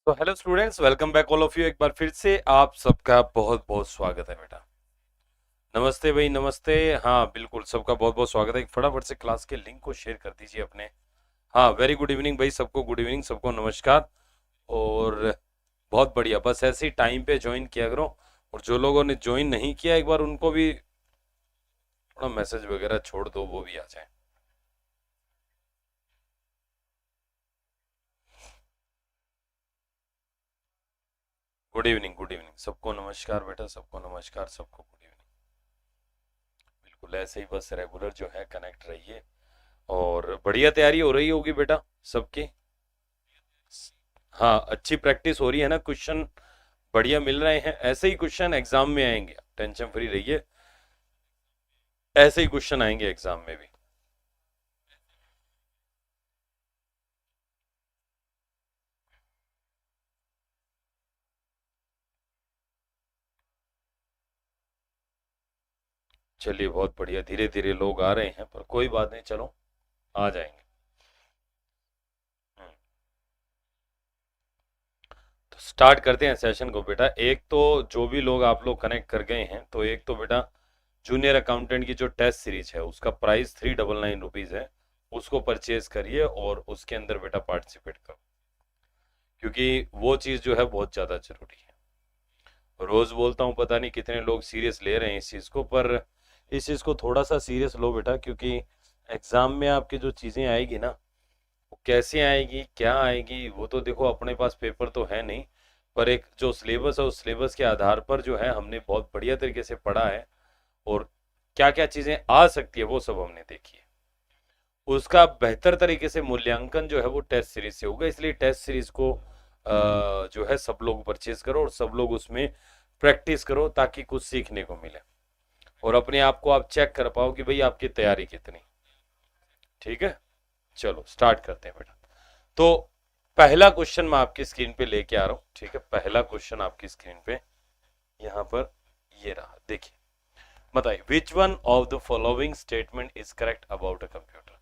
तो hello students, welcome back all of you. एक बार फिर से आप सबका बहुत बहुत स्वागत है बेटा। नमस्ते भाई, नमस्ते। हाँ बिल्कुल, सबका बहुत बहुत स्वागत है। एक फटाफट से क्लास के लिंक को शेयर कर दीजिए अपने। हाँ, वेरी गुड इवनिंग भाई, सबको गुड इवनिंग, सबको नमस्कार। और बहुत बढ़िया, बस ऐसे ही टाइम पे ज्वाइन किया करो। और जो लोगों ने ज्वाइन नहीं किया, एक बार उनको भी थोड़ा मैसेज वगैरह छोड़ दो, वो भी आ जाए। गुड इवनिंग, गुड इवनिंग, सबको नमस्कार बेटा, सबको नमस्कार, सबको गुड इवनिंग। बिल्कुल ऐसे ही बस रेगुलर जो है कनेक्ट रहिए। और बढ़िया तैयारी हो रही होगी बेटा सबकी। हाँ, अच्छी प्रैक्टिस हो रही है ना, क्वेश्चन बढ़िया मिल रहे हैं। ऐसे ही क्वेश्चन एग्जाम में आएंगे, टेंशन फ्री रहिए। ऐसे ही क्वेश्चन आएंगे एग्जाम में भी। चलिए बहुत बढ़िया, धीरे धीरे लोग आ रहे हैं, पर कोई बात नहीं, चलो आ जाएंगे। हम्म, तो स्टार्ट करते हैं सेशन को बेटा। एक तो जो भी लोग आप लोग कनेक्ट कर गए हैं, तो एक तो बेटा जूनियर अकाउंटेंट की जो टेस्ट सीरीज है उसका प्राइस 399 रुपीज है। उसको परचेज करिए और उसके अंदर बेटा पार्टिसिपेट करो, क्योंकि वो चीज़ जो है बहुत ज़्यादा जरूरी है। रोज बोलता हूँ, पता नहीं कितने लोग सीरियस ले रहे हैं इस चीज़ को, पर इस चीज़ को थोड़ा सा सीरियस लो बेटा, क्योंकि एग्जाम में आपकी जो चीज़ें आएगी ना, वो कैसे आएगी, क्या आएगी, वो तो देखो अपने पास पेपर तो है नहीं। पर एक जो सिलेबस है, उस सिलेबस के आधार पर जो है हमने बहुत बढ़िया तरीके से पढ़ा है। और क्या क्या चीज़ें आ सकती है वो सब हमने देखी है। उसका बेहतर तरीके से मूल्यांकन जो है वो टेस्ट सीरीज से होगा, इसलिए टेस्ट सीरीज को जो है सब लोग परचेज करो और सब लोग उसमें प्रैक्टिस करो, ताकि कुछ सीखने को मिले और अपने आप को आप चेक कर पाओ कि भाई आपकी तैयारी कितनी। ठीक है, चलो स्टार्ट करते हैं बेटा। तो पहला क्वेश्चन मैं आपकी स्क्रीन पे लेके आ रहा हूं। ठीक है, पहला क्वेश्चन आपकी स्क्रीन पे यहाँ पर ये रहा, देखिए। बताइए, which one of the following statement is correct about a computer.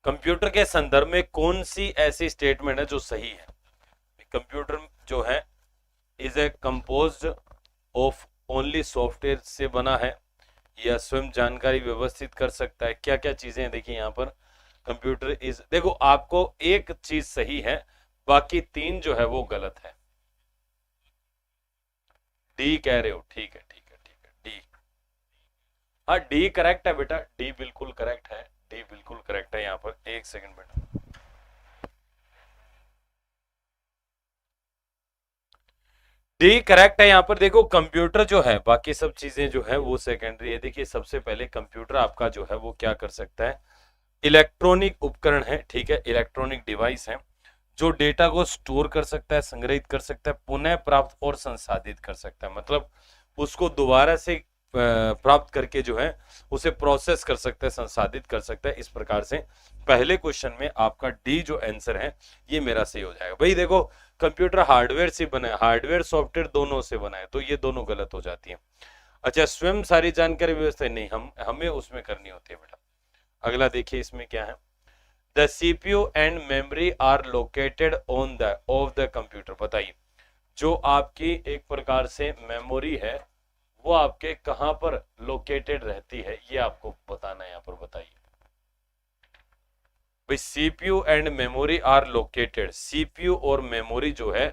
Computer के संदर्भ में कौन सी ऐसी स्टेटमेंट है जो सही है। कंप्यूटर जो है is a composed of only software से बना है, या स्वयं जानकारी व्यवस्थित कर सकता है। क्या क्या चीजें हैं देखिए यहाँ पर। कंप्यूटर इज, देखो आपको एक चीज सही है, बाकी तीन जो है वो गलत है। डी कह रहे हो, ठीक है ठीक है ठीक है, डी। हाँ डी करेक्ट है बेटा, डी बिल्कुल करेक्ट है, डी बिल्कुल करेक्ट है। यहाँ पर एक सेकंड बेटा, डी करेक्ट है। यहाँ पर देखो कंप्यूटर जो है, बाकी सब चीजें जो है वो सेकेंडरी है। देखिए सबसे पहले कंप्यूटर आपका जो है वो क्या कर सकता है, इलेक्ट्रॉनिक उपकरण है। ठीक है, इलेक्ट्रॉनिक डिवाइस है जो डेटा को स्टोर कर सकता है, संग्रहित कर सकता है, पुनः प्राप्त और संसाधित कर सकता है। मतलब उसको दोबारा से प्राप्त करके जो है उसे प्रोसेस कर सकता है, संसाधित कर सकता है। इस प्रकार से पहले क्वेश्चन में आपका डी जो आंसर है ये मेरा सही हो जाएगा। भाई देखो, कंप्यूटर हार्डवेयर से बना है, हार्डवेयर सॉफ्टवेयर दोनों से बना है, तो ये दोनों गलत हो जाती है। अच्छा, स्वयं सारी जानकारी व्यवस्था नहीं, हमें उसमें करनी होती है बेटा। अगला देखिए इसमें क्या है, the CPU and memory are located on the off the computer. बताइए, जो आपकी एक प्रकार से मेमोरी है वो आपके कहां पर लोकेटेड रहती है, ये आपको बताना है। यहाँ पर बताइए भाई, CPU and memory are located, CPU और मेमोरी जो है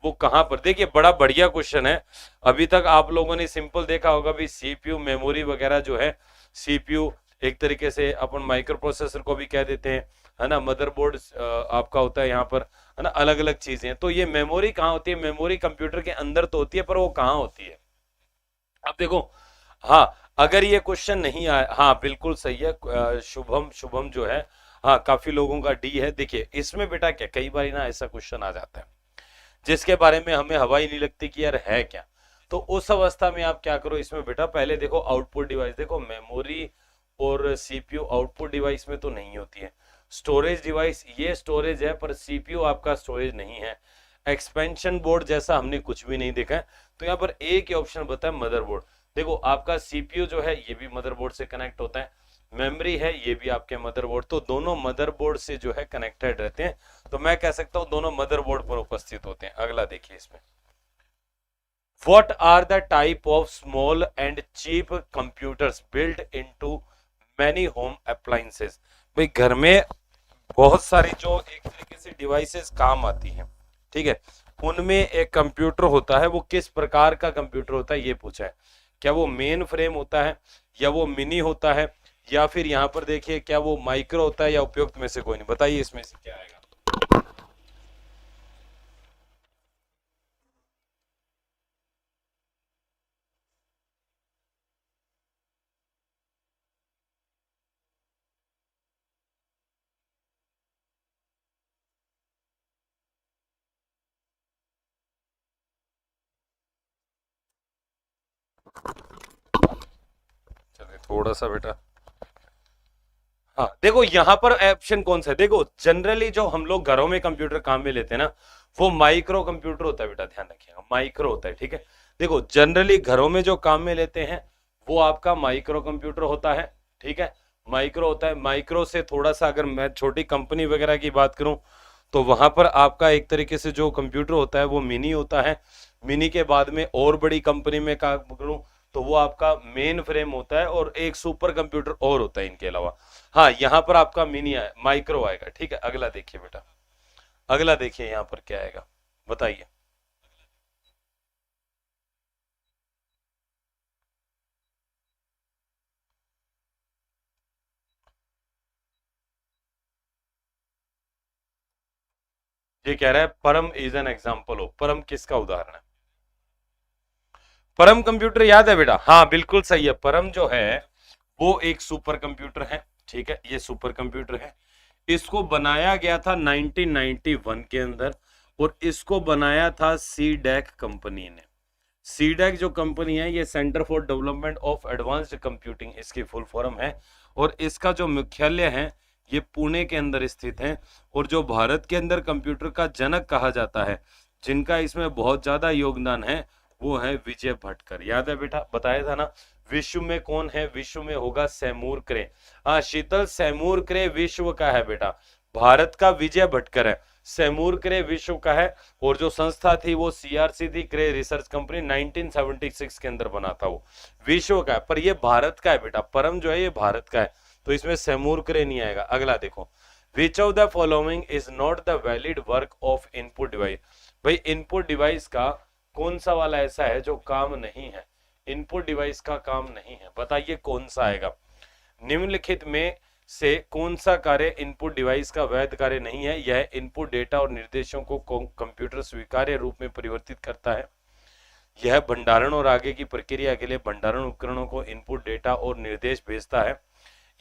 वो कहां पर। देखिए बड़ा बढ़िया क्वेश्चन है। अभी तक आप लोगों ने सिंपल देखा होगा भी, सीपीयू मेमोरी वगैरह जो है, सीपीयू एक तरीके से अपन माइक्रो प्रोसेसर को भी कह देते हैं, है ना। मदरबोर्ड आपका होता है यहाँ पर, है ना। अलग अलग चीजें, तो ये मेमोरी कहाँ होती है, मेमोरी कंप्यूटर के अंदर तो होती है, पर वो कहाँ होती है। अब देखो, हाँ अगर ये क्वेश्चन नहीं आया, हाँ बिल्कुल सही है। शुभम शुभम जो है, हाँ काफी लोगों का डी है। देखिए इसमें बेटा क्या, कई बार ना ऐसा क्वेश्चन आ जाता है जिसके बारे में हमें हवा ही नहीं लगती कि यार है क्या। तो उस अवस्था में आप क्या करो, इसमें बेटा पहले देखो आउटपुट डिवाइस, देखो मेमोरी और सीपीयू आउटपुट डिवाइस में तो नहीं होती है। स्टोरेज डिवाइस, ये स्टोरेज है, पर सीपीयू आपका स्टोरेज नहीं है। एक्सपेंशन बोर्ड जैसा हमने कुछ भी नहीं देखा है। तो यहाँ पर एक ही ऑप्शन बताया, मदरबोर्ड। देखो आपका सीपीयू जो है ये भी मदरबोर्ड से कनेक्ट होता है, मेमोरी है ये भी आपके मदरबोर्ड, तो दोनों मदरबोर्ड से जो है कनेक्टेड रहते हैं, तो मैं कह सकता हूं दोनों मदरबोर्ड पर उपस्थित होते हैं। अगला देखिए इसमें, What are the type of small and cheap computers built into many home appliances? भाई घर में बहुत सारी जो एक तरीके से डिवाइसेस काम आती हैं, ठीक है, उनमें एक कंप्यूटर होता है, वो किस प्रकार का कंप्यूटर होता है ये पूछा है। क्या वो मेन फ्रेम होता है, या वो मिनी होता है, या फिर यहाँ पर देखिए क्या वो माइक्रो होता है, या उपयुक्त में से कोई नहीं, बताइए इसमें से क्या आएगा। चलिए थोड़ा सा बेटा, हाँ देखो यहाँ पर ऑप्शन कौन सा है, देखो जनरली जो हम लोग घरों में कंप्यूटर काम में लेते हैं ना, वो माइक्रो कंप्यूटर होता है बेटा, ध्यान रखिएगा माइक्रो होता है, ठीक है। देखो जनरली घरों में जो काम में लेते हैं वो आपका माइक्रो कंप्यूटर होता है, ठीक है, माइक्रो होता है। माइक्रो से थोड़ा सा अगर मैं छोटी कंपनी वगैरह की बात करूं, तो वहां पर आपका एक तरीके से जो कंप्यूटर होता है वो मिनी होता है। मिनी के बाद में और बड़ी कंपनी में काम करूं तो वो आपका मेन फ्रेम होता है, और एक सुपर कंप्यूटर और होता है इनके अलावा। हाँ यहाँ पर आपका मिनी है, माइक्रो आएगा, ठीक है। अगला देखिए बेटा, अगला देखिए यहाँ पर क्या आएगा, बताइए। ये कह रहा है परम इज एन एग्जाम्पल हो, परम किसका उदाहरण है? परम कंप्यूटर याद है बेटा, हाँ बिल्कुल सही है। परम जो है वो एक सुपर कंप्यूटर है, ठीक है, ये सुपर कंप्यूटर है। इसको बनाया गया था 1991 के अंदर, और इसको बनाया था सीडैक कंपनी ने। सीडैक जो कंपनी है ये centre for development of advanced computing इसकी फुल फॉर्म है, और इसका जो मुख्यालय है ये पुणे के अंदर स्थित है। और जो भारत के अंदर कंप्यूटर का जनक कहा जाता है, जिनका इसमें बहुत ज्यादा योगदान है, वो है विजय भटकर। याद है बेटा, बताया था ना। विश्व में कौन है, विश्व में होगा सैमूर क्रे। हाँ शीतल, सैमूर क्रे विश्व का है बेटा, भारत का विजय भटकर है, सैमूर क्रे विश्व का है। और जो संस्था थी वो सीआरसी थी, क्रे रिसर्च कंपनी, 1976 के अंदर बना था, वो विश्व का है, पर ये भारत का है बेटा। परम जो है ये भारत का है, तो इसमें सैमूर क्रे नहीं आएगा। अगला देखो, विच of the following is not the valid work of input device. भाई इनपुट डिवाइस का कौन सा वाला ऐसा है जो काम नहीं है, इनपुट डिवाइस का काम नहीं है, बताइए कौन सा आएगा। निम्नलिखित में से कौन सा कार्य इनपुट डिवाइस का वैध कार्य नहीं है? यह इनपुट डेटा और निर्देशों को कंप्यूटर स्वीकार्य रूप में परिवर्तित करता है। यह भंडारण और आगे की प्रक्रिया के लिए भंडारण उपकरणों को इनपुट डेटा और निर्देश भेजता है।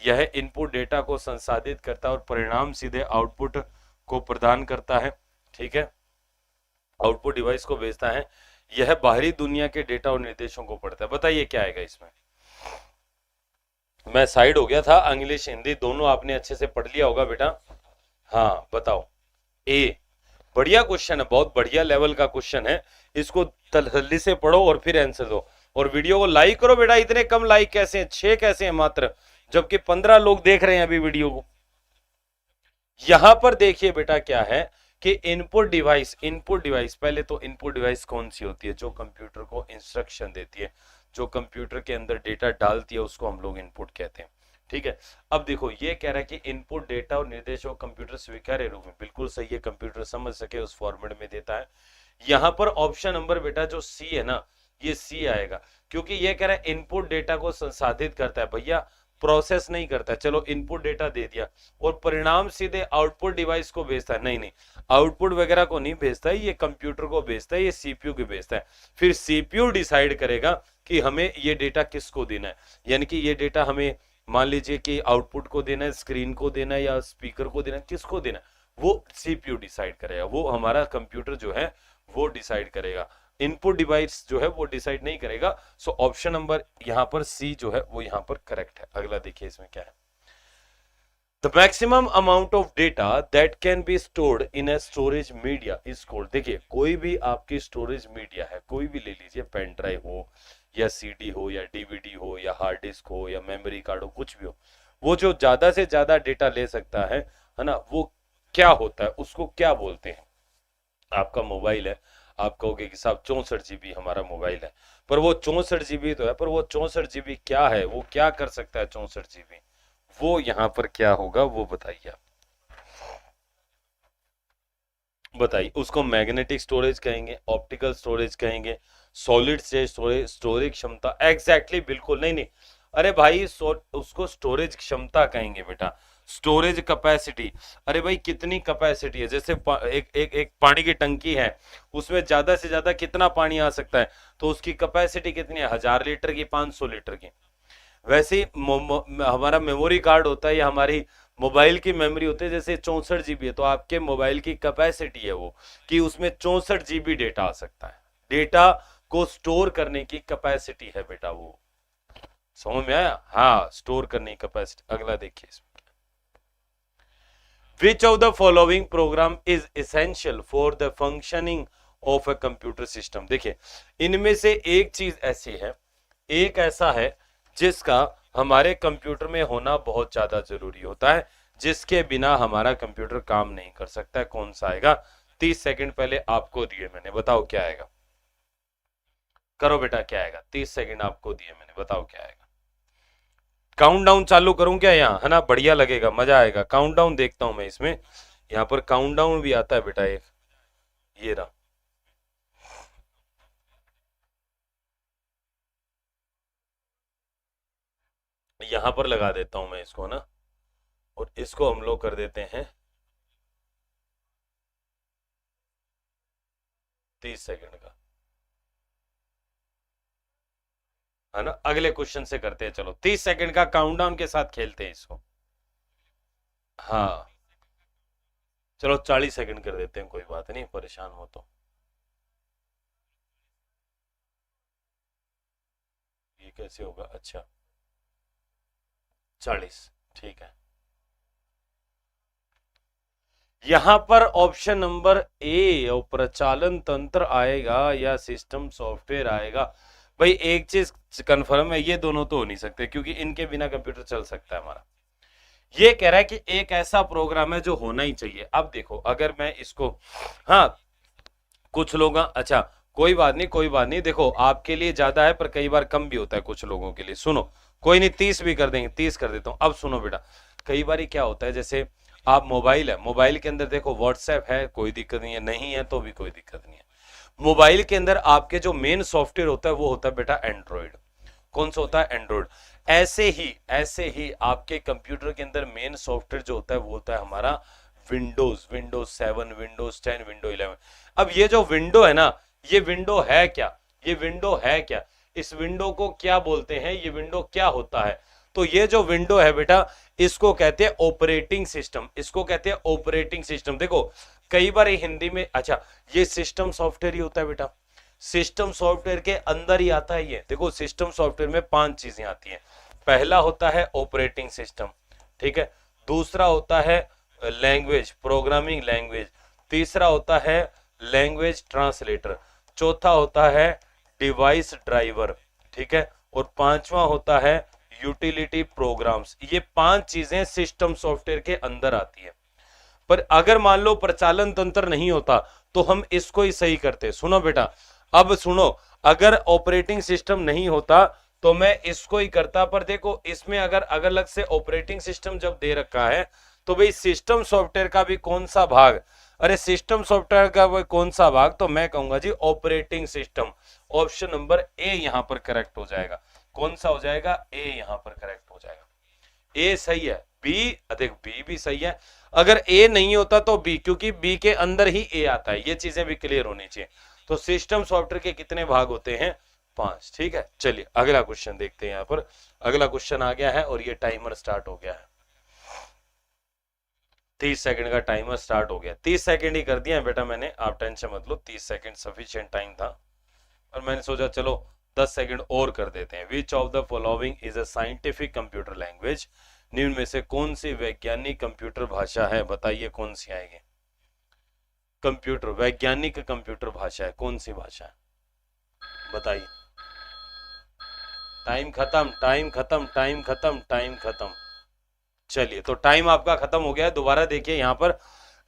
यह इनपुट डेटा को संसाधित करता है और परिणाम सीधे आउटपुट को प्रदान करता है, ठीक है, आउटपुट डिवाइस को भेजता है। यह बाहरी दुनिया के डेटा और निर्देशों को पढ़ता है। बताइए क्या आएगा इसमें। मैं साइड हो गया था, इंग्लिश हिंदी दोनों आपने अच्छे से पढ़ लिया होगा बेटा। हाँ बताओ। ए, बढ़िया क्वेश्चन है, बहुत बढ़िया लेवल का क्वेश्चन है, इसको तसल्ली से पढ़ो और फिर आंसर दो। और वीडियो को लाइक करो बेटा, इतने कम लाइक कैसे हैं, 6 कैसे हैं मात्र, जबकि 15 लोग देख रहे हैं अभी वीडियो को। यहां पर देखिए बेटा क्या है कि इनपुट डिवाइस पहले तो इनपुट डिवाइस कौन सी होती है? जो कंप्यूटर को इंस्ट्रक्शन देती है, जो कंप्यूटर के अंदर डेटा डालती है, उसको हम लोग इनपुट कहते हैं, ठीक है। अब देखो ये कह रहा है कि इनपुट डेटा और निर्देशों कंप्यूटर स्वीकार्य रूप में, बिल्कुल सही है, कंप्यूटर समझ सके उस फॉर्मेट में देता है। यहां पर ऑप्शन नंबर बेटा जो सी है ना, ये सी आएगा, क्योंकि ये कह रहा है इनपुट डेटा को संसाधित करता है, भैया प्रोसेस नहीं करता है। चलो इनपुट डेटा दे दिया और परिणाम सीधे आउटपुट डिवाइस को भेजता है, नहीं नहीं, आउटपुट वगैरह को नहीं भेजता है, ये कंप्यूटर को भेजता है, ये सीपीयू को भेजता है। फिर सीपीयू डिसाइड करेगा कि हमें ये डेटा किसको देना है, यानी कि ये डेटा हमें मान लीजिए कि आउटपुट को देना है, स्क्रीन को देना है, या स्पीकर को देना है, किसको देना है, वो सीपीयू डिसाइड करेगा, वो हमारा कंप्यूटर जो है वो डिसाइड करेगा, इनपुट डिवाइस जो है वो डिसाइड नहीं करेगा। सो ऑप्शन नंबर यहाँ पर सी जो है वो यहाँ पर करेक्ट है। अगला देखिए इसमें क्या है, the maximum amount of data that can be stored in a storage media is called. देखिए कोई भी आपकी स्टोरेज मीडिया है, कोई भी ले लीजिए, पेन ड्राइव हो या सीडी हो या डीवीडी हो या हार्ड डिस्क हो या मेमोरी कार्ड हो, कुछ भी हो, वो जो ज्यादा से ज्यादा डेटा ले सकता है ना, वो क्या होता है, उसको क्या बोलते हैं? आपका मोबाइल है, आप कहोगे कि साहब 64 GB हमारा मोबाइल है, पर वो 64 GB तो है, पर वो 64 GB क्या है, वो क्या कर सकता है 64 GB? वो यहाँ पर क्या होगा वो बताइए आप। बताइए, उसको मैग्नेटिक स्टोरेज कहेंगे, ऑप्टिकल स्टोरेज कहेंगे, सॉलिड स्टेट स्टोरेज, स्टोरेज क्षमता, एग्जैक्टली बिल्कुल नहीं नहीं, अरे भाई उसको स्टोरेज क्षमता कहेंगे बेटा, स्टोरेज कैपेसिटी। अरे भाई कितनी कैपेसिटी है, जैसे एक पानी की टंकी है, उसमें ज्यादा से ज्यादा कितना पानी आ सकता है, तो उसकी कैपेसिटी कितनी है, 1000 लीटर की, 500 लीटर की। वैसे ही हमारा मेमोरी कार्ड होता है या हमारी मोबाइल की मेमोरी होती है, जैसे 64 GB है, तो आपके मोबाइल की कैपेसिटी है वो, कि उसमें 64 GB डेटा आ सकता है, डेटा को स्टोर करने की कैपेसिटी है बेटा वो। समझ में आया? हाँ, स्टोर करने की कैपेसिटी। अगला देखिए इसमें, विच of the following programme is essential for the functioning of a computer system. देखिए, इनमें से एक चीज ऐसी है, एक ऐसा है जिसका हमारे कंप्यूटर में होना बहुत ज्यादा जरूरी होता है, जिसके बिना हमारा कंप्यूटर काम नहीं कर सकता है। कौन सा आएगा? 30 सेकंड पहले आपको दिए मैंने, बताओ क्या आएगा? करो बेटा, क्या आएगा? 30 सेकंड आपको दिए मैंने, बताओ क्या आएगा? काउंटडाउन चालू करूं क्या यहाँ, है ना? बढ़िया लगेगा, मजा आएगा। काउंटडाउन देखता हूं मैं इसमें, यहाँ पर काउंटडाउन भी आता है बेटा एक, ये रहा। यहां पर लगा देता हूं मैं इसको ना, और इसको हम लोग कर देते हैं 30 सेकंड का, है ना? अगले क्वेश्चन से करते हैं, चलो 30 सेकंड का काउंटडाउन के साथ खेलते हैं इसको। हाँ, चलो 40 सेकंड कर देते हैं, कोई बात नहीं, परेशान हो तो। ये कैसे होगा? अच्छा, 40, ठीक है। यहां पर ऑप्शन नंबर ए और प्रचालन तंत्र आएगा या सिस्टम सॉफ्टवेयर आएगा? भाई एक चीज कंफर्म है, ये दोनों तो हो नहीं सकते, क्योंकि इनके बिना कंप्यूटर चल सकता है हमारा। ये कह रहा है कि एक ऐसा प्रोग्राम है जो होना ही चाहिए। अब देखो, अगर मैं इसको, हाँ, कुछ लोग, अच्छा कोई बात नहीं, कोई बात नहीं, देखो आपके लिए ज्यादा है पर कई बार कम भी होता है कुछ लोगों के लिए। सुनो, कोई नहीं, 30 भी कर देंगे, 30 कर देता हूं। अब सुनो बेटा, कई बार क्या होता है, जैसे आप मोबाइल है, मोबाइल के अंदर देखो व्हाट्सएप है, कोई दिक्कत नहीं है, नहीं है तो भी कोई दिक्कत नहीं है। मोबाइल के अंदर आपके जो मेन सॉफ्टवेयर होता है वो होता है बेटा एंड्रॉइड। कौन सा होता है? एंड्रॉइड। ऐसे ही आपके कंप्यूटर के अंदर मेन सॉफ्टवेयर जो होता है वो होता है हमारा विंडोज, विंडोज 7, विंडोज 10, विंडो 11। अब ये जो विंडो है ना, ये विंडो है क्या? ये विंडो है क्या? इस विंडो को क्या बोलते हैं? ये विंडो क्या होता है? तो ये जो विंडो है बेटा, इसको कहते हैं ऑपरेटिंग सिस्टम, इसको कहते हैं ऑपरेटिंग सिस्टम। देखो कई बार हिंदी में, अच्छा ये सिस्टम सॉफ्टवेयर ही होता है बेटा, सिस्टम सॉफ्टवेयर के अंदर ही आता है ये। देखो सिस्टम सॉफ्टवेयर में 5 चीजें आती हैं। पहला होता है ऑपरेटिंग सिस्टम, ठीक है। दूसरा होता है लैंग्वेज, प्रोग्रामिंग लैंग्वेज। तीसरा होता है लैंग्वेज ट्रांसलेटर। चौथा होता है डिवाइस ड्राइवर, ठीक है। और पांचवा होता है यूटिलिटी प्रोग्राम्स। ये 5 चीजें सिस्टम सॉफ्टवेयर के अंदर आती है। पर अगर मान लो प्रचालन तंत्र नहीं होता तो हम इसको ही सही करते। सुनो बेटा, अब सुनो, अगर ऑपरेटिंग सिस्टम नहीं होता तो मैं इसको ही करता, पर देखो इसमें अगर अगर अलग से ऑपरेटिंग सिस्टम जब दे रखा है तो भाई सिस्टम सॉफ्टवेयर का भी कौन सा भाग, अरे सिस्टम सॉफ्टवेयर का वो कौन सा भाग, तो मैं कहूंगा जी operating system. Option number A यहां पर करेक्ट हो जाएगा। कौन सा हो जाएगा? ए यहां पर करेक्ट हो जाएगा। ए सही है, बी, देख बी भी सही है। अगर ए नहीं होता तो बी, क्योंकि बी के अंदर ही ए आता है। ये चीजें भी क्लियर होनी चाहिए। तो सिस्टम सॉफ्टवेयर के कितने भाग होते हैं? 5, ठीक है। चलिए अगला क्वेश्चन देखते हैं। यहाँ पर अगला क्वेश्चन आ गया है और ये टाइमर स्टार्ट हो गया है। 30 सेकंड का टाइमर स्टार्ट हो गया। 30 सेकंड ही कर दिया है बेटा मैंने, आप टेंशन मत लो, 30 सेकंड सफिशिएंट टाइम था। और मैंने सोचा चलो 10 सेकंड और कर देते हैं। विच of the following is a scientific computer language? निम्न में से कौन सी वैज्ञानिक कंप्यूटर भाषा है? बताइए कौन सी आएगी? कंप्यूटर, वैज्ञानिक कंप्यूटर भाषा है, कौन सी भाषा है? बताइए। टाइम खत्म, टाइम खत्म, टाइम खत्म, टाइम खत्म। चलिए, तो टाइम आपका खत्म हो गया है। दोबारा देखिए यहाँ पर,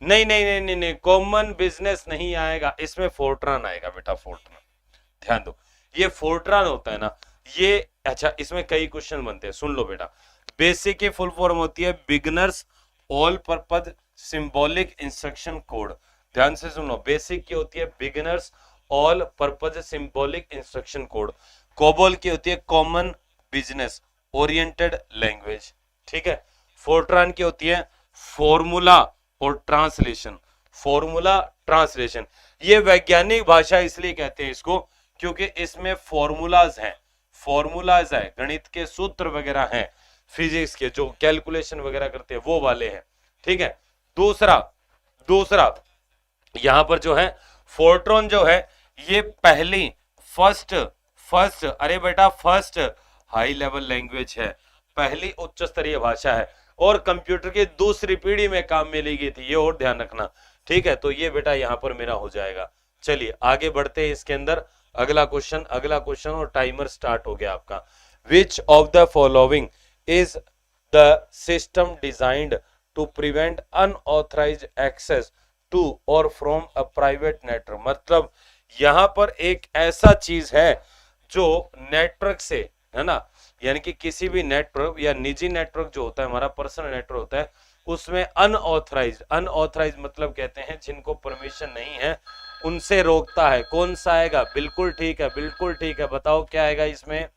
नहीं नहीं नहीं नहीं नहीं, कॉमन बिजनेस नहीं आएगा, इसमें फोर्ट्रान आएगा बेटा, फोर्ट्रान। ध्यान दो, ये फोर्ट्रान होता है ना ये। अच्छा, इसमें कई क्वेश्चन बनते हैं, सुन लो बेटा। बेसिक की फुल फॉर्म होती है beginners all purpose symbolic instruction code. ध्यान से सुनो, बेसिक की होती है beginners all purpose symbolic instruction code. COBOL की होती है कॉमन बिजनेस ओरिएंटेड लैंग्वेज। ठीक है। फोर्ट्रान की होती है फॉर्मूला और ट्रांसलेशन। फॉर्मूला ट्रांसलेशन, ये वैज्ञानिक भाषा इसलिए कहते हैं इसको क्योंकि इसमें फॉर्मूलाज हैं, फॉर्मूलाज है, गणित के सूत्र वगैरह हैं, फिजिक्स के जो कैलकुलेशन वगैरह करते हैं वो वाले हैं। ठीक है। दूसरा दूसरा यहां पर जो है फोर्ट्रॉन जो है ये पहली फर्स्ट फर्स्ट अरे बेटा फर्स्ट हाई लेवल लैंग्वेज है, पहली उच्च स्तरीय भाषा है और कंप्यूटर की दूसरी पीढ़ी में काम में ली गई थी, ये और ध्यान रखना। ठीक है, तो ये बेटा यहां पर मेरा हो जाएगा। चलिए आगे बढ़ते हैं इसके अंदर। अगला क्वेश्चन और टाइमर स्टार्ट हो गया आपका। Which of the following is the system designed to prevent unauthorised access to और फ्रॉम अ प्राइवेट नेटवर्क। मतलब यहां पर एक ऐसा चीज है जो नेटवर्क से, है ना, यानी कि किसी भी नेटवर्क या निजी नेटवर्क जो होता है, हमारा पर्सनल नेटवर्क होता है, उसमें अनऑथराइज्ड मतलब कहते हैं जिनको परमिशन नहीं है उनसे रोकता है। कौन सा आएगा? बिल्कुल ठीक है, बिल्कुल ठीक है। बताओ क्या आएगा इसमें?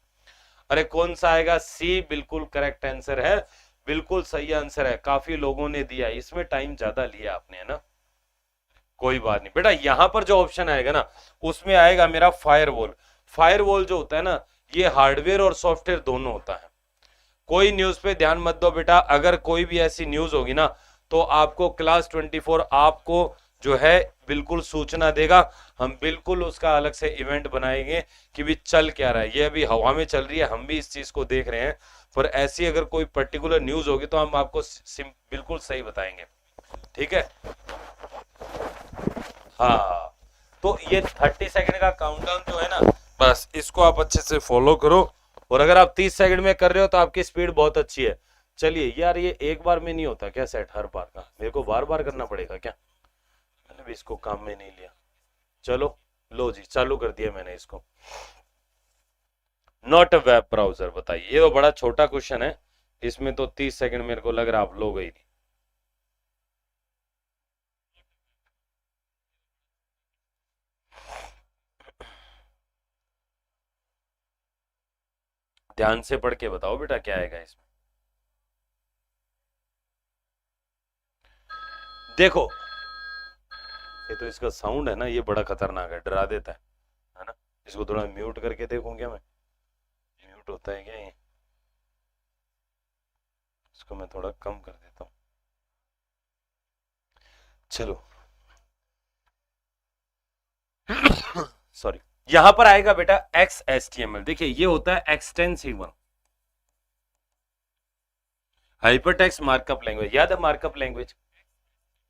अरे कौन सा आएगा? सी बिल्कुल करेक्ट आंसर है, बिल्कुल सही आंसर है। काफी लोगों ने दिया, इसमें टाइम ज्यादा लिया आपने, है ना, कोई बात नहीं बेटा। यहां पर जो ऑप्शन आएगा ना उसमें आएगा मेरा फायरवॉल। फायरवॉल जो होता है ना ये हार्डवेयर और सॉफ्टवेयर दोनों होता है। कोई न्यूज पे ध्यान मत दो बेटा, अगर कोई भी ऐसी न्यूज होगी ना तो आपको क्लास 24 आपको जो है बिल्कुल सूचना देगा। हम बिल्कुल उसका अलग से इवेंट बनाएंगे कि भी चल क्या रहा है। ये अभी हवा में चल रही है, हम भी इस चीज को देख रहे हैं, पर ऐसी अगर कोई पर्टिकुलर न्यूज होगी तो हम आपको बिल्कुल सही बताएंगे। ठीक है। हाँ, तो ये 30 सेकंड का काउंटडाउन जो है ना, बस इसको आप अच्छे से फॉलो करो। और अगर आप 30 सेकंड में कर रहे हो तो आपकी स्पीड बहुत अच्छी है। चलिए यार, ये एक बार में नहीं होता क्या सेट हर बार का? मेरे को बार बार करना पड़ेगा क्या? मैंने भी इसको काम में नहीं लिया। चलो लो जी, चालू कर दिया मैंने इसको। नॉट अ वेब ब्राउजर, बताइए। ये तो बड़ा छोटा क्वेश्चन है, इसमें तो 30 सेकंड मेरे को लग रहा आप लोग ही नहीं। ध्यान से पढ़ के बताओ बेटा क्या आएगा इसमें। देखो, ये तो इसका साउंड है ना, ये बड़ा खतरनाक है, डरा देता है ना। इसको थोड़ा म्यूट करके देखूं क्या मैं? म्यूट होता है क्या ये? इसको मैं थोड़ा कम कर देता हूँ। चलो सॉरी। यहां पर आएगा बेटा XHTML। देखिए ये होता है एक्सटेंसिव हाइपरटेक्स्ट मार्कअप लैंग्वेज। याद है मार्कअप लैंग्वेज?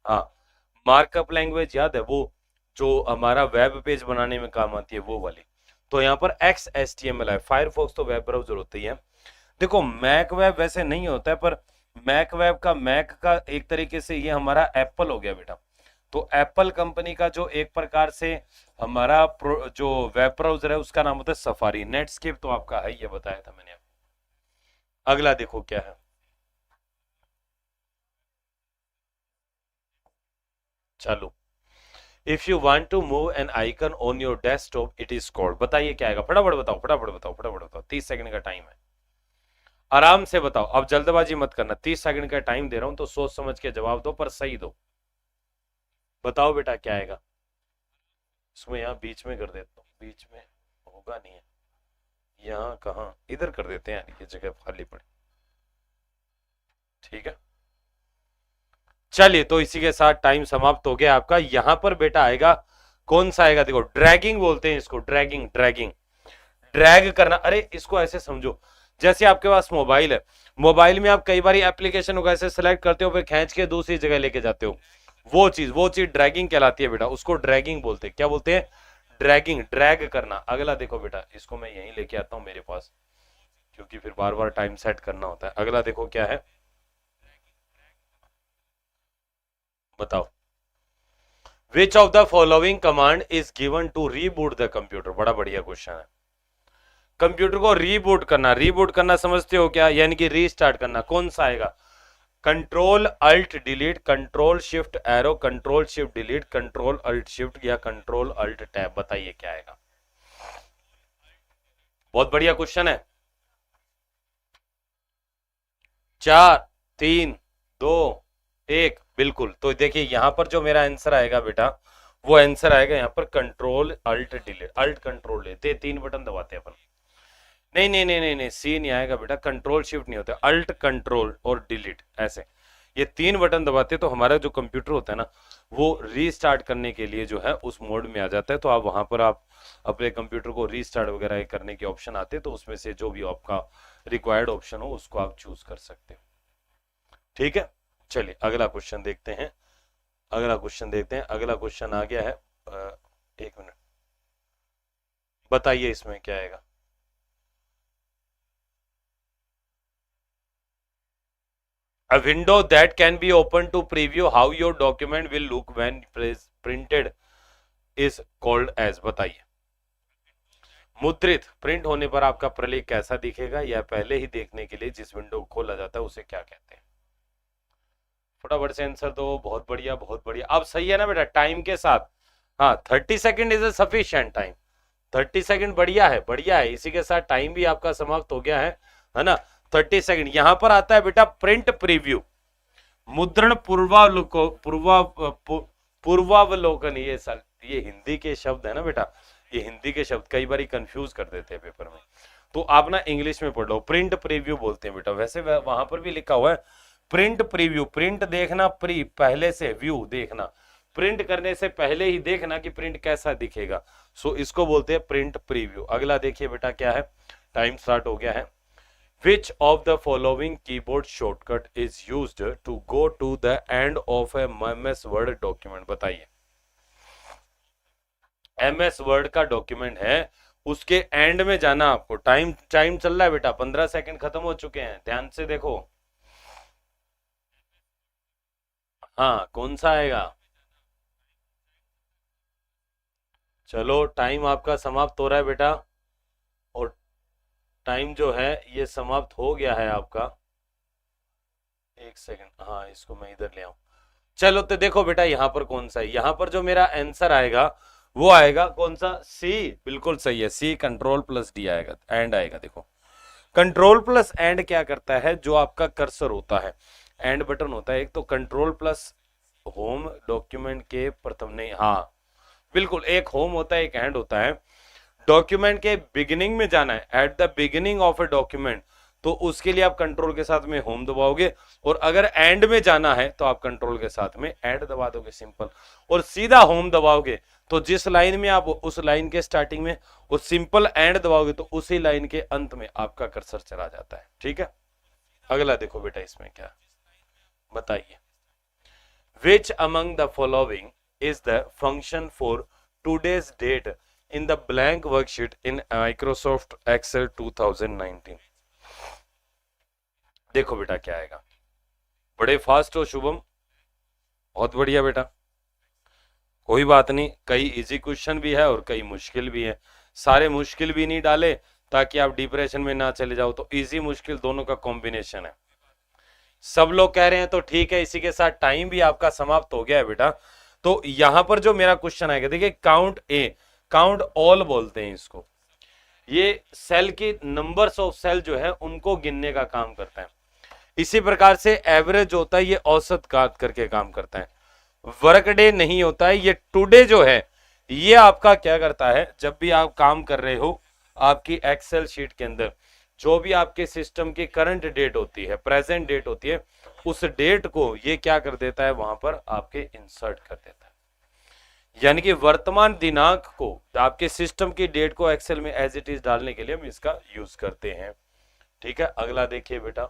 हाँ, मार्कअप लैंग्वेज याद है, वो जो हमारा वेब पेज बनाने में काम आती है वो वाली। तो यहाँ पर XHTML है। फायरफॉक्स तो वेब ब्राउजर होती है। देखो मैक वेब वैसे नहीं होता है, पर मैक वेब का, मैक का एक तरीके से ये हमारा एप्पल हो गया बेटा। तो एप्पल कंपनी का जो एक प्रकार से हमारा जो वेब ब्राउजर है उसका नाम होता है सफारी। नेटस्केप तो आपका है, ये बताया था मैंने आपको। अगला देखो क्या है। चलो, if you want to move an icon on your desktop it is called. बताइए क्या आएगा? फटाफट बताओ, फटाफट बताओ, फटाफट बताओ। 30 सेकंड का टाइम है, आराम से बताओ। अब जल्दबाजी मत करना, 30 सेकंड का टाइम दे रहा हूं तो सोच समझ के जवाब दो, पर सही दो। बताओ बेटा क्या आएगा? इसमें यहाँ बीच में कर देता हूँ, बीच में होगा नहीं है। यहाँ कहाँ, इधर कर देते हैं, ये जगह खाली पड़ी। ठीक है, चलिए तो इसी के साथ टाइम समाप्त हो गया आपका। यहां पर बेटा आएगा, कौन सा आएगा? देखो ड्रैगिंग बोलते हैं इसको, ड्रैगिंग। ड्रैगिंग, ड्रैग करना। अरे इसको ऐसे समझो, जैसे आपके पास मोबाइल है, मोबाइल में आप कई बार एप्लीकेशन को ऐसे सेलेक्ट करते हो फिर खींच के दूसरी जगह लेके जाते हो, वो चीज ड्रैगिंग कहलाती है बेटा। उसको ड्रैगिंग बोलते हैं। क्या बोलते हैं? ड्रैगिंग, ड्रैग करना। अगला देखो बेटा, इसको मैं यहीं लेके आता हूं मेरे पास, क्योंकि फिर बार बार टाइम सेट करना होता है। अगला देखो क्या है। बताओ। Which of the following command is given to reboot the computer? बड़ा बढ़िया क्वेश्चन है। कंप्यूटर को रीबूट करना समझते हो क्या? यानी कि रीस्टार्ट करना। कौन सा आएगा? Control alt delete, control shift arrow, control shift delete, control alt shift या कंट्रोल अल्ट टैब? बताइए क्या आएगा। बहुत बढ़िया क्वेश्चन है। 4 3 2 1, बिल्कुल। तो देखिए यहां पर जो मेरा आंसर आएगा बेटा, वो आंसर आएगा यहां पर control alt delete. Alt control लेते, 3 बटन दबाते अपन। नहीं नहीं नहीं नहीं नहीं, सी नहीं आएगा बेटा, कंट्रोल शिफ्ट नहीं होता, अल्ट कंट्रोल और डिलीट ऐसे। ये 3 बटन दबाते तो हमारा जो कंप्यूटर होता है ना, वो रीस्टार्ट करने के लिए जो है उस मोड में आ जाता है। तो आप वहां पर आप अपने कंप्यूटर को रीस्टार्ट वगैरह करने के ऑप्शन आते हैं, तो उसमें से जो भी आपका रिक्वायर्ड ऑप्शन हो उसको आप चूज कर सकते हो। ठीक है, चलिए अगला क्वेश्चन देखते हैं। अगला क्वेश्चन आ गया है। एक मिनट, बताइए इसमें क्या आएगा। A window that can be opened to preview how your document will look when printed is called as? बताइए। मुद्रित, प्रिंट होने पर आपका प्रलेख कैसा दिखेगा, या पहले ही देखने के लिए जिस विंडो को खोला जाता है उसे क्या कहते हैं? फटाफट से आंसर दो। बहुत बढ़िया बहुत बढ़िया। अब सही है ना बेटा, टाइम के साथ। हाँ, 30 second is a sufficient time. 30 second बढ़िया है, बढ़िया है। इसी के साथ टाइम भी आपका समाप्त हो गया है ना। 30 सेकेंड। यहां पर आता है बेटा प्रिंट प्रीव्यू, मुद्रण पूर्वावलोकन। ये हिंदी के शब्द है ना बेटा, ये हिंदी के शब्द कई बार कंफ्यूज कर देते हैं पेपर में, तो आप ना इंग्लिश में पढ़ लो। प्रिंट प्रीव्यू बोलते हैं बेटा, वैसे वहां पर भी लिखा हुआ है प्रिंट प्रीव्यू। प्रिंट देखना, प्री पहले से, व्यू देखना, प्रिंट करने से पहले ही देखना कि प्रिंट कैसा दिखेगा। सो इसको बोलते हैं प्रिंट प्रीव्यू। अगला देखिए बेटा क्या है, टाइम स्टार्ट हो गया है। Which of the following keyboard shortcut is used to go to the end of a MS Word document? बताइए। MS Word का डॉक्यूमेंट है, उसके एंड में जाना आपको। टाइम चल रहा है बेटा, 15 सेकंड खत्म हो चुके हैं, ध्यान से देखो। हाँ, कौन सा आएगा? चलो टाइम आपका समाप्त हो रहा है बेटा, और टाइम जो है ये समाप्त हो गया है आपका। एक सेकंड, हाँ इसको मैं इधर ले आऊं। चलो तो देखो बेटा यहाँ पर कौन सा है। यहाँ पर जो मेरा आंसर आएगा वो आएगा कौन सा? सी। बिल्कुल सही है, सी। कंट्रोल प्लस डी आएगा, एंड आएगा। देखो कंट्रोल प्लस एंड क्या करता है, जो आपका कर्सर होता है, एंड बटन होता है एक, तो कंट्रोल प्लस होम डॉक्यूमेंट के प्रथम, नहीं, हाँ बिल्कुल, एक होम होता है एक एंड होता है। डॉक्यूमेंट के बिगिनिंग में जाना है, at the beginning of a document, तो उसके लिए आप कंट्रोल के साथ में होम दबाओगे, और अगर एंड में जाना है तो आप कंट्रोल के साथ में एंड दबा दोगे, सिंपल। और सीधा होम दबाओगे तो जिस लाइन में आप, उस लाइन के स्टार्टिंग में, और सिंपल एंड दबाओगे तो उसी लाइन के अंत में आपका कर्सर चला जाता है। ठीक है, अगला देखो बेटा इसमें क्या, बताइए। Which among the following is the function for today's date in the blank worksheet in Microsoft Excel 2019? देखो बेटा क्या आएगा। बड़े फास्ट हो शुभम, बहुत बढ़िया बेटा। कोई बात नहीं, कई इजी क्वेश्चन भी है और कई मुश्किल भी है। सारे मुश्किल भी नहीं डाले ताकि आप डिप्रेशन में ना चले जाओ, तो इजी मुश्किल दोनों का कॉम्बिनेशन है। सब लोग कह रहे हैं तो ठीक है। इसी के साथ टाइम भी आपका समाप्त हो गया है बेटा। तो यहां पर जो मेरा क्वेश्चन आएगा, देखिए काउंट ए, काउंट ऑल बोलते हैं इसको। ये सेल की नंबर्स ऑफ सेल जो है उनको गिनने का काम करता है। इसी प्रकार से एवरेज होता है, ये औसत काट करके काम करता है। वर्क डे नहीं होता है, ये टुडे जो है ये आपका क्या करता है, जब भी आप काम कर रहे हो आपकी एक्सेल शीट के अंदर, जो भी आपके सिस्टम की करंट डेट होती है, प्रेजेंट डेट होती है, उस डेट को ये क्या कर देता है, वहां पर आपके इंसर्ट कर देता है। यानी कि वर्तमान दिनांक को, आपके सिस्टम की डेट को एक्सेल में एज इट इज डालने के लिए हम इसका यूज करते हैं। ठीक है, अगला देखिए बेटा,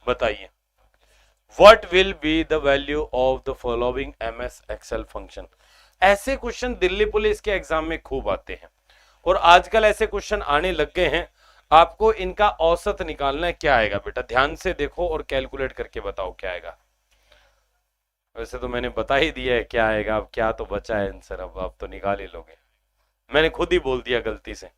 बताइए। What will be the value of the following MS Excel function? ऐसे क्वेश्चन दिल्ली पुलिस के एग्जाम में खूब आते हैं, और आजकल ऐसे क्वेश्चन आने लग गए हैं। आपको इनका औसत निकालना है। क्या आएगा बेटा, ध्यान से देखो और कैलकुलेट करके बताओ क्या आएगा। वैसे तो मैंने बता ही दिया है क्या आएगा, अब क्या तो बचा है आंसर, अब तो निकाल ही लोगे। मैंने खुद ही बोल दिया गलती से।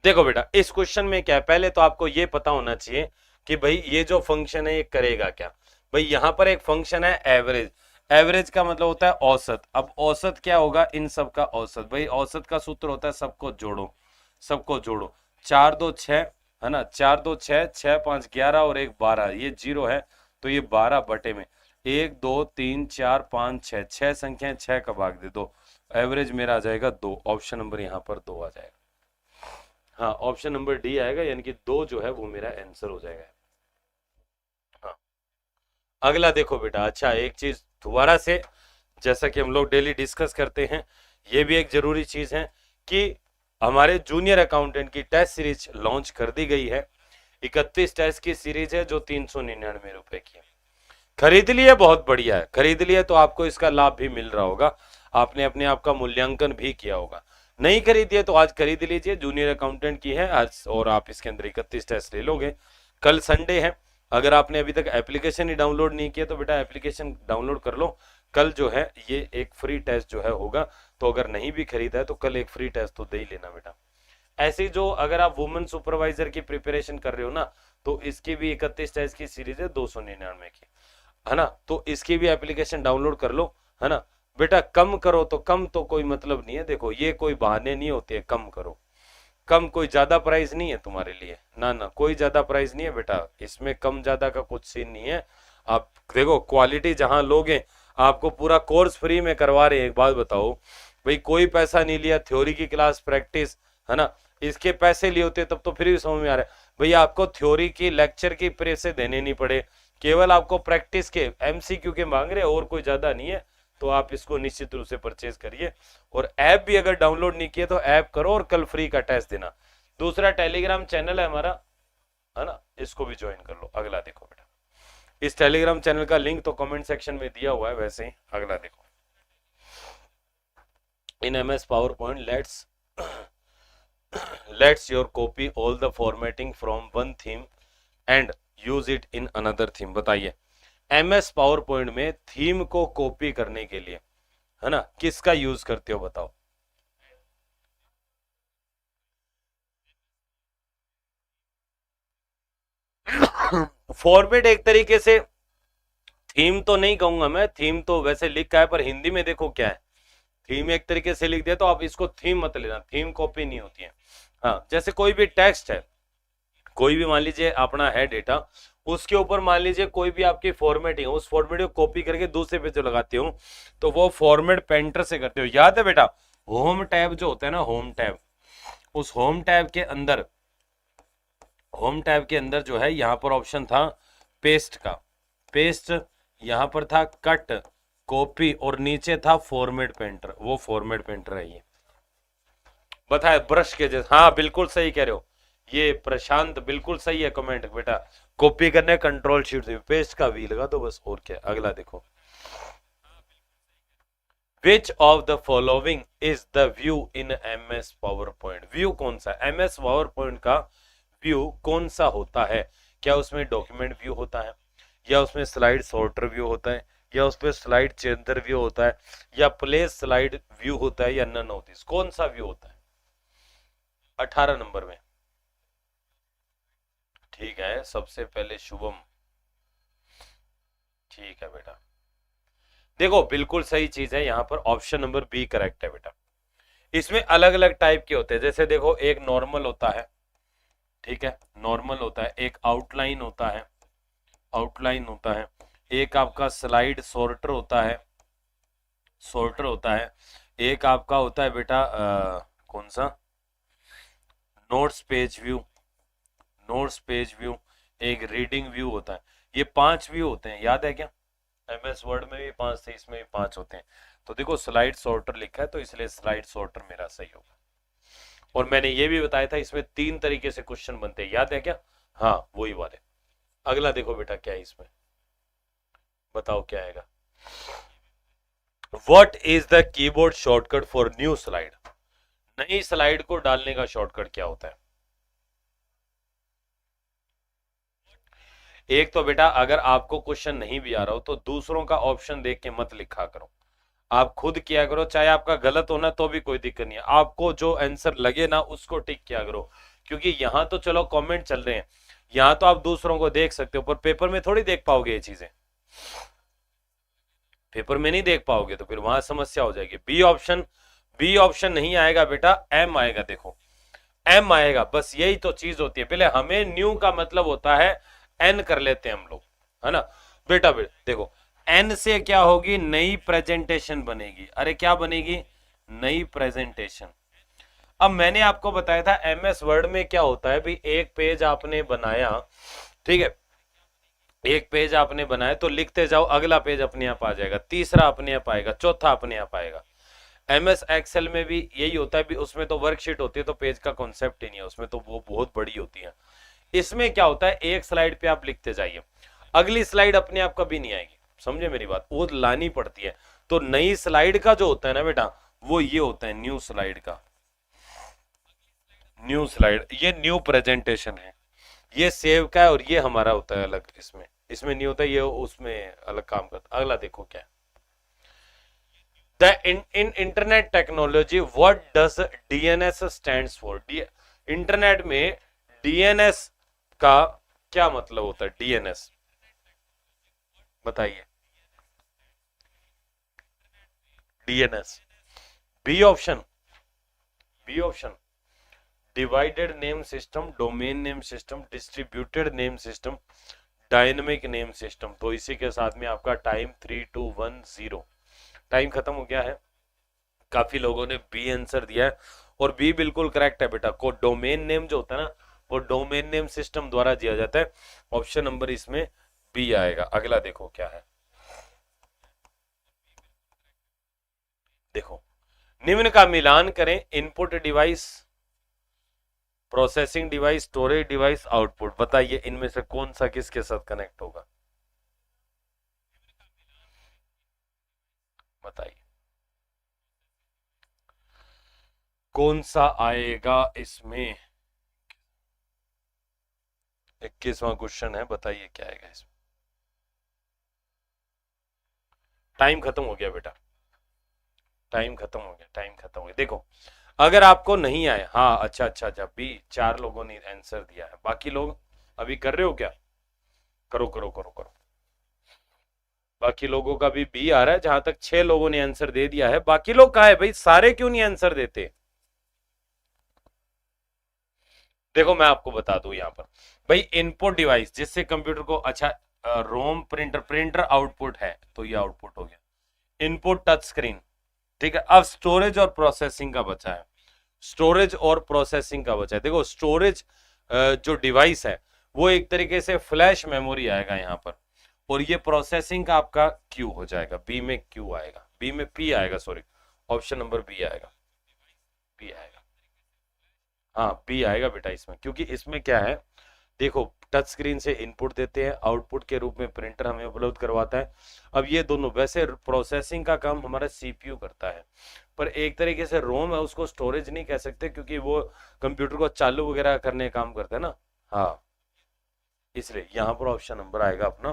देखो बेटा, इस क्वेश्चन में क्या है, पहले तो आपको ये पता होना चाहिए कि भाई ये जो फंक्शन है ये करेगा क्या। भाई यहाँ पर एक फंक्शन है एवरेज, एवरेज का मतलब होता है औसत। अब औसत क्या होगा, इन सब का औसत। भाई औसत का सूत्र होता है सबको जोड़ो, सबको जोड़ो। 4 2 6 है ना, 4 2 6, 6 5 11 और 1 12, ये 0 है तो ये 12 बटे में 1 2 3 4 5 6, 6 संख्याएं, 6 का भाग दे दो, एवरेज मेरा आ जाएगा 2। ऑप्शन नंबर यहाँ पर 2 आ जाएगा। हाँ, ऑप्शन नंबर डी आएगा, यानी कि 2 जो है वो मेरा आंसर हो जाएगा। हाँ, अगला देखो बेटा। अच्छा, एक चीज दोबारा से, जैसा कि हम लोग डेली डिस्कस करते हैं, ये भी एक जरूरी चीज है कि हमारे जूनियर अकाउंटेंट की टेस्ट सीरीज लॉन्च कर दी गई है। 31 टेस्ट की सीरीज है जो 399 रुपए की है। खरीद लिए, बहुत बढ़िया है, खरीद लिए तो आपको इसका लाभ भी मिल रहा होगा, आपने अपने आप का मूल्यांकन भी किया होगा। नहीं खरीदिए तो आज खरीद लीजिए, जूनियर अकाउंटेंट की है आज, और आप इसके अंदर 31 टेस्ट ले लोगे। कल संडे है, अगर आपने अभी तक एप्लीकेशन ही डाउनलोड नहीं किया तो बेटा एप्लीकेशन डाउनलोड कर लो। कल जो है ये एक फ्री टेस्ट जो है होगा, तो अगर नहीं भी खरीदा है तो कल एक फ्री टेस्ट तो दे ही लेना बेटा। ऐसी जो, अगर आप वुमेन सुपरवाइजर की प्रिपरेशन कर रहे हो ना, तो इसकी भी 31 टेस्ट की सीरीज है 299 की, है ना, तो इसकी भी एप्लीकेशन डाउनलोड कर लो, है ना। बेटा कम करो तो कम तो कोई मतलब नहीं है, देखो ये कोई बहाने नहीं होते, कम करो। कम कोई ज्यादा प्राइस नहीं है तुम्हारे लिए, ना ना कोई ज्यादा प्राइस नहीं है बेटा, इसमें कम ज्यादा का कुछ सीन नहीं है। आप देखो क्वालिटी जहां लोगे, आपको पूरा कोर्स फ्री में करवा रहे हैं। एक बात बताओ भाई, कोई पैसा नहीं लिया, थ्योरी की क्लास प्रैक्टिस, है ना, इसके पैसे लिए होते तब तो फिर भी समझ में आ रहा है। भैया आपको थ्योरी की लेक्चर की पैसे देने नहीं पड़े, केवल आपको प्रैक्टिस के एमसीक्यू के मांग रहे, और कोई ज्यादा नहीं है। तो आप इसको निश्चित रूप से परचेज करिए, और ऐप भी अगर डाउनलोड नहीं किया तो ऐप करो, और कल फ्री का टेस्ट देना। दूसरा टेलीग्राम चैनल है हमारा, है ना, इसको भी ज्वाइन कर लो। अगला देखो बेटा, इस टेलीग्राम चैनल का लिंक तो कमेंट सेक्शन में दिया हुआ है, वैसे ही अगला देखो। इन MS PowerPoint let's your copy all the formatting from one theme and use it in another theme। बताइए, MS PowerPoint में थीम को कॉपी करने के लिए, है ना, किसका यूज करते हो बताओ। फॉर्मेट एक तरीके से, थीम तो नहीं कहूंगा मैं, थीम तो वैसे लिखा है, पर हिंदी में देखो क्या है, थीम एक तरीके से लिख दिया, तो आप इसको थीम मत लेना, थीम कॉपी नहीं होती है। हाँ, जैसे कोई भी टेक्स्ट है, कोई भी मान लीजिए अपना है डेटा, उसके ऊपर मान लीजिए कोई भी आपकी फॉर्मेटिंग, उस फॉर्मेट को कॉपी करके दूसरे पे जो लगाते हो, तो वो फॉर्मेट पेंटर से करते हो। याद है बेटा, होम टैब जो होता है ना, होम टैब, उस होम टैब के अंदर, होम टैब के अंदर जो है, यहाँ पर ऑप्शन था पेस्ट का, पेस्ट, यहाँ पर था कट, कॉपी, और नीचे था फॉर्मेट पेंटर, वो फॉर्मेट पेंटर है ये। बताए ब्रश के जैसे, हाँ बिल्कुल सही कह रहे हो, ये प्रशांत बिल्कुल सही है कमेंट बेटा। कॉपी करने कंट्रोल शीट से पेस्ट का वी लगा दो बस, और क्या। अगला देखो, विच of the following is the view in MS PowerPoint। View कौन सा, MS PowerPoint का व्यू कौन सा होता है। क्या उसमें डॉक्यूमेंट व्यू होता है, या उसमें स्लाइड सॉर्टर व्यू होता है, या उसमें स्लाइड चेंजर व्यू होता है, या प्लेस स्लाइड व्यू होता है, या नन ऑफ दिस, कौन सा व्यू होता है 18 नंबर में। ठीक है, सबसे पहले शुभम, ठीक है बेटा। देखो बिल्कुल सही चीज है, यहाँ पर ऑप्शन नंबर बी करेक्ट है बेटा। इसमें अलग अलग टाइप के होते हैं, जैसे देखो एक नॉर्मल होता है, ठीक है, नॉर्मल होता है, एक आउटलाइन होता है, आउटलाइन होता है, एक आपका स्लाइड सॉर्टर होता है, सॉर्टर होता है, एक आपका होता है बेटा कौन सा, notes page view, notes page view, एक रीडिंग व्यू होता है। ये 5 व्यू होते हैं, याद है क्या, MS वर्ड में भी 5 थे, इसमें भी 5 होते हैं। तो देखो स्लाइड सॉर्टर लिखा है, तो इसलिए स्लाइड सॉर्टर मेरा सही होगा। और मैंने ये भी बताया था इसमें 3 तरीके से क्वेश्चन बनते हैं, याद है क्या, हाँ वही वाले। अगला देखो बेटा क्या है इसमें, बताओ क्या आएगा। What is the keyboard shortcut for new slide. नई स्लाइड को डालने का शॉर्टकट क्या होता है। एक तो बेटा अगर आपको क्वेश्चन नहीं भी आ रहा हो तो दूसरों का ऑप्शन देख के मत लिखा करो, आप खुद किया करो, चाहे आपका गलत होना तो भी कोई दिक्कत नहीं है, आपको जो आंसर लगे ना उसको टिक किया करो, क्योंकि यहाँ तो चलो कमेंट चल रहे हैं, यहाँ तो आप दूसरों को देख सकते हो, पर पेपर में थोड़ी देख पाओगे ये चीजें, पेपर में नहीं देख पाओगे तो फिर वहां समस्या हो जाएगी। बी ऑप्शन नहीं आएगा बेटा, एम आएगा, देखो एम आएगा, बस यही तो चीज होती है। पहले हमें न्यू का मतलब होता है एन कर लेते हैं हम लोग, है ना बेटा। देखो एन से क्या होगी, नई प्रेजेंटेशन बनेगी। अरे क्या बनेगी, नई प्रेजेंटेशन। अब मैंने आपको बताया था एमएस वर्ड में क्या होता है भाई, एक पेज आपने बनाया, ठीक है, एक पेज आपने बनाया तो लिखते जाओ, अगला पेज अपने आप आ जाएगा, तीसरा अपने आप आएगा, चौथा अपने आप आएगा। एमएस एक्सेल में भी यही होता है भी, उसमें तो वर्कशीट होती है तो पेज का कॉन्सेप्ट ही नहीं है उसमें, तो वो बहुत बड़ी होती है। इसमें क्या होता है, एक स्लाइड पे आप लिखते जाइए, अगली स्लाइड अपने आप कभी नहीं आएगी, समझे मेरी बात, वो लानी पड़ती है। तो नई स्लाइड का जो होता है ना बेटा, वो ये होता है न्यू स्लाइड का, न्यू स्लाइड, ये न्यू प्रेजेंटेशन है, ये सेव का है, और ये हमारा होता है अलग, इसमें इसमें नहीं होता, ये उसमें अलग काम करता। अगला देखो क्या है, in internet technology what does DNS stands for? Internet में DNS का क्या मतलब होता है, DNS बताइए, DNS, B option, B option, divided name system, domain name system, distributed name system, dynamic name system. तो इसी के साथ में आपका टाइम 3210, टाइम खत्म हो गया है। काफी लोगों ने बी आंसर दिया है और बी बिल्कुल करेक्ट है बेटा। को डोमेन नेम जो होता है ना, वो डोमेन नेम सिस्टम द्वारा दिया जाता है। ऑप्शन नंबर इसमें बी आएगा। अगला देखो क्या है, देखो निम्न का मिलान करें, input device, processing device, storage device, output. बताइए इनमें से कौन सा किसके साथ कनेक्ट होगा, बताइए कौन सा आएगा इसमें। 21वां क्वेश्चन है, बताइए क्या आएगा इसमें। टाइम खत्म हो गया बेटा, टाइम खत्म हो गया, टाइम खत्म हो गया। देखो अगर आपको नहीं आए, हाँ अच्छा अच्छा अच्छा, बी 4 लोगों ने आंसर दिया है, बाकी लोग अभी कर रहे हो क्या, करो करो करो करो, बाकी लोगों का भी बी आ रहा है। जहां तक 6 लोगों ने आंसर दे दिया है, बाकी लोग कहा है भाई, सारे क्यों नहीं आंसर देते। देखो मैं आपको बता दूं यहाँ पर भाई, इनपुट डिवाइस जिससे कंप्यूटर को, अच्छा रोम प्रिंटर, प्रिंटर आउटपुट है तो ये आउटपुट हो गया, इनपुट टच स्क्रीन, ठीक है। अब स्टोरेज और प्रोसेसिंग का बचा है, स्टोरेज और प्रोसेसिंग का बचा है। देखो स्टोरेज जो डिवाइस है वो एक तरीके से फ्लैश मेमोरी आएगा यहाँ पर, और ये प्रोसेसिंग का आपका क्यू हो जाएगा, बी में क्यू आएगा, बी में पी आएगा, सॉरी ऑप्शन नंबर बी आएगा, बी आएगा, हाँ बी आएगा बेटा इसमें। क्योंकि इसमें क्या है, देखो टच स्क्रीन से इनपुट देते हैं, आउटपुट के रूप में प्रिंटर हमें उपलब्ध करवाता है। अब ये दोनों, वैसे प्रोसेसिंग का काम हमारा सीपीयू करता है, पर एक तरीके से रोम है, उसको स्टोरेज नहीं कह सकते क्योंकि वो कंप्यूटर को चालू वगैरह करने का काम करता है ना, हाँ इसलिए यहाँ पर ऑप्शन नंबर आएगा अपना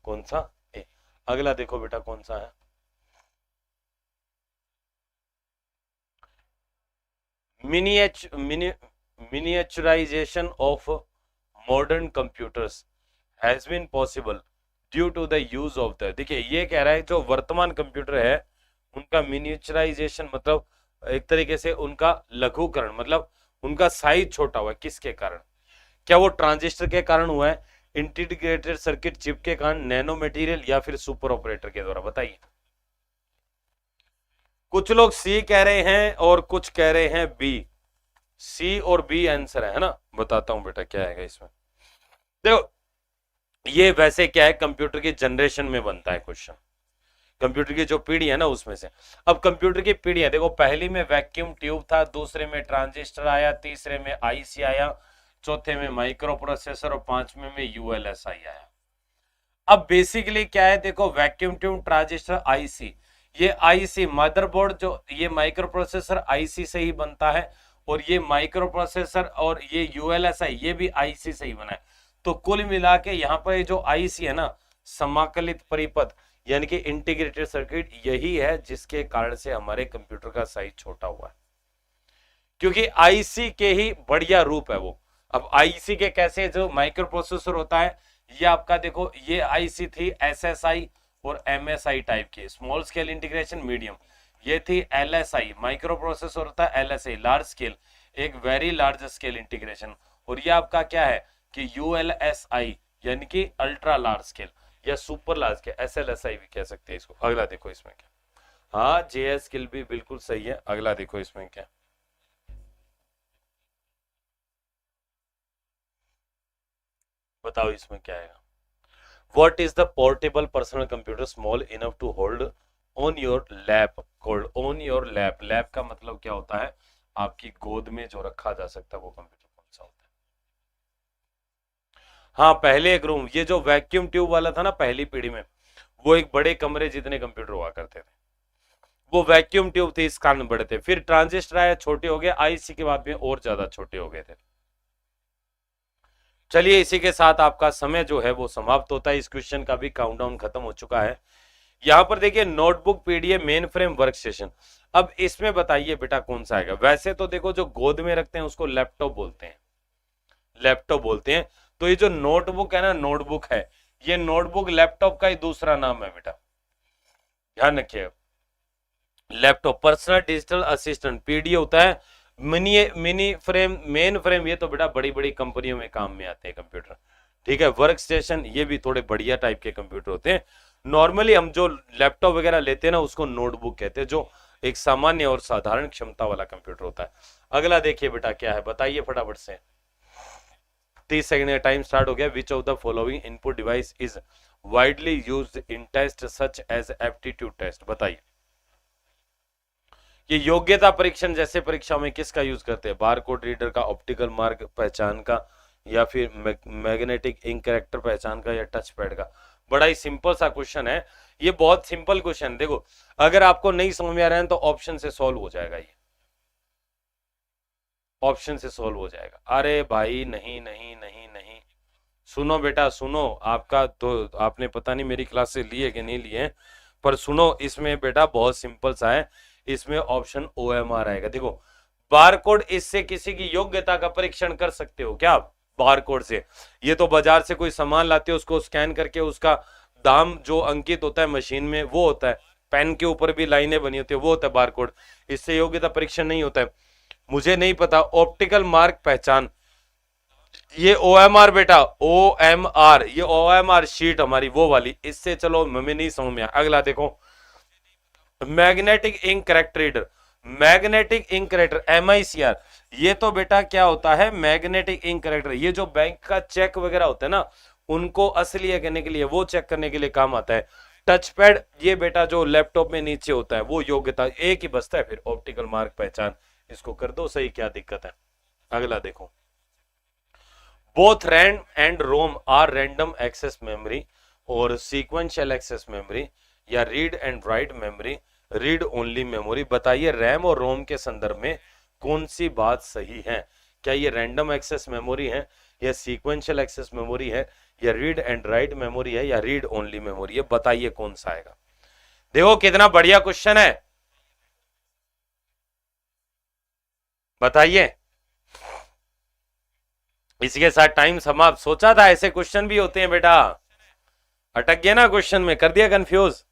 कौन सा, ए। अगला देखो बेटा कौन सा है, miniaturisation of modern computers has been possible due to the use of the, देखिए ये कह रहा है जो वर्तमान कंप्यूटर है उनका मिनिएचराइजेशन मतलब एक तरीके से उनका लघुकरण, मतलब उनका साइज छोटा हुआ है, किसके कारण, क्या वो ट्रांजिस्टर के कारण हुआ है, इंटीग्रेटेड सर्किट चिप के कारण, नैनो मटेरियल, या फिर सुपर ऑपरेटर के द्वारा, बताइए। कुछ लोग सी कह रहे हैं और कुछ कह रहे हैं बी, सी और बी आंसर है ना। बताता हूं बेटा क्या आएगा इसमें। देखो ये वैसे क्या है, कंप्यूटर की जनरेशन में बनता है क्वेश्चन, कंप्यूटर की जो पीढ़ी है ना उसमें से। अब कंप्यूटर की पीढ़ी है, देखो पहली में वैक्यूम ट्यूब था, दूसरे में ट्रांजिस्टर आया, तीसरे में आईसी आया, चौथे में माइक्रो प्रोसेसर और पांचवें में यूएलएसआई आया। अब बेसिकली क्या है, देखो वैक्यूम ट्यूब, ट्रांजिस्टर, आईसी, ये आईसी मदरबोर्ड, जो ये माइक्रो प्रोसेसर आईसी से ही बनता है, और ये माइक्रो प्रोसेसर और ये यूएलएसआई ये भी आईसी से ही बना है। तो कुल मिला के यहाँ पर जो आईसी है ना, समाकलित परिपथ यानी कि इंटीग्रेटेड सर्किट, यही है जिसके कारण से हमारे कंप्यूटर का साइज छोटा हुआ है, क्योंकि आईसी के ही बढ़िया रूप है वो। अब आईसी के कैसे, जो माइक्रो प्रोसेसर होता है, ये आपका देखो ये आईसी थी एसएसआई और एमएसआई टाइप की, स्मॉल स्केल इंटीग्रेशन मीडियम। ये थी एलएसआई, माइक्रो प्रोसेसर होता है एलएसआई, लार्ज स्केल, एक वेरी लार्ज स्केल इंटीग्रेशन। और ये आपका क्या है कि यूएलएसआई यानी कि अल्ट्रा लार्ज स्केल या सुपर लार्ज स्केल, एसएलएसआई भी कह सकते हैं इसको। अगला देखो इसमें क्या, हाँ जेएस स्किल भी बिल्कुल सही है। अगला देखो इसमें क्या, बताओ इसमें क्या आएगा। What is the portable personal computer small enough to hold on your lap? Called on your lap. lap का मतलब क्या होता है, आपकी गोद में जो रखा जा सकता है वो कंप्यूटर कौन सा होता है। हाँ पहले एक रूम, ये जो वैक्यूम ट्यूब वाला था ना पहली पीढ़ी में, वो एक बड़े कमरे जितने कंप्यूटर हुआ करते थे, वो वैक्यूम ट्यूब थी, इस कारण बड़े थे। फिर ट्रांजिस्टर आया, छोटे हो गए, आईसी के बाद में और ज्यादा छोटे हो गए थे। चलिए इसी के साथ आपका समय जो है वो समाप्त होता है, इस क्वेश्चन का भी काउंटडाउन खत्म हो चुका है। यहां पर देखिए notebook PDF main frame work station. अब इसमें बताइए बेटा कौन सा आएगा। वैसे तो देखो जो गोद में रखते हैं उसको लैपटॉप बोलते हैं, लैपटॉप बोलते हैं। तो ये जो नोटबुक है ना, नोटबुक है, ये नोटबुक लैपटॉप का ही दूसरा नाम है बेटा, ध्यान रखिएगा। Laptop personal digital assistant, PD होता है, मिनी फ्रेम, मेन फ्रेम, ये तो बेटा बड़ी बड़ी कंपनियों में काम में आते हैं कंप्यूटर, ठीक है। वर्क स्टेशन ये भी थोड़े बढ़िया टाइप के कंप्यूटर होते हैं। नॉर्मली हम जो लैपटॉप वगैरह लेते हैं ना उसको नोटबुक कहते हैं, जो एक सामान्य और साधारण क्षमता वाला कंप्यूटर होता है। अगला देखिए बेटा क्या है, बताइए फटाफट से। 30 सेकंड का टाइम स्टार्ट हो गया। Which of the following input device is widely used in test such as aptitude test, बताइए। ये योग्यता परीक्षण जैसे परीक्षा में किसका यूज करते हैं, बार कोड रीडर का, ऑप्टिकल मार्क पहचान का, या फिर मैग्नेटिक इंक कैरेक्टर पहचान का, या टच पैड का। बड़ा ही सिंपल सा क्वेश्चन है, ये बहुत सिंपल क्वेश्चन। देखो अगर आपको नहीं समझ में आ रहा है तो ऑप्शन से सॉल्व हो जाएगा, ये ऑप्शन से सॉल्व हो जाएगा। अरे भाई नहीं नहीं नहीं नहीं, सुनो बेटा सुनो, आपका तो आपने पता नहीं मेरी क्लास से लिए कि नहीं लिए, पर सुनो इसमें बेटा बहुत सिंपल सा है। इसमें ऑप्शन OMR आएगा। देखो बारकोड, इससे किसी की योग्यता का परीक्षण कर सकते हो क्या आप बारकोड से। ये तो बाजार से कोई सामान लाते हो, उसको स्कैन करके उसका दाम जो अंकित होता है मशीन में वो होता है, पेन के ऊपर भी लाइनें बनी होती है वो होता है बारकोड, इससे योग्यता परीक्षण नहीं होता है। मुझे नहीं पता। ऑप्टिकल मार्क पहचान, ये OMR बेटा, OMR, ये OMR शीट हमारी वो वाली, इससे चलो हमें नहीं समझ में आया। अगला देखो magnetic ink character reader, magnetic ink character MICR, ये तो बेटा क्या होता है मैग्नेटिक इंक कैरेक्टर, ये जो बैंक का चेक वगैरह होता है ना उनको असली है करने के लिए, वो चेक करने के लिए काम आता है। टच पैड ये बेटा जो लैपटॉप में नीचे होता है वो योग्यता, एक ही बचता है फिर ऑप्टिकल मार्क पहचान, इसको कर दो सही, क्या दिक्कत है। अगला देखो both RAM and ROM are random access memory और सीक्वेंशियल एक्सेस मेमोरी, या read and write memory, read only memory. बताइए रैम और रोम के संदर्भ में कौन सी बात सही है। क्या ये रैंडम एक्सेस मेमोरी है, या सीक्वेंशियल एक्सेस मेमोरी है, या रीड एंड राइट मेमोरी है, या रीड ओनली मेमोरी है। बताइए कौन सा आएगा। देखो कितना बढ़िया क्वेश्चन है, बताइए। इसी के साथ टाइम समाप्त। सोचा था ऐसे क्वेश्चन भी होते हैं बेटा, अटक गए ना क्वेश्चन में, कर दिया कंफ्यूज।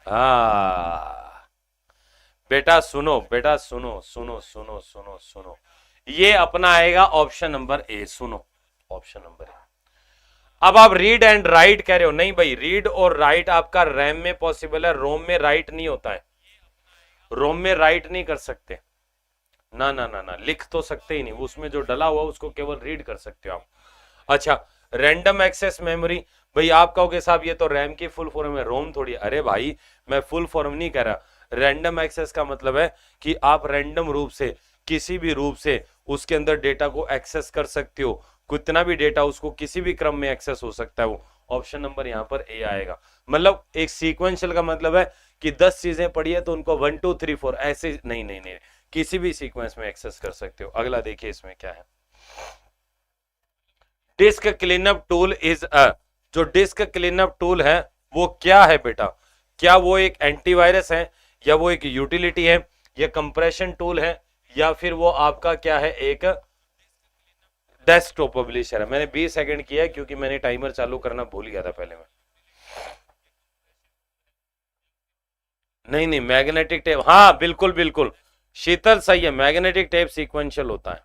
हाँ बेटा सुनो, बेटा सुनो सुनो सुनो सुनो सुनो, ये अपना आएगा ऑप्शन नंबर ए, सुनो ऑप्शन नंबर ए। अब आप रीड एंड राइट कह रहे हो, नहीं भाई रीड और राइट आपका रैम में पॉसिबल है, रोम में राइट नहीं होता है, रोम में राइट नहीं कर सकते ना ना ना ना, लिख तो सकते ही नहीं, उसमें जो डला हुआ उसको केवल रीड कर सकते हो आप। अच्छा रैंडम एक्सेस मेमोरी, भाई आप कहोगे साहब ये तो रैम की फुल फॉर्म है, रोम थोड़ी। अरे भाई मैं फुल फॉर्म नहीं कह रहा, रैंडम एक्सेस का मतलब है कि आप रैंडम रूप से किसी भी रूप से उसके अंदर डेटा को एक्सेस कर सकते हो, कितना भी डेटा उसको किसी भी क्रम में एक्सेस हो सकता है वो। ऑप्शन नंबर यहाँ पर ए आएगा। मतलब एक सीक्वेंशियल का मतलब है कि 10 चीजें पढ़ी है तो उनको 1 2 3 4 ऐसे नहीं नहीं नहीं, किसी भी सीक्वेंस में एक्सेस कर सकते हो। अगला देखिए इसमें क्या है, disc cleanup tool is a, जो डिस्क क्लीनअप टूल है वो क्या है बेटा? क्या वो एक एंटीवायरस है, या वो एक यूटिलिटी है, या कंप्रेशन टूल है, या फिर वो आपका क्या है, एक डेस्कटॉप पब्लिशर है? मैंने 20 सेकंड किया है क्योंकि मैंने टाइमर चालू करना भूल गया था पहले में। नहीं नहीं, मैग्नेटिक टेप, हाँ बिल्कुल बिल्कुल, शीतल सही है, मैग्नेटिक टेप सीक्वेंशियल होता है।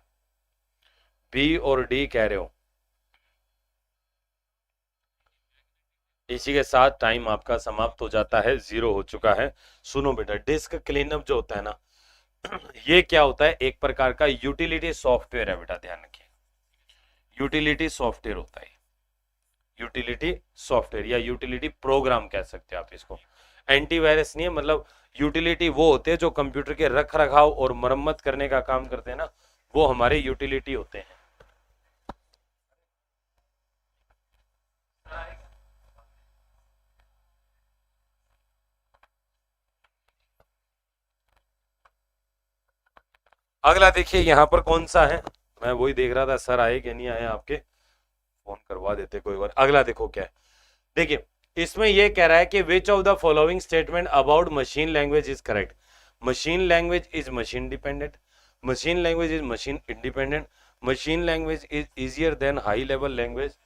बी और डी कह रहे हो। इसी के साथ टाइम आपका समाप्त हो जाता है, 0 हो चुका है। सुनो बेटा, डिस्क क्लीनअप जो होता है ना, ये क्या होता है, एक प्रकार का यूटिलिटी सॉफ्टवेयर है बेटा, ध्यान रखिए, यूटिलिटी सॉफ्टवेयर होता है, यूटिलिटी सॉफ्टवेयर या यूटिलिटी प्रोग्राम कह सकते हैं आप इसको। एंटीवायरस नहीं है, मतलब यूटिलिटी वो होते हैं जो कंप्यूटर के रख रखाव और मरम्मत करने का काम करते हैं ना, वो हमारे यूटिलिटी होते हैं। अगला देखिए यहाँ पर कौन सा है, मैं वही देख रहा था सर आए कि नहीं आए आपके, फोन करवा देते कोई बार। अगला देखो क्या है, देखिए इसमें ये कह रहा है कि विच of the following statement about machine language is correct? Machine language is machine dependent, machine language is machine independent, machine language is easier than high level language.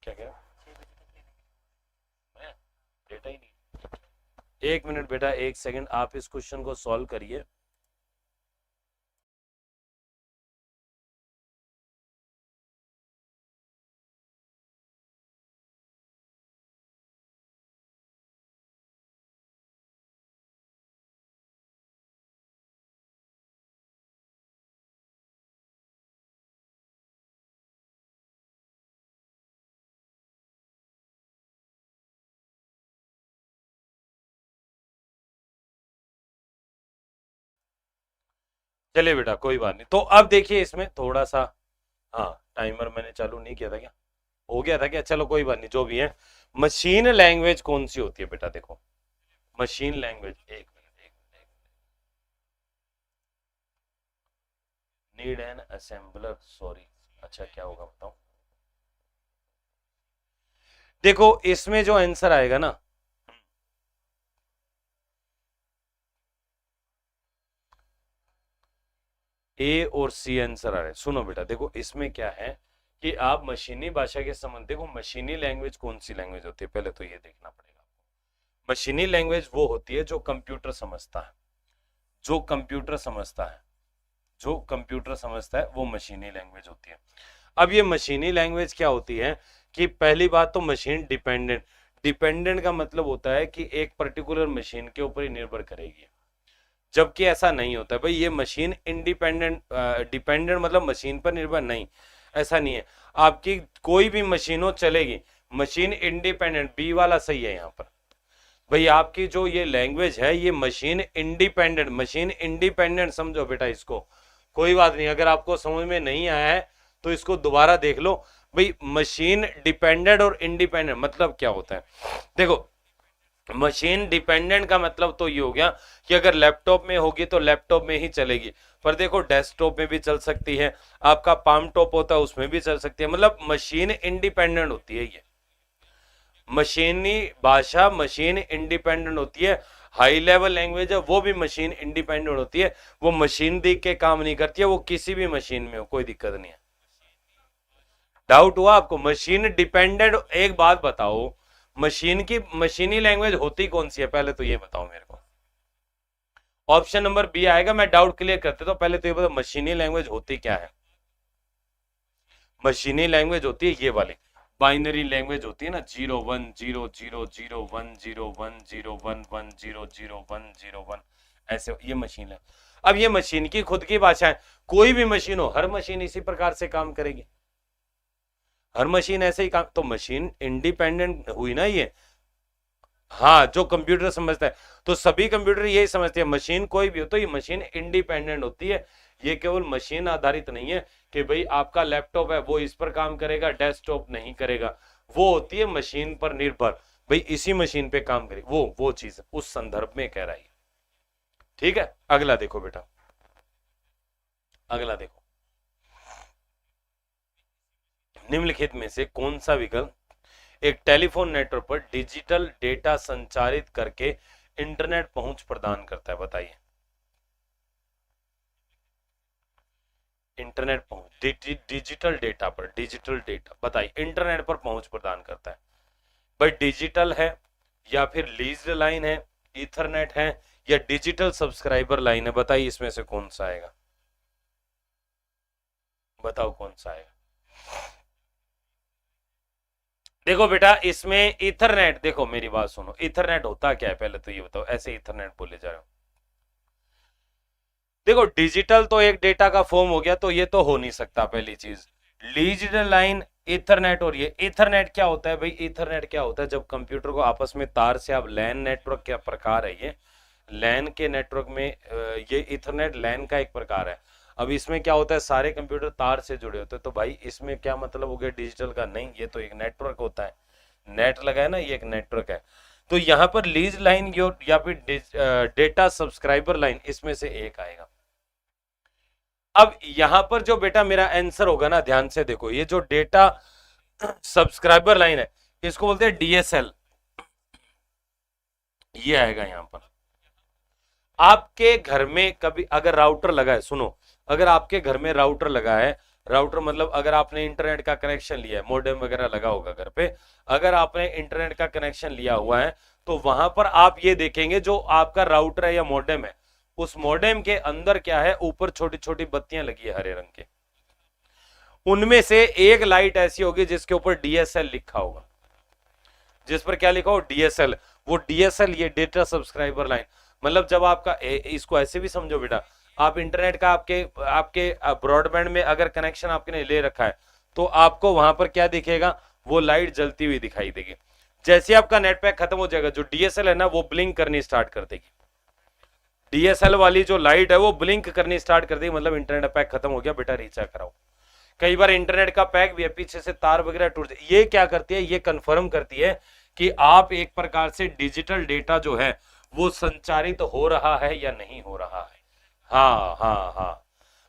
क्या क्या मैं डेटा ही नहीं, एक मिनट बेटा, एक सेकंड, आप इस क्वेश्चन को सॉल्व करिए। चलिए बेटा कोई बात नहीं, तो अब देखिए इसमें थोड़ा सा, हाँ टाइमर मैंने चालू नहीं किया था क्या, हो गया था क्या, चलो कोई बात नहीं, जो भी है। मशीन लैंग्वेज कौन सी होती है बेटा? देखो मशीन लैंग्वेज, एक मिनट एक minute, need an assembler, sorry, अच्छा क्या होगा बताओ। देखो इसमें जो आंसर आएगा ना, ए और सी आंसर आ रहे हैं। सुनो बेटा, देखो इसमें क्या है कि आप मशीनी भाषा के संबंध, देखो मशीनी लैंग्वेज कौन सी लैंग्वेज होती है, पहले तो ये देखना पड़ेगा। मशीनी लैंग्वेज वो होती है जो कंप्यूटर समझता है, जो कंप्यूटर समझता है, जो कंप्यूटर समझता है वो मशीनी लैंग्वेज होती है। अब ये मशीनी लैंग्वेज क्या होती है कि पहली बात तो मशीन डिपेंडेंट, डिपेंडेंट का मतलब होता है कि एक पर्टिकुलर मशीन के ऊपर ही निर्भर करेगी, जबकि ऐसा नहीं होता है भाई, ये मशीन इंडिपेंडेंट, डिपेंडेंट मतलब मशीन पर निर्भर नहीं, ऐसा नहीं है। आपकी कोई भी मशीनों चलेगी, मशीन इंडिपेंडेंट, बी वाला सही है यहाँ पर। भाई आपकी जो ये लैंग्वेज है ये मशीन इंडिपेंडेंट, मशीन इंडिपेंडेंट समझो बेटा इसको, कोई बात नहीं, अगर आपको समझ में नहीं आया है तो इसको दोबारा देख लो। भाई मशीन डिपेंडेंट और इंडिपेंडेंट मतलब क्या होता है, देखो मशीन डिपेंडेंट का मतलब तो ये हो गया कि अगर लैपटॉप में होगी तो लैपटॉप में ही चलेगी, पर देखो डेस्कटॉप में भी चल सकती है, आपका पाम टॉप होता है उसमें भी चल सकती है, मतलब मशीन इंडिपेंडेंट होती है ये, मशीनी भाषा मशीन इंडिपेंडेंट होती है। हाई लेवल लैंग्वेज है वो भी मशीन इंडिपेंडेंट होती है, वो मशीन देख के काम नहीं करती है, वो किसी भी मशीन में हो, कोई दिक्कत नहीं है। डाउट हुआ आपको? मशीन डिपेंडेंट, एक बात बताओ, मशीन की मशीनी लैंग्वेज होती कौन सी है, पहले तो ये बताओ मेरे को। ऑप्शन नंबर बी आएगा, मैं डाउट क्लियर करते तो पहले तो ये बताओ मशीनी लैंग्वेज होती क्या है। मशीनी लैंग्वेज होती है ये वाली, बाइनरी लैंग्वेज होती है ना, 0 1 0 0 0 1 0 1 0 1 0 0 1 ऐसे, ये मशीन है। अब ये मशीन की खुद की भाषा है, कोई भी मशीन हो, हर मशीन इसी प्रकार से काम करेगी, हर मशीन ऐसे ही काम, तो मशीन इंडिपेंडेंट हुई ना ये। हाँ जो कंप्यूटर समझता है, तो सभी कंप्यूटर यही समझते हैं, मशीन कोई भी हो तो ये मशीन इंडिपेंडेंट होती है। ये केवल मशीन आधारित नहीं है कि भाई आपका लैपटॉप है वो इस पर काम करेगा, डेस्कटॉप नहीं करेगा, वो होती है मशीन पर निर्भर, भाई इसी मशीन पे काम करेगी, वो चीज उस संदर्भ में कह रहा है। ठीक है, अगला देखो बेटा, अगला देखो, निम्नलिखित में से कौन सा विकल्प एक टेलीफोन नेटवर्क पर डिजिटल डेटा संचारित करके इंटरनेट पहुंच प्रदान करता है, बताइए। इंटरनेट पहुंच, डिजिटल डेटा पर, डिजिटल डेटा बताइए, इंटरनेट पर पहुंच प्रदान करता है भाई, डिजिटल है या फिर लीज्ड लाइन है, ईथरनेट है या डिजिटल सब्सक्राइबर लाइन है, बताइए इसमें से कौन सा आएगा, बताओ कौन सा आएगा। देखो बेटा इसमें ईथरनेट, देखो मेरी बात सुनो, ईथरनेट होता क्या है पहले तो ये बताओ, ऐसे ईथरनेट बोले जा रहे हो। देखो डिजिटल तो एक डेटा का फॉर्म हो गया, तो ये तो हो नहीं सकता पहली चीज। लीज्ड लाइन, ईथरनेट, और ये ईथरनेट क्या होता है भाई, ईथरनेट क्या होता है, जब कंप्यूटर को आपस में तार से, आप लैन नेटवर्क क्या प्रकार है ये, लैन के नेटवर्क में ये ईथरनेट लैन का एक प्रकार है। अब इसमें क्या होता है, सारे कंप्यूटर तार से जुड़े होते हैं, तो भाई इसमें क्या मतलब हो गया डिजिटल का, नहीं ये तो एक नेटवर्क होता है, नेट लगा है ना, ये एक नेटवर्क है। तो यहाँ पर लीज लाइन या फिर डेटा सब्सक्राइबर लाइन, इसमें से एक आएगा। अब यहां पर जो बेटा मेरा आंसर होगा ना, ध्यान से देखो, ये जो डेटा सब्सक्राइबर लाइन है इसको बोलते हैं डीएसएल, ये आएगा यहां पर। आपके घर में कभी अगर राउटर लगा है, सुनो, अगर आपके घर में राउटर लगा है, राउटर मतलब अगर आपने इंटरनेट का कनेक्शन लिया है, मॉडेम वगैरह लगा होगा घर पे, अगर आपने इंटरनेट का कनेक्शन लिया हुआ है तो वहां पर आप ये देखेंगे जो आपका राउटर है या मॉडेम है, उस मॉडेम के अंदर क्या है, ऊपर छोटी छोटी बत्तियां लगी है हरे रंग के, उनमें से एक लाइट ऐसी होगी जिसके ऊपर डीएसएल लिखा होगा, जिस पर क्या लिखा हो, डीएसएल। वो डीएसएल ये डेटा सब्सक्राइबर लाइन, मतलब जब आपका इसको ऐसे भी समझो बेटा, आप इंटरनेट का आपके आपके ब्रॉडबैंड में अगर कनेक्शन आपने ले रखा है तो आपको वहां पर क्या दिखेगा, वो लाइट जलती हुई दिखाई देगी। जैसे आपका नेट पैक खत्म हो जाएगा, जो डीएसएल है ना वो ब्लिंक करनी स्टार्ट कर देगी, डीएसएल वाली जो लाइट है वो ब्लिंक करनी स्टार्ट कर देगी, मतलब इंटरनेट पैक खत्म हो गया बेटा, रिचार्ज कराओ। कई बार इंटरनेट का पैक भी है, पीछे से तार वगैरह टूट जाए, ये क्या करती है, ये कंफर्म करती है कि आप एक प्रकार से डिजिटल डेटा जो है वो संचारित तो हो रहा है या नहीं हो रहा है। हाँ हाँ हाँ,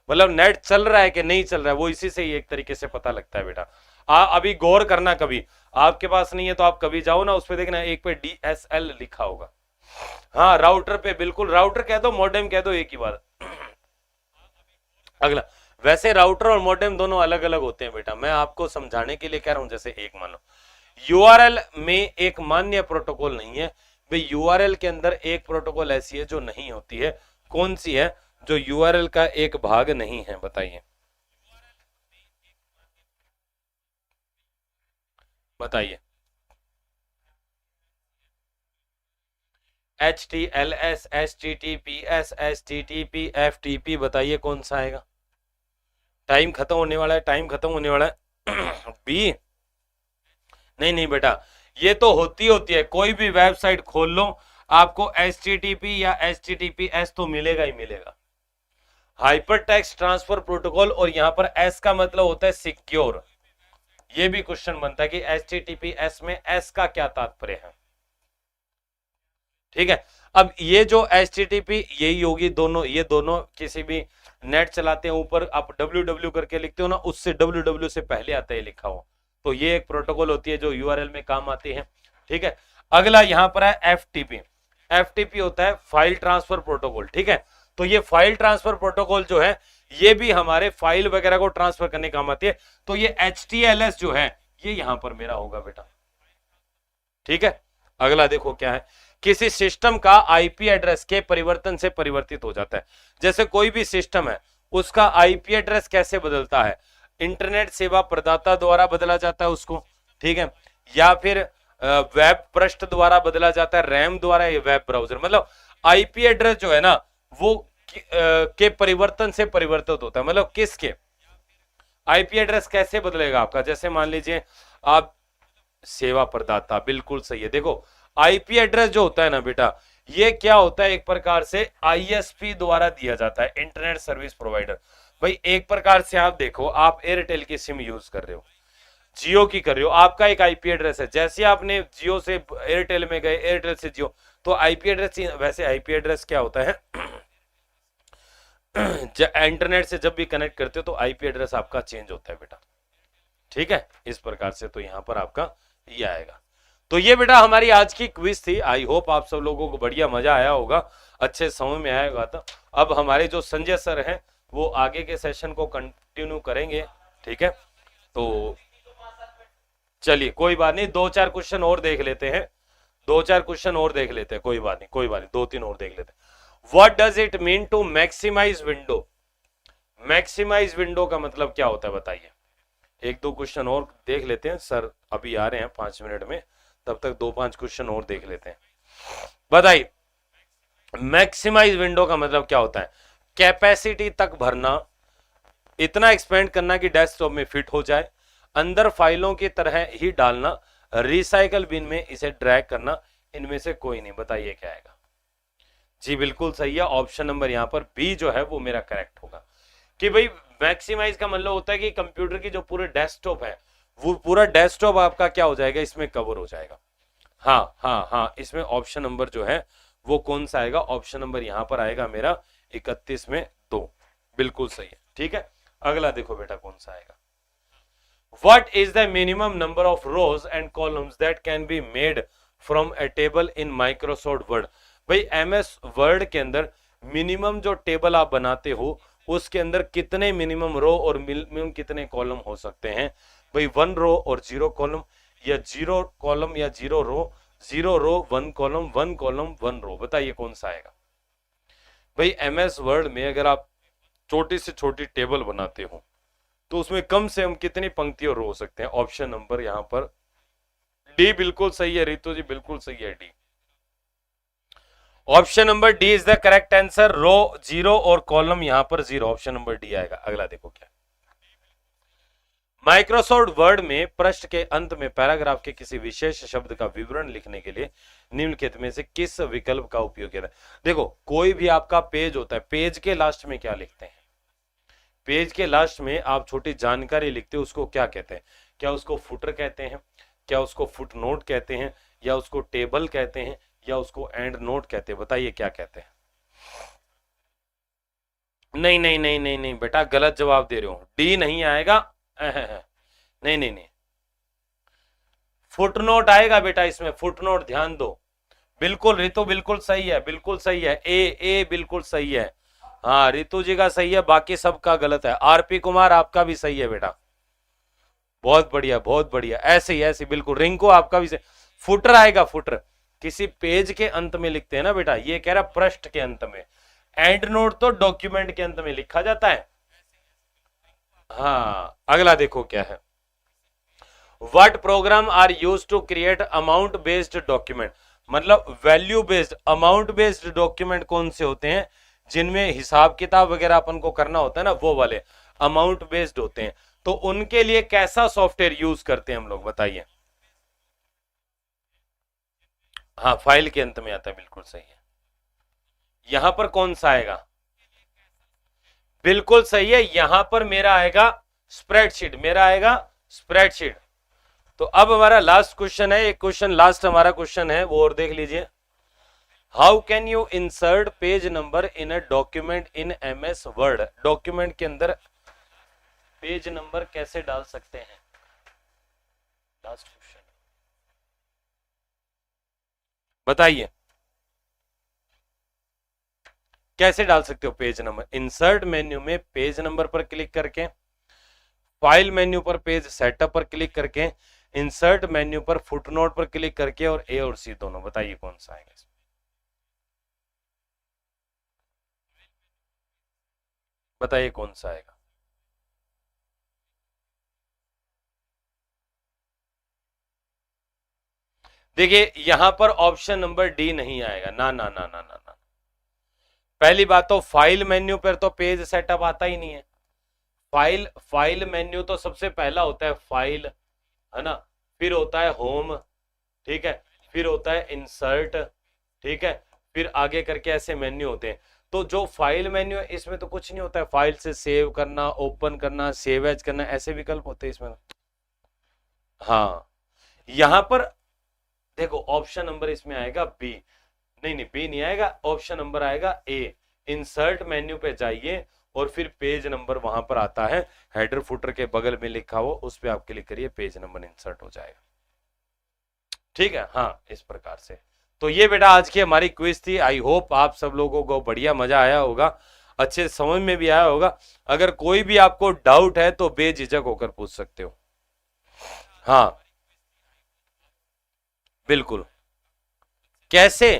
मतलब नेट चल रहा है कि नहीं चल रहा है, वो इसी से ही एक तरीके से पता लगता है बेटा। अभी गौर करना, कभी आपके पास नहीं है तो आप कभी जाओ ना, उस पर देखना एक पे डीएसएल लिखा होगा, हाँ राउटर पे, बिल्कुल राउटर कह दो मॉडेम कह दो, एक ही बात। अगला, वैसे राउटर और मॉडेम दोनों अलग अलग होते हैं बेटा, मैं आपको समझाने के लिए कह रहा हूं। जैसे एक मान लो यूआरएल में एक मान्य प्रोटोकॉल नहीं है भाई, यूआरएल के अंदर एक प्रोटोकॉल ऐसी है जो नहीं होती है, कौन सी है, जो यूआरएल का एक भाग नहीं है, बताइए बताइए। HTLS, HTTPS, HTTP, FTP, बताइए कौन सा आएगा। टाइम खत्म होने वाला है, टाइम खत्म होने वाला है। बी, नहीं नहीं बेटा, ये तो होती है, कोई भी वेबसाइट खोल लो आपको HTTP या HTTPS तो मिलेगा ही मिलेगा, हाइपर टेक्स्ट ट्रांसफर प्रोटोकॉल, और यहां पर S का मतलब होता है सिक्योर। ये भी क्वेश्चन बनता है कि HTTPS में S का क्या तात्पर्य है, ठीक है। अब ये जो HTTP यही होगी, दोनों ये दोनों किसी भी नेट चलाते हैं, ऊपर आप www करके लिखते हो ना, उससे www से पहले आता है लिखा हो, तो ये एक प्रोटोकॉल होती है जो यूआरएल में काम आती है, ठीक है। अगला यहां पर है एफटीपी, एफटीपी होता है फाइल ट्रांसफर प्रोटोकॉल, ठीक है। तो ये फाइल ट्रांसफर प्रोटोकॉल जो है ये भी हमारे फाइल वगैरह को ट्रांसफर करने काम आती है, तो ये HTLS जो है ये यहां पर मेरा होगा बेटा, ठीक है। अगला देखो क्या है, किसी सिस्टम का आईपी एड्रेस के परिवर्तन से परिवर्तित हो जाता है। जैसे कोई भी सिस्टम है उसका आईपी एड्रेस कैसे बदलता है, इंटरनेट सेवा प्रदाता द्वारा बदला जाता है उसको, ठीक है, या फिर वेब पृष्ठ द्वारा बदला जाता है, रैम द्वारा, या वेब ब्राउजर, मतलब आईपी एड्रेस जो है ना वो के परिवर्तन से परिवर्तित होता है, मतलब किसके, आईपी एड्रेस कैसे बदलेगा आपका, जैसे मान लीजिए आप सेवा प्रदाता, बिल्कुल सही है। देखो आईपी एड्रेस जो होता है ना बेटा, ये क्या होता है, एक प्रकार से आईएसपी द्वारा दिया जाता है, इंटरनेट सर्विस प्रोवाइडर। भाई एक प्रकार से आप देखो, आप एयरटेल की सिम यूज कर रहे हो, जियो की कर रहे हो, आपका एक आईपी एड्रेस है, जैसे आपने जियो से एयरटेल में गए, एयरटेल से जियो, तो आईपी एड्रेस, वैसे आईपी एड्रेस क्या होता है इंटरनेट से जब भी कनेक्ट करते हो तो आईपी एड्रेस आपका चेंज होता है बेटा, ठीक है, इस प्रकार से। तो यहां पर आपका ये आएगा। तो ये बेटा हमारी आज की क्विज थी। आई होप आप सब लोगों को बढ़िया मजा आया होगा, अच्छे समझ में आया होगा। तो अब हमारे जो संजय सर हैं वो आगे के सेशन को कंटिन्यू करेंगे, ठीक है। तो चलिए कोई बात नहीं, 2-4 क्वेश्चन और देख लेते हैं, 2-4 क्वेश्चन और देख लेते हैं, कोई बात नहीं, कोई बात नहीं, 2-3 और देख लेते हैं। What does it mean to maximise window? Maximise window का मतलब क्या होता है बताइए। 1-2 क्वेश्चन और देख लेते हैं, सर अभी आ रहे हैं 5 मिनट में, तब तक 2-5 क्वेश्चन और देख लेते हैं। बताइए मैक्सिमाइज विंडो का मतलब क्या होता है? कैपेसिटी तक भरना, इतना एक्सपेंड करना कि डेस्कटॉप में फिट हो जाए, अंदर फाइलों की तरह ही डालना, रिसाइकल बिन में इसे ड्रैग करना, इनमें से कोई नहीं। बताइए क्या आएगा? जी बिल्कुल सही है, ऑप्शन नंबर यहां पर बी जो है वो मेरा करेक्ट होगा। कि भाई मैक्सिमाइज का मतलब होता है कि कंप्यूटर की जो पूरे डेस्कटॉप है वो पूरा डेस्कटॉप आपका क्या हो जाएगा, इसमें कवर हो जाएगा। हाँ हाँ हाँ, इसमें ऑप्शन नंबर जो है वो कौन सा आएगा? ऑप्शन नंबर यहां पर आएगा मेरा 31 में 2, बिल्कुल सही है, ठीक है। अगला देखो बेटा कौन सा आएगा। What is the minimum number of rows and columns that can be made from a table in Microsoft Word? भाई MS Word के अंदर मिनिमम जो टेबल आप बनाते हो उसके अंदर कितने मिनिमम रो और मिनिमम कितने कॉलम हो सकते हैं? भाई 1 रो और 0 कॉलम, या 0 कॉलम या 0 रो, 0 रो 1 कॉलम, 1 कॉलम 1 रो। बताइए कौन सा आएगा? भाई MS वर्ड में अगर आप छोटी से छोटी टेबल बनाते हो तो उसमें कम से कम कितनी पंक्ति और रो हो सकते हैं? ऑप्शन नंबर यहां पर डी बिल्कुल सही है, रितु जी बिल्कुल सही है, D. Option number D is the correct answer. Row 0 और कॉलम यहां पर 0, ऑप्शन नंबर डी आएगा। अगला देखो क्या, माइक्रोसॉफ्ट वर्ड में पृष्ठ के अंत में पैराग्राफ के किसी विशेष शब्द का विवरण लिखने के लिए निम्नलिखित में से किस विकल्प का उपयोग किया जाता है? देखो कोई भी आपका पेज होता है, पेज के लास्ट में क्या लिखते हैं? पेज के लास्ट में आप छोटी जानकारी लिखते हो, उसको क्या कहते हैं? क्या उसको फुटर कहते हैं, क्या उसको फुट नोट कहते हैं, या उसको टेबल कहते हैं, या उसको एंड नोट कहते हैं? बताइए क्या कहते हैं? नहीं नहीं नहीं नहीं नहीं बेटा, गलत जवाब दे रहे हो, डी नहीं आएगा। नहीं नहीं नहीं, फुटनोट आएगा बेटा इसमें, फुटनोट, ध्यान दो। बिल्कुल रितु बिल्कुल सही है, बिल्कुल सही है, ए बिल्कुल सही है। हाँ रितु जी का सही है, बाकी सबका गलत है। आरपी कुमार आपका भी सही है बेटा, बहुत बढ़िया बहुत बढ़िया, ऐसे ही ऐसे बिल्कुल। रिंकू आपका भी सही। फुटर आएगा, फुटर किसी पेज के अंत में लिखते हैं ना बेटा, ये कह रहा पृष्ठ के अंत में। एंड नोट तो डॉक्यूमेंट के अंत में लिखा जाता है। हाँ अगला देखो क्या है। What program are use to create amount based document? मतलब value based, amount based document कौन से होते हैं? जिनमें हिसाब किताब वगैरह अपन को करना होता है ना, वो वाले अमाउंट बेस्ड होते हैं। तो उनके लिए कैसा सॉफ्टवेयर यूज करते हैं हम लोग? बताइए। हाँ फाइल के अंत में आता है, बिल्कुल सही है। यहां पर कौन सा आएगा? बिल्कुल सही है, यहां पर मेरा आएगा स्प्रेडशीट, मेरा आएगा स्प्रेडशीट। तो अब हमारा लास्ट क्वेश्चन है, एक क्वेश्चन लास्ट हमारा क्वेश्चन है, वो और देख लीजिए। How can you insert page number in a document in MS word? Document के अंदर पेज नंबर कैसे डाल सकते हैं? लास्ट क्वेश्चन बताइए, कैसे डाल सकते हो पेज नंबर? इंसर्ट मेन्यू में पेज नंबर पर क्लिक करके, फाइल मेन्यू पर पेज सेटअप पर क्लिक करके, इंसर्ट मेन्यू पर फुटनोट पर क्लिक करके, और ए और सी दोनों। बताइए कौन सा आएगा? बताइए कौन सा आएगा? देखिए यहां पर ऑप्शन नंबर डी नहीं आएगा, ना ना ना ना ना ना। पहली बात तो फाइल मेन्यू पर तो पेज सेटअप आता ही नहीं है। फाइल मेन्यू तो सबसे पहला होता है फाइल, है ना, फिर होता है होम, ठीक है, फिर होता है इंसर्ट, ठीक है, फिर आगे करके ऐसे मेन्यू होते हैं। तो जो फाइल मेन्यू है इसमें तो कुछ नहीं होता है, फाइल से सेव करना, ओपन करना, सेव एज करना, ऐसे विकल्प होते हैं इसमें। हाँ यहां पर देखो ऑप्शन नंबर इसमें आएगा बी, नहीं नहीं बी नहीं आएगा, ऑप्शन नंबर आएगा ए, इंसर्ट मेन्यू पे जाइए और फिर पेज नंबर वहां पर आता है, हेडर फुटर के बगल में लिखा हो, उस पर आप क्लिक करिए, पेज नंबर इंसर्ट हो जाएगा। ठीक है, हाँ इस प्रकार से। तो ये बेटा आज की हमारी क्विज थी। आई होप आप सब लोगों को बढ़िया मजा आया होगा, अच्छे समझ में भी आया होगा। अगर कोई भी आपको डाउट है तो बेझिझक होकर पूछ सकते हो। हाँ बिल्कुल। कैसे?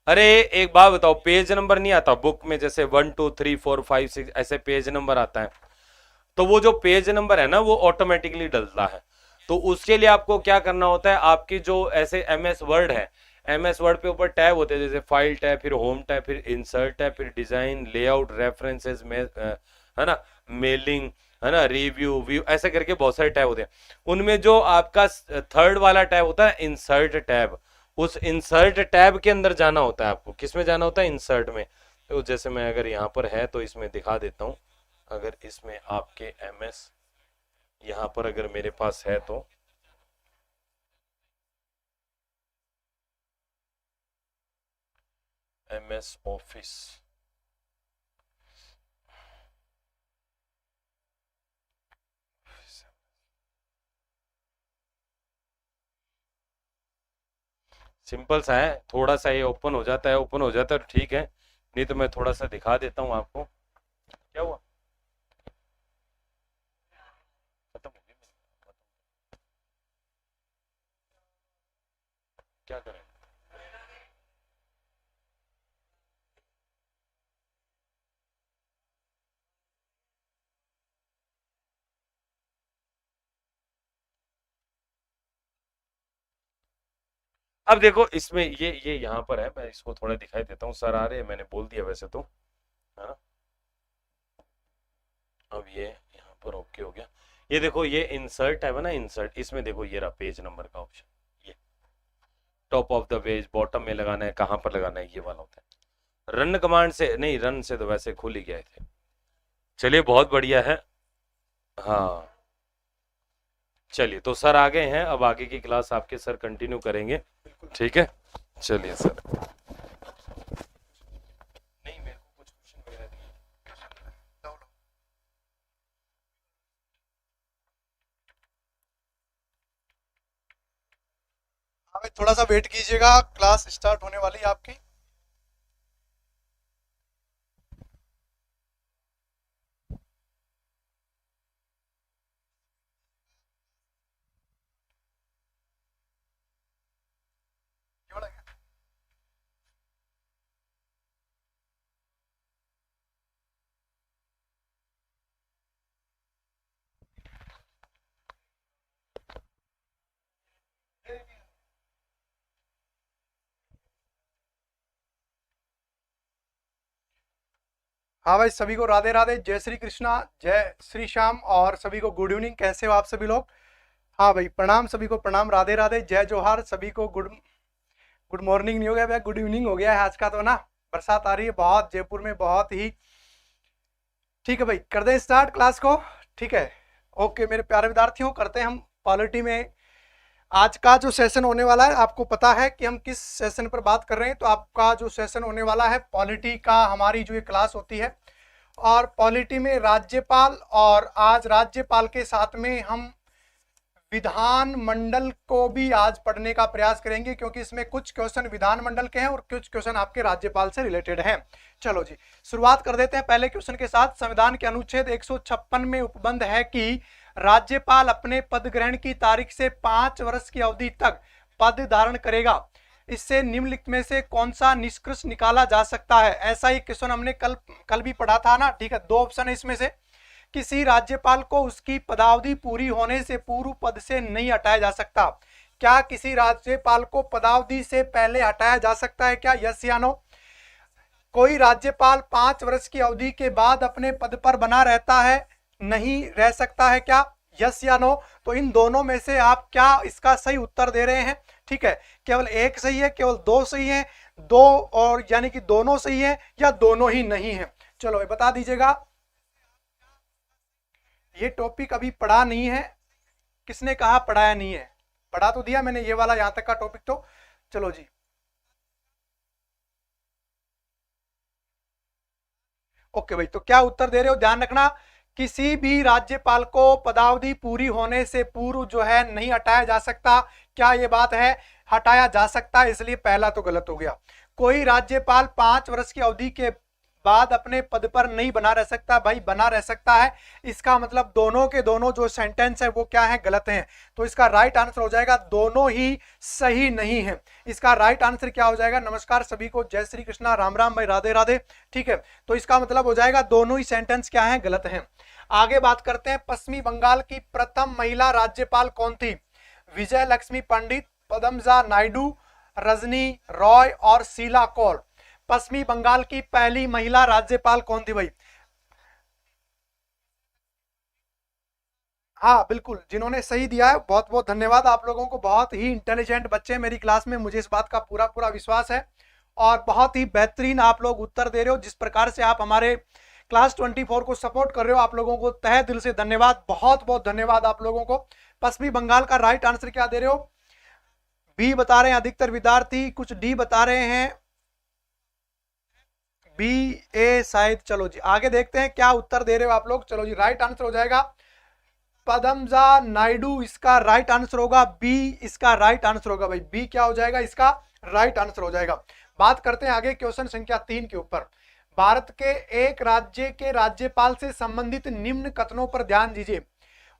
अरे एक बात बताओ, पेज नंबर नहीं आता बुक में, जैसे 1 2 3 4 5 6 ऐसे पेज नंबर आता है, तो वो जो पेज नंबर है ना वो ऑटोमेटिकली डलता है। तो उसके लिए आपको क्या करना होता है, आपकी जो ऐसे एमएस वर्ड है, एमएस वर्ड पे ऊपर टैब होते हैं, जैसे फाइल टैब, फिर होम टैब, फिर इंसर्ट टैब, फिर डिजाइन, लेआउट, रेफरेंसेस में है ना, मेलिंग, है ना, रिव्यू, व्यू, ऐसे करके बहुत सारे टैब होते हैं। उनमें जो आपका थर्ड वाला टैब होता है इंसर्ट टैब, उस इंसर्ट टैब के अंदर जाना होता है आपको। किस में जाना होता है? इंसर्ट में। तो जैसे मैं अगर यहाँ पर है तो इसमें दिखा देता हूँ। अगर इसमें आपके एमएस यहाँ पर अगर मेरे पास है तो एमएस ऑफिस, सिंपल सा है, थोड़ा सा ये ओपन हो जाता है, ओपन हो जाता है तो ठीक है, नहीं तो मैं थोड़ा सा दिखा देता हूँ आपको। क्या हुआ? खत्म हो गई? क्या करें? अब देखो इसमें ये यहाँ पर है, मैं इसको थोड़ा दिखाई देता हूँ। सर आ रहे हैं, मैंने बोल दिया वैसे तो, है ना। अब ये यहाँ पर ओके हो गया। ये देखो ये इंसर्ट है ना, इंसर्ट, इसमें देखो ये रहा पेज नंबर का ऑप्शन, ये top of the page, bottom में लगाना है, कहाँ पर लगाना है, ये वाला होता है। रन कमांड से नहीं, रन से तो वैसे खुल ही गए थे। चलिए बहुत बढ़िया है। हाँ चलिए, तो सर आ गए हैं, अब आगे की क्लास आपके सर कंटिन्यू करेंगे। ठीक है, चलिए सर। नहीं मेरे को कुछ क्वेश्चन वगैरह नहीं। हाँ भाई, थोड़ा सा वेट कीजिएगा, क्लास स्टार्ट होने वाली है आपकी। ये वाला क्या? हाँ भाई, सभी को राधे राधे, जय श्री कृष्णा, जय श्री श्याम, और सभी को गुड इवनिंग। कैसे हो आप सभी लोग? हाँ भाई, प्रणाम सभी को, प्रणाम, राधे राधे, जय जोहार सभी को। गुड गुड मॉर्निंग नहीं हो गया भैया, गुड इवनिंग हो गया है आज का तो ना। बरसात आ रही है बहुत जयपुर में, बहुत ही। ठीक है भाई, कर दें स्टार्ट क्लास को? ठीक है, ओके मेरे प्यारे विद्यार्थियों, करते हैं हम पॉलिटी में आज का जो सेशन होने वाला है। आपको पता है कि हम किस सेशन पर बात कर रहे हैं, तो आपका जो सेशन होने वाला है पॉलिटी का, हमारी जो ये क्लास होती है, और पॉलिटी में राज्यपाल, और आज राज्यपाल के साथ में हम विधान मंडल को भी आज पढ़ने का प्रयास करेंगे, क्योंकि इसमें कुछ क्वेश्चन विधान मंडल के हैं और कुछ क्वेश्चन आपके राज्यपाल से रिलेटेड हैं। चलो जी, शुरुआत कर देते हैं पहले क्वेश्चन के साथ। संविधान के अनुच्छेद 156 में उपबंध है कि राज्यपाल अपने पद ग्रहण की तारीख से 5 वर्ष की अवधि तक पद धारण करेगा। इससे निम्नलिखित में से कौन सा निष्कर्ष निकाला जा सकता है? ऐसा ही क्वेश्चन हमने कल भी पढ़ा था ना। ठीक है, दो ऑप्शन है इसमें से। किसी राज्यपाल को उसकी पदावधि पूरी होने से पूर्व पद से नहीं हटाया जा सकता। क्या किसी राज्यपाल को पदावधि से पहले हटाया जा सकता है क्या? यस या नो? कोई राज्यपाल 5 वर्ष की अवधि के बाद अपने पद पर बना रहता है, नहीं रह सकता है क्या? यस या नो? तो इन दोनों में से आप क्या इसका सही उत्तर दे रहे हैं? ठीक है, केवल एक सही है, केवल दो सही है, दो और यानी कि दोनों सही है, या दोनों ही नहीं है? चलो ये बता दीजिएगा। ये टॉपिक अभी पढ़ा नहीं है। किसने कहा पढ़ाया नहीं है? पढ़ा तो दिया मैंने ये वाला, यहां तक का टॉपिक तो। चलो जी, ओके भाई, तो क्या उत्तर दे रहे हो, ध्यान रखना, किसी भी राज्यपाल को पदावधि पूरी होने से पूर्व जो है नहीं हटाया जा सकता। क्या ये बात है, हटाया जा सकता है, इसलिए पहला तो गलत हो गया। कोई राज्यपाल 5 वर्ष की अवधि के बाद अपने पद पर नहीं बना रह सकता, भाई बना रह सकता है। इसका मतलब दोनों के दोनों जो सेंटेंस है वो क्या है, गलत हैं। तो इसका राइट आंसर हो जाएगा दोनों ही सही नहीं है। इसका राइट आंसर क्या हो जाएगा, नमस्कार सभी को, जय श्री कृष्णा, राम राम भाई, राधे राधे, ठीक है। तो इसका मतलब हो जाएगा दोनों ही सेंटेंस क्या है, गलत हैं। आगे बात करते हैं, पश्चिमी बंगाल की प्रथम महिला राज्यपाल कौन थी? विजय लक्ष्मी पंडित, पदमजा नायडू, रजनी रॉय और शीला कौल। पश्चिमी बंगाल की पहली महिला राज्यपाल कौन थी भाई? हाँ बिल्कुल, जिन्होंने सही दिया है बहुत बहुत धन्यवाद आप लोगों को, बहुत ही इंटेलिजेंट बच्चे मेरी क्लास में, मुझे इस बात का पूरा पूरा विश्वास है। और बहुत ही बेहतरीन आप लोग उत्तर दे रहे हो, जिस प्रकार से आप हमारे क्लास 24 को सपोर्ट कर रहे हो, आप लोगों को तहे दिल से धन्यवाद, बहुत बहुत धन्यवाद आप लोगों को। पश्चिमी बंगाल का राइट आंसर क्या दे रहे हो? बी बता रहे हैं अधिकतर विद्यार्थी, कुछ डी बता रहे हैं, बी ए शायद। चलो जी आगे देखते हैं क्या उत्तर दे रहे हो आप लोग। चलो जी, राइट आंसर हो जाएगा पदमजा नायडू, इसका राइट आंसर होगा बी, इसका राइट आंसर होगा भाई बी, क्या हो जाएगा, इसका राइट आंसर हो जाएगा। बात करते हैं आगे क्वेश्चन संख्या 3 के ऊपर। भारत के एक राज्य के राज्यपाल से संबंधित निम्न कथनों पर ध्यान दीजिए।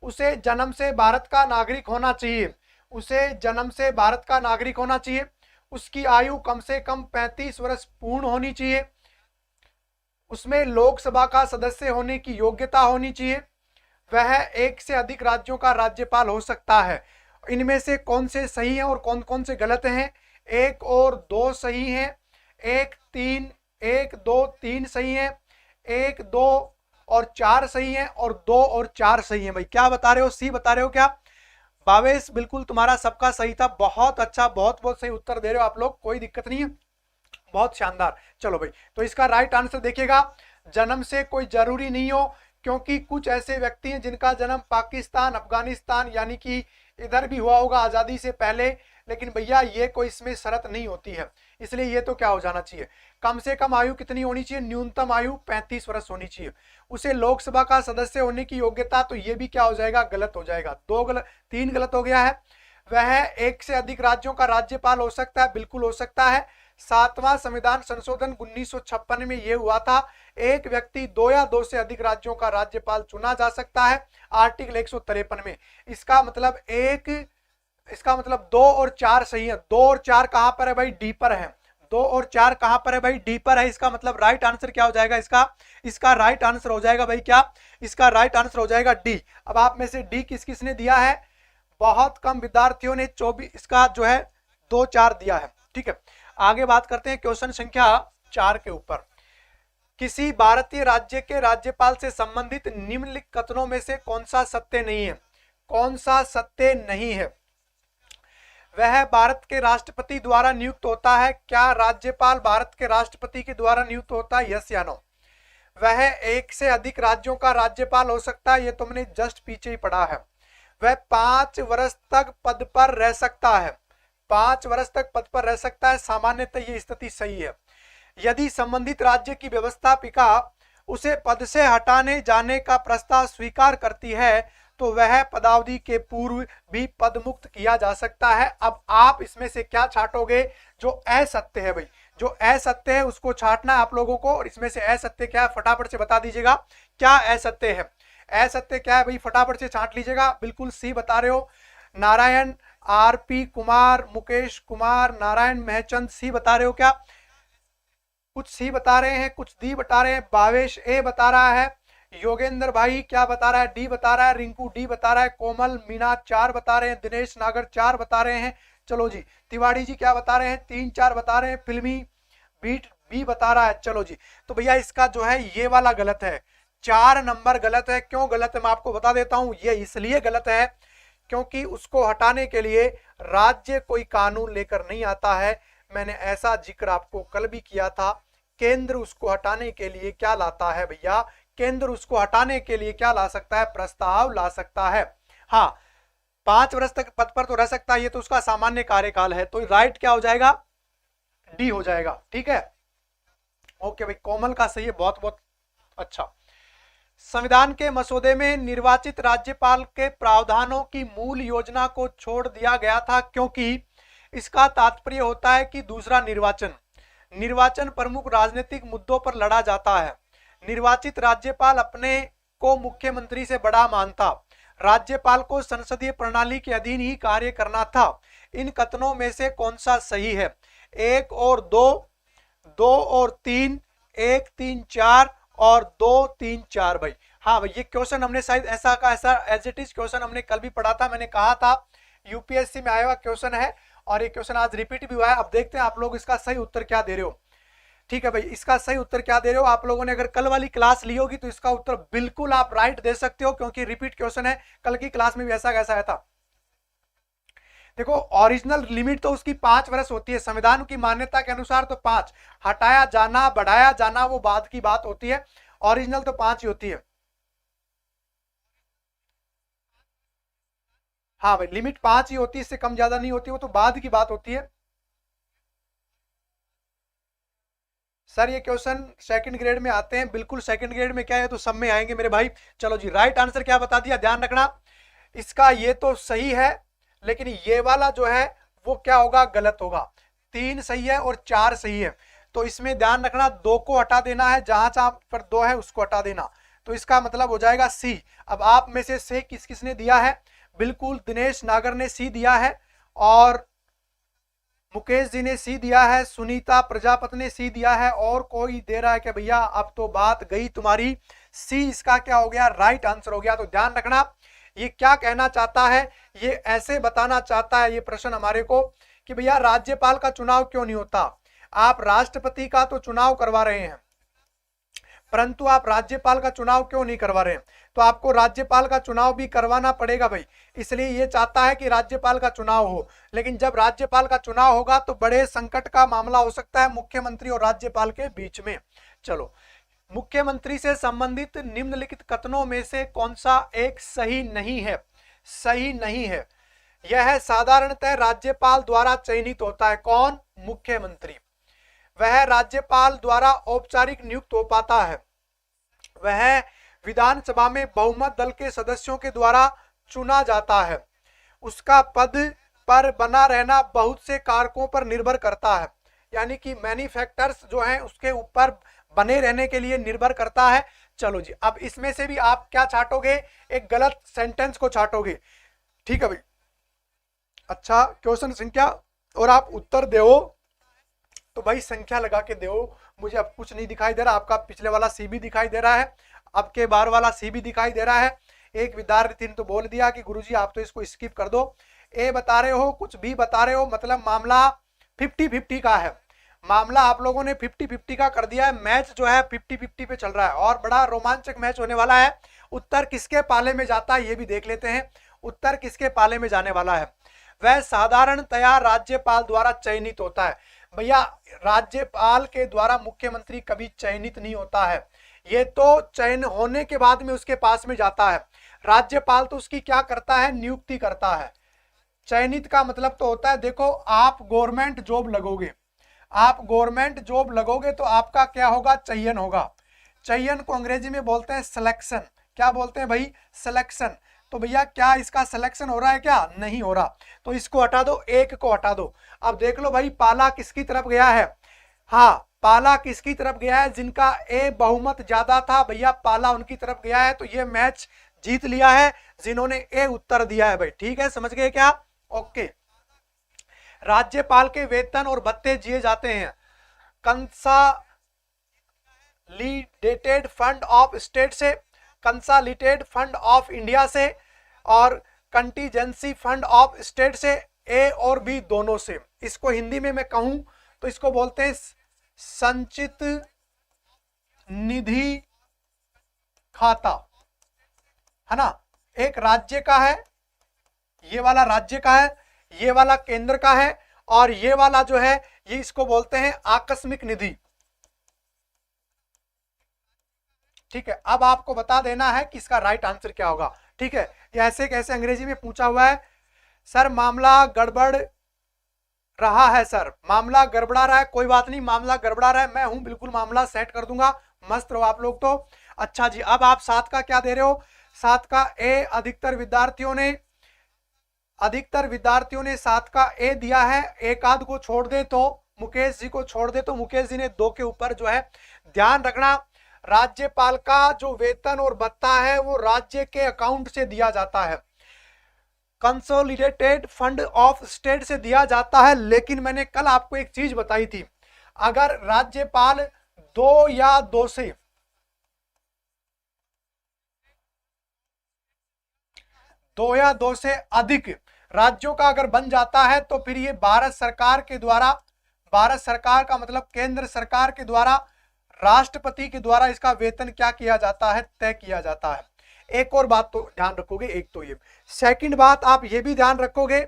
उसे जन्म से भारत का नागरिक होना चाहिए, उसे जन्म से भारत का नागरिक होना चाहिए, उसकी आयु कम से कम 35 वर्ष पूर्ण होनी चाहिए, उसमें लोकसभा का सदस्य होने की योग्यता होनी चाहिए, वह एक से अधिक राज्यों का राज्यपाल हो सकता है। इनमें से कौन से सही हैं और कौन कौन से गलत हैं? 1 और 2 सही हैं, 1 2 3 सही हैं, 1 2 और 4 सही हैं, और 2 और 4 सही हैं। भाई क्या बता रहे हो, सी बता रहे हो क्या? भावेश बिल्कुल तुम्हारा सबका सही था, बहुत अच्छा, बहुत बहुत सही उत्तर दे रहे हो आप लोग, कोई दिक्कत नहीं है, बहुत शानदार। चलो भाई, तो इसका राइट आंसर देखिएगा, जन्म से कोई जरूरी नहीं हो, क्योंकि कुछ ऐसे व्यक्ति हैं जिनका जन्म पाकिस्तान, अफगानिस्तान यानी कि इधर भी हुआ होगा आजादी से पहले, लेकिन भैया ये कोई इसमें शर्त नहीं होती है, इसलिए ये तो क्या हो जाना चाहिए, कम से कम आयु कितनी होनी चाहिए, न्यूनतम आयु 35 वर्ष होनी चाहिए, उसे लोकसभा का सदस्य होने की योग्यता, तो ये भी क्या हो जाएगा, गलत हो जाएगा, 2 गलत, 3 गलत हो गया है। वह एक से अधिक राज्यों का राज्यपाल हो सकता है, बिल्कुल हो सकता है। 7वां संविधान संशोधन 1956 में यह हुआ था, एक व्यक्ति 2 या 2 से अधिक राज्यों का राज्यपाल चुना जा सकता है, आर्टिकल 153 में। इसका मतलब 2 और 4 सही है। 2 और 4 कहां पर है भाई, डी पर है। 2 और 4 कहां पर है भाई, डी पर है। इसका मतलब राइट आंसर क्या हो जाएगा, इसका राइट आंसर हो जाएगा भाई क्या, इसका राइट आंसर हो जाएगा डी। अब आप में से डी किस किसने दिया है? बहुत कम विद्यार्थियों ने 24, इसका जो है 2 4 दिया है, ठीक है। आगे बात करते हैं क्वेश्चन संख्या 4 के ऊपर। किसी भारतीय राज्य के राज्यपाल से संबंधित निम्नलिखित कथनों में से कौन सा सत्य नहीं है? कौन सा सत्य नहीं है? वह भारत के राष्ट्रपति द्वारा नियुक्त होता है। क्या राज्यपाल भारत के राष्ट्रपति के द्वारा नियुक्त होता है, यस या नो? वह एक से अधिक राज्यों का राज्यपाल हो सकता है, ये तुमने जस्ट पीछे ही पढ़ा है। वह 5 वर्ष तक पद पर रह सकता है, 5 वर्ष तक पद पर रह सकता है, सामान्यतः ये स्थिति सही है। यदि संबंधित राज्य की व्यवस्थापिका उसे पद से हटाने जाने का प्रस्ताव स्वीकार करती है तो वह पदावधि के पूर्व भी पद मुक्त किया जा सकता है। अब आप इसमें से क्या छांटोगे? जो असत्य है भाई, जो असत्य है उसको छांटना है आप लोगों को, और इसमें से असत्य क्या है फटाफट से बता दीजिएगा, क्या असत्य है? असत्य क्या है भाई, फटाफट से छांट लीजिएगा। बिल्कुल सी बता रहे हो, नारायण, आरपी कुमार, मुकेश कुमार, नारायण महचंद, सी बता रहे हो क्या? कुछ सी बता रहे हैं, कुछ डी बता रहे हैं, भावेश ए बता रहा है, योगेंद्र भाई क्या बता रहा है, डी बता रहा है, रिंकू डी बता रहा है, कोमल मीना 4 बता रहे हैं, दिनेश नागर 4 बता रहे हैं। चलो जी, तिवाड़ी जी क्या बता रहे हैं, 3 4 बता रहे हैं, फिल्मी बीट बी बता रहा है। चलो जी, तो भैया इसका जो है ये वाला गलत है, 4 नंबर गलत है। क्यों गलत है मैं आपको बता देता हूं, ये इसलिए गलत है क्योंकि उसको हटाने के लिए राज्य कोई कानून लेकर नहीं आता है। मैंने ऐसा जिक्र आपको कल भी किया था, केंद्र उसको हटाने के लिए क्या लाता है भैया, केंद्र उसको हटाने के लिए क्या ला सकता है, प्रस्ताव ला सकता है। हाँ, 5 वर्ष तक पद पर तो रह सकता है, ये तो उसका सामान्य कार्यकाल है, तो राइट क्या हो जाएगा, डी हो जाएगा, ठीक है। ओके भाई, कोमल का सही है, बहुत बहुत अच्छा, संविधान के मसौदे में निर्वाचित राज्यपाल के प्रावधानों की मूल योजना को छोड़ दिया गया था क्योंकि इसका तात्पर्य होता है कि दूसरा निर्वाचन प्रमुख राजनीतिक मुद्दों पर लड़ा जाता है। निर्वाचित राज्यपाल अपने को मुख्यमंत्री से बड़ा मानता। राज्यपाल को संसदीय प्रणाली के अधीन ही कार्य करना था। इन कथनों में से कौन सा सही है? 1 और 2, 2 और 3, 1 3 4 और 2 3 4 भाई। हाँ भाई, ये क्वेश्चन हमने शायद ऐसा का ऐसा एज इट इज क्वेश्चन हमने कल भी पढ़ा था। मैंने कहा था यूपीएससी में आया हुआ क्वेश्चन है और ये क्वेश्चन आज रिपीट भी हुआ है। अब देखते हैं आप लोग इसका सही उत्तर क्या दे रहे हो। ठीक है भाई, इसका सही उत्तर क्या दे रहे हो? आप लोगों ने अगर कल वाली क्लास ली होगी तो इसका उत्तर बिल्कुल आप राइट दे सकते हो, क्योंकि रिपीट क्वेश्चन है। कल की क्लास में भी ऐसा कैसा आया था। देखो, ओरिजिनल लिमिट तो उसकी 5 वर्ष होती है संविधान की मान्यता के अनुसार, तो 5। हटाया जाना, बढ़ाया जाना वो बाद की बात होती है। ओरिजिनल तो 5 ही होती है। हाँ भाई, लिमिट 5 ही होती है, इससे कम ज्यादा नहीं होती, वो तो बाद की बात होती है। सर ये क्वेश्चन सेकंड ग्रेड में आते हैं, बिल्कुल सेकंड ग्रेड में क्या है तो सब में आएंगे मेरे भाई। चलो जी, राइट आंसर क्या बता दिया, ध्यान रखना। इसका ये तो सही है, लेकिन ये वाला जो है वो क्या होगा, गलत होगा। 3 सही है और 4 सही है, तो इसमें ध्यान रखना 2 को हटा देना है, जहां जहां पर 2 है उसको हटा देना, तो इसका मतलब हो जाएगा सी। अब आप में से किस किसने दिया है? बिल्कुल दिनेश नागर ने सी दिया है, और मुकेश जी ने सी दिया है, सुनीता प्रजापति ने सी दिया है, और कोई दे रहा है कि भैया अब तो बात गई तुम्हारी, सी इसका क्या हो गया, राइट आंसर हो गया। तो ध्यान रखना ये क्या कहना चाहता है, ये ऐसे बताना चाहता है ये प्रश्न हमारे को कि भैया राज्यपाल का चुनाव क्यों नहीं होता। आप राष्ट्रपति का तो चुनाव करवा रहे हैं, परंतु आप राज्यपाल का चुनाव क्यों नहीं करवा रहे हैं? तो आपको राज्यपाल का चुनाव भी करवाना पड़ेगा भाई, इसलिए ये चाहता है कि राज्यपाल का चुनाव हो। लेकिन जब राज्यपाल का चुनाव होगा तो बड़े संकट का मामला हो सकता है मुख्यमंत्री और राज्यपाल के बीच में। चलो, मुख्यमंत्री से संबंधित निम्नलिखित कथनों में से कौन सा एक सही नहीं है? सही नहीं है। यह साधारणतः राज्यपाल द्वारा चयनित होता है। कौन? मुख्यमंत्री। वह राज्यपाल द्वारा औपचारिक नियुक्त हो पाता है। वह विधानसभा में बहुमत दल के सदस्यों के द्वारा चुना जाता है। उसका पद पर बना रहना बहुत से कारकों पर निर्भर करता है, यानी कि मैनी फैक्टर्स जो हैं उसके ऊपर बने रहने के लिए निर्भर करता है। चलो जी, अब इसमें से भी आप क्या छाटोगे? एक गलत सेंटेंस को छाटोगे। ठीक है भाई। अच्छा, क्वेश्चन संख्या और आप उत्तर दो, तो भाई संख्या लगा के दो। मुझे अब कुछ नहीं दिखाई दे रहा, आपका पिछले वाला सी भी दिखाई दे रहा है, अब के बार वाला सी भी दिखाई दे रहा है। एक विद्यार्थी ने तो बोल दिया कि गुरुजी आप तो इसको स्किप कर दो। ए बता रहे हो, कुछ भी बता रहे हो, मतलब मामला 50-50 का है। मामला आप लोगों ने 50-50 का कर दिया है। मैच जो है 50-50 पे चल रहा है और बड़ा रोमांचक मैच होने वाला है। उत्तर किसके पाले में जाता है ये भी देख लेते हैं। उत्तर किसके पाले में जाने वाला है? वह साधारणतया राज्यपाल द्वारा चयनित होता है। भैया राज्यपाल के द्वारा मुख्यमंत्री कभी चयनित नहीं होता है, ये तो चयन होने के बाद में उसके पास में जाता है। राज्यपाल तो उसकी क्या करता है? नियुक्ति करता है। चयनित का मतलब तो होता है, देखो आप गवर्नमेंट जॉब लगोगे, आप गवर्नमेंट जॉब लगोगे तो आपका क्या होगा? चयन होगा। चयन को अंग्रेजी में बोलते हैं सिलेक्शन। क्या बोलते हैं भाई? सिलेक्शन। तो भैया क्या इसका सिलेक्शन हो रहा है? क्या नहीं हो रहा, तो इसको हटा दो, एक को हटा दो। अब देख लो भाई पाला किसकी तरफ गया है। हाँ, पाला किसकी तरफ गया है? जिनका ए बहुमत ज्यादा था भैया, पाला उनकी तरफ गया है। तो ये मैच जीत लिया है जिन्होंने ए उत्तर दिया है भाई। ठीक है, समझ गए क्या? ओके। राज्यपाल के वेतन और भत्ते दिए जाते हैं कंसोलिडेटेड फंड ऑफ स्टेट से, कंसोलिडेटेड फंड ऑफ इंडिया से और कंटीजेंसी फंड ऑफ स्टेट से, ए और बी दोनों से। इसको हिंदी में मैं कहूं तो इसको बोलते हैं संचित निधि खाता, है ना। एक राज्य का है, ये वाला राज्य का है, ये वाला केंद्र का है, और ये वाला जो है ये इसको बोलते हैं आकस्मिक निधि। ठीक है, अब आपको बता देना है कि इसका राइट आंसर क्या होगा। ठीक है, ये ऐसे कैसे अंग्रेजी में पूछा हुआ है। सर मामला गड़बड़ रहा है, सर मामला गड़बड़ा रहा है। कोई बात नहीं, मामला गड़बड़ा रहा है, मैं हूं बिल्कुल मामला सेट कर दूंगा, मस्त रहो आप लोग। तो अच्छा जी, अब आप 7 का क्या दे रहे हो? 7 का ए अधिकतर विद्यार्थियों ने 7 का ए दिया है। एक आध को छोड़ दे तो मुकेश जी को छोड़ दे तो मुकेश जी ने 2 के ऊपर जो है। ध्यान रखना, राज्यपाल का जो वेतन और भत्ता है वो राज्य के अकाउंट से दिया जाता है, कंसोलिडेटेड फंड ऑफ स्टेट से दिया जाता है। लेकिन मैंने कल आपको एक चीज बताई थी, अगर राज्यपाल 2 या 2 से अधिक राज्यों का अगर बन जाता है तो फिर ये भारत सरकार के द्वारा, भारत सरकार का मतलब केंद्र सरकार के द्वारा, राष्ट्रपति के द्वारा इसका वेतन क्या किया जाता है? तय किया जाता है। एक और बात तो ध्यान रखोगे, एक तो ये, सेकंड बात आप ये भी ध्यान रखोगे,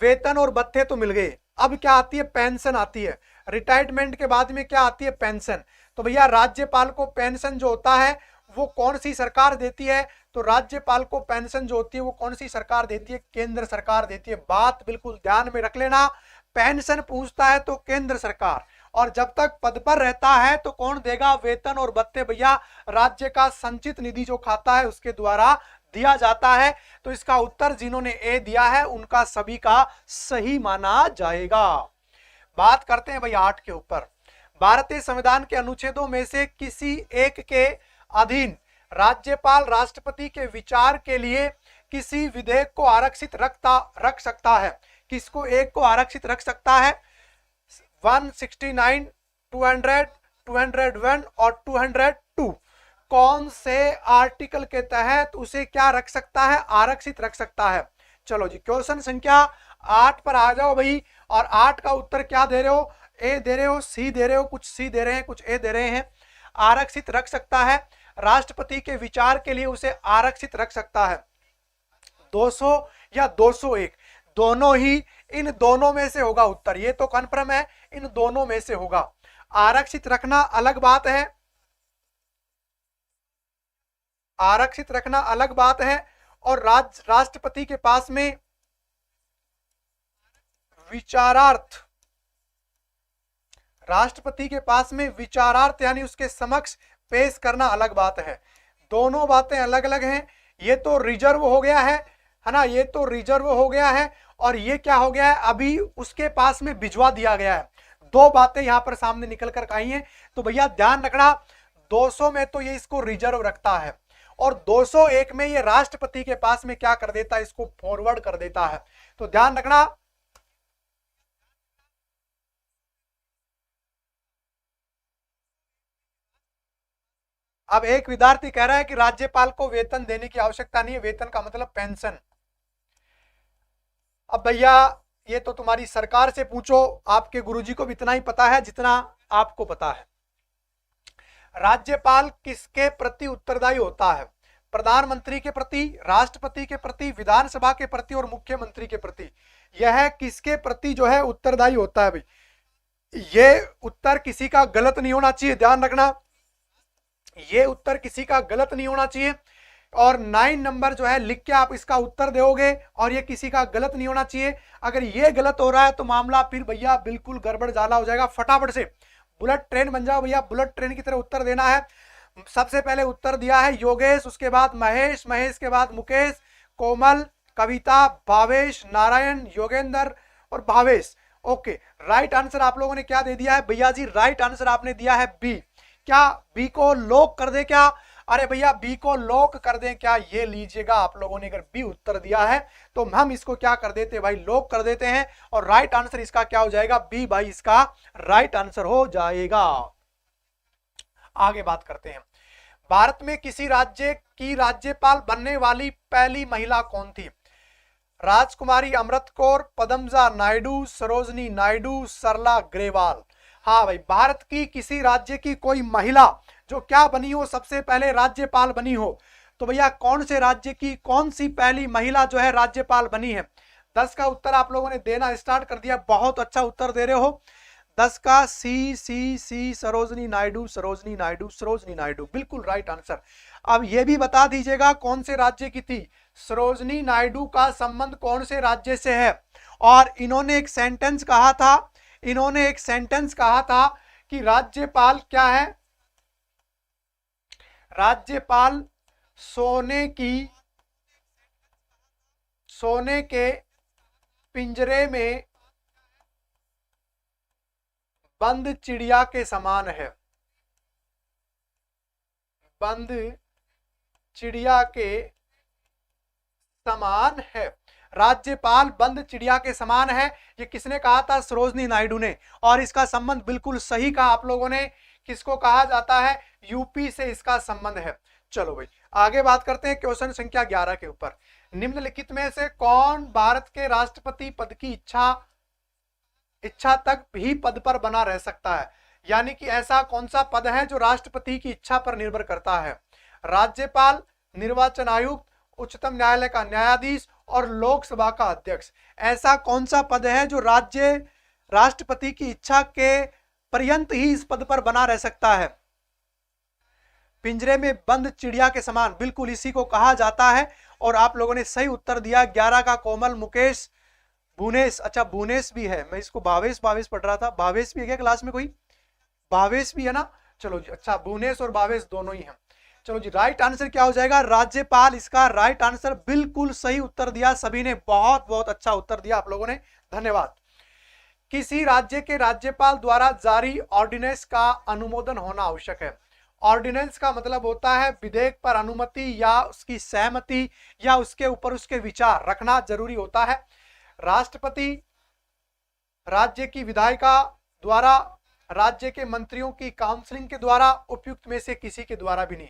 वेतन और भत्ते तो मिल गए, अब क्या आती है? पेंशन आती है। रिटायरमेंट के बाद में क्या आती है? पेंशन। तो भैया राज्यपाल को पेंशन जो होता है वो कौन सी सरकार देती है? तो राज्यपाल को पेंशन जो होती है वो कौन सी सरकार देती है? केंद्र सरकार देती है। बात बिल्कुल ध्यान में रख लेना, पेंशन पूछता है तो केंद्र सरकार, और जब तक पद पर रहता है तो कौन देगा? वेतन और भत्ते भैया राज्य का संचित निधि जो खाता है उसके द्वारा दिया जाता है। तो इसका उत्तर जिन्होंने ए दिया है उनका सभी का सही माना जाएगा। बात करते हैं भैया 8 के ऊपर। भारतीय संविधान के अनुच्छेदों में से किसी एक के अधीन राज्यपाल राष्ट्रपति के विचार के लिए किसी विधेयक को आरक्षित रख सकता है। किसको एक को आरक्षित रख सकता है? 169, 200, 201 और 202 कौन से आर्टिकल के तहत उसे क्या रख सकता है? आरक्षित रख सकता है। चलो जी, क्वेश्चन संख्या 8 पर आ जाओ भाई। और 8 का उत्तर क्या दे रहे हो? ए दे रहे हो, सी दे रहे हो, कुछ सी दे रहे हैं, कुछ ए दे रहे हैं। आरक्षित रख सकता है, राष्ट्रपति के विचार के लिए उसे आरक्षित रख सकता है। 200 या 201 दोनों ही, इन दोनों में से होगा उत्तर, ये तो कन्फर्म है, इन दोनों में से होगा। आरक्षित रखना अलग बात है, आरक्षित रखना अलग बात है, और राष्ट्रपति के पास में विचारार्थ, राष्ट्रपति के पास में विचारार्थ यानी उसके समक्ष पेश करना अलग बात है। दोनों बातें अलग अलग हैं। ये तो रिजर्व हो गया है ना, ये तो रिजर्व हो गया है, और ये क्या हो गया है? अभी उसके पास में भिजवा दिया गया है। दो बातें यहां पर सामने निकल कर आई हैं। तो भैया ध्यान रखना, 200 में तो ये इसको रिजर्व रखता है, और 201 में ये राष्ट्रपति के पास में क्या कर देता है? इसको फॉरवर्ड कर देता है। तो ध्यान रखना, अब एक विद्यार्थी कह रहा है कि राज्यपाल को वेतन देने की आवश्यकता नहीं है, वेतन का मतलब पेंशन। अब भैया ये तो तुम्हारी सरकार से पूछो, आपके गुरुजी को भी इतना ही पता है जितना आपको पता है। राज्यपाल किसके प्रति उत्तरदायी होता है? प्रधानमंत्री के प्रति, राष्ट्रपति के प्रति, विधानसभा के प्रति और मुख्यमंत्री के प्रति। यह किसके प्रति जो है उत्तरदायी होता है भाई? ये उत्तर किसी का गलत नहीं होना चाहिए, ध्यान रखना, ये उत्तर किसी का गलत नहीं होना चाहिए। और 9 नंबर जो है लिख के आप इसका उत्तर दोगे, और ये किसी का गलत नहीं होना चाहिए। अगर ये गलत हो रहा है तो मामला फिर भैया बिल्कुल गड़बड़ जाला हो जाएगा। फटाफट से बुलेट ट्रेन बन जाओ भैया, बुलेट ट्रेन की तरह उत्तर देना है। सबसे पहले उत्तर दिया है योगेश, उसके बाद महेश, महेश के बाद मुकेश, कोमल, कविता, भावेश, नारायण, योगेंद्र और भावेश। ओके, राइट आंसर आप लोगों ने क्या दे दिया है भैया जी? राइट आंसर आपने दिया है बी। क्या बी को लॉक कर दे क्या? अरे भैया बी को लॉक कर दें क्या? ये लीजिएगा, आप लोगों ने अगर बी उत्तर दिया है तो हम इसको क्या कर देते हैं भाई? लॉक कर देते हैं, और राइट आंसर इसका क्या हो जाएगा? बी भाई इसका राइट आंसर हो जाएगा। आगे बात करते हैं। भारत में किसी राज्य की राज्यपाल बनने वाली पहली महिला कौन थी? राजकुमारी अमृत कौर, पद्मजा नायडू, सरोजनी नायडू, सरला ग्रेवाल। हाँ भाई, भारत की किसी राज्य की कोई महिला जो क्या बनी हो, सबसे पहले राज्यपाल बनी हो, तो भैया कौन से राज्य की कौन सी पहली महिला जो है राज्यपाल बनी है? 10 का उत्तर आप लोगों ने देना स्टार्ट कर दिया, बहुत अच्छा उत्तर दे रहे हो। 10 का सी सी सी, सरोजनी नायडू, सरोजनी नायडू, सरोजनी नायडू, बिल्कुल राइट आंसर। अब ये भी बता दीजिएगा कौन से राज्य की थी? सरोजनी नायडू का संबंध कौन से राज्य से है? और इन्होंने एक सेंटेंस कहा था, इन्होंने एक सेंटेंस कहा था कि राज्यपाल क्या है? राज्यपाल सोने के पिंजरे में बंद चिड़िया के समान है। बंद चिड़िया के समान है। राज्यपाल बंद चिड़िया के समान है, ये किसने कहा था? सरोजनी नायडू ने। और इसका संबंध बिल्कुल सही कहा आप लोगों ने। किसको कहा जाता है? यूपी से इसका संबंध है। चलो भाई आगे बात करते हैं क्वेश्चन संख्या 11 के ऊपर। निम्नलिखित में से कौन भारत के राष्ट्रपति पद की इच्छा तक भी पद पर बना रह सकता है? यानी कि ऐसा कौन सा पद है जो राष्ट्रपति की इच्छा पर निर्भर करता है? राज्यपाल, निर्वाचन आयुक्त, उच्चतम न्यायालय का न्यायाधीश और लोकसभा का अध्यक्ष। ऐसा कौन सा पद है जो राष्ट्रपति की इच्छा के पर्यंत ही इस पद पर बना रह सकता है? पिंजरे में बंद चिड़िया के समान, बिल्कुल इसी को कहा जाता है। और आप लोगों ने सही उत्तर दिया। 11 का कोमल, मुकेश, भुवनेश। अच्छा भुवनेश भी है, मैं इसको भावेश पढ़ रहा था। भावेश भी है क्या क्लास में? कोई भावेश भी है ना? चलो जी, अच्छा भुवनेश और भावेश दोनों ही हैं। चलो जी, राइट आंसर क्या हो जाएगा? राज्यपाल इसका राइट आंसर। बिल्कुल सही उत्तर दिया सभी ने, बहुत बहुत अच्छा उत्तर दिया आप लोगों ने, धन्यवाद। किसी राज्य के राज्यपाल द्वारा जारी ऑर्डिनेंस का अनुमोदन होना आवश्यक है। ऑर्डिनेंस का मतलब होता है विधेयक पर अनुमति या उसकी सहमति या उसके ऊपर उसके विचार रखना जरूरी होता है। राष्ट्रपति राज्य की विधायिका द्वारा, राज्य के मंत्रियों की काउंसलिंग के द्वारा, उपयुक्त में से किसी के द्वारा भी नहीं।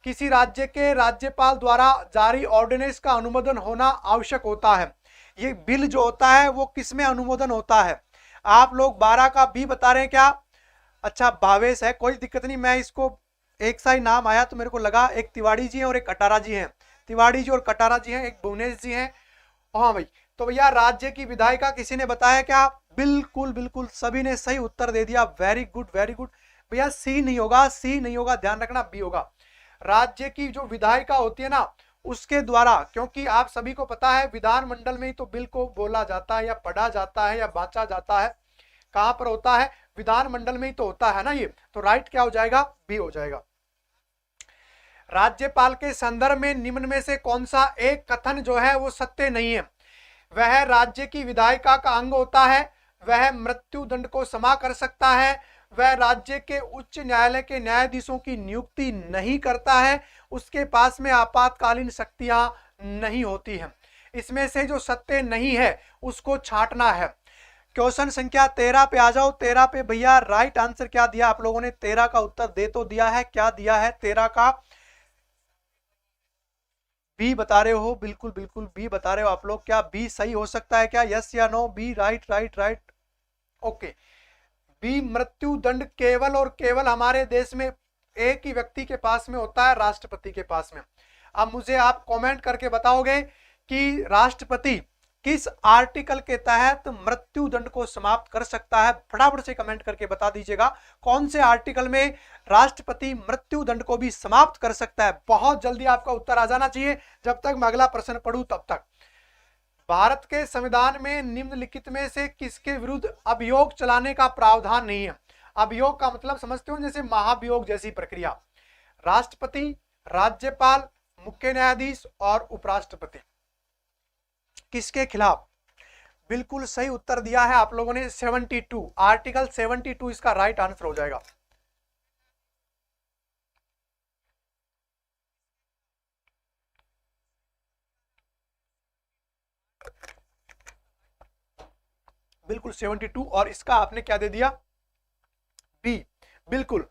किसी राज्य के राज्यपाल द्वारा जारी ऑर्डिनेंस का अनुमोदन होना आवश्यक होता है। ये बिल जो होता है वो किसमें अनुमोदन होता है? आप लोग 12 का बी बता रहे हैं क्या? अच्छा भावेश है, कोई दिक्कत नहीं। मैं इसको एक सा ही नाम आया तो मेरे को लगा एक तिवाड़ी जी हैं और एक कटारा जी हैं। तिवाड़ी जी और कटारा जी हैं, एक भुवनेश जी हैं। हाँ भाई, तो भैया राज्य की विधायिका किसी ने बताया क्या? बिल्कुल बिल्कुल सभी ने सही उत्तर दे दिया। Very good very good. भैया सी नहीं होगा, सी नहीं होगा, ध्यान रखना, बी होगा। राज्य की जो विधायिका होती है ना उसके द्वारा, क्योंकि आप सभी को पता है विधानमंडल में ही तो बिल को बोला जाता है या पढ़ा जाता है या बांचा जाता है। कहां पर होता है? विधानमंडल में ही तो होता है ना ये। तो राइट क्या हो जाएगा? बी हो जाएगा। राज्यपाल के संदर्भ में निम्न में से कौन सा एक कथन जो है वो सत्य नहीं है? वह राज्य की विधायिका का अंग होता है, वह मृत्यु दंड को क्षमा कर सकता है, वह राज्य के उच्च न्यायालय के न्यायाधीशों की नियुक्ति नहीं करता है, उसके पास में आपातकालीन शक्तियां नहीं होती हैं। इसमें से जो सत्य नहीं है उसको छांटना है। क्वेश्चन संख्या 13 पे आ जाओ। 13 पे भैया राइट आंसर क्या दिया आप लोगों ने? 13 का उत्तर दे तो दिया है, क्या दिया है? 13 का बी बता रहे हो। बिल्कुल बिल्कुल बी बता रहे हो आप लोग। क्या बी सही हो सकता है क्या? यस या no? B right right right. Okay, B मृत्यु दंड केवल और केवल हमारे देश में एक ही व्यक्ति के पास में होता है, राष्ट्रपति के पास में। अब मुझे आप कमेंट करके बताओगे कि राष्ट्रपति किस आर्टिकल के तहत मृत्यु दंड को समाप्त कर सकता है? फटाफट से कमेंट करके बता दीजिएगा कौन से आर्टिकल में राष्ट्रपति मृत्यु दंड को भी समाप्त कर सकता है। बहुत जल्दी आपका उत्तर आ जाना चाहिए जब तक मैं अगला प्रश्न पढ़ूं तब तक। भारत के संविधान में निम्नलिखित में से किसके विरुद्ध अभियोग चलाने का प्रावधान नहीं है? अभियोग का मतलब समझते हो, जैसे महाभियोग जैसी प्रक्रिया। राष्ट्रपति, राज्यपाल, मुख्य न्यायाधीश और उपराष्ट्रपति, किसके खिलाफ? बिल्कुल सही उत्तर दिया है आप लोगों ने, 72, आर्टिकल 72 इसका राइट आंसर हो जाएगा। बिल्कुल 72, और इसका आपने क्या दे दिया? बी। बिल्कुल,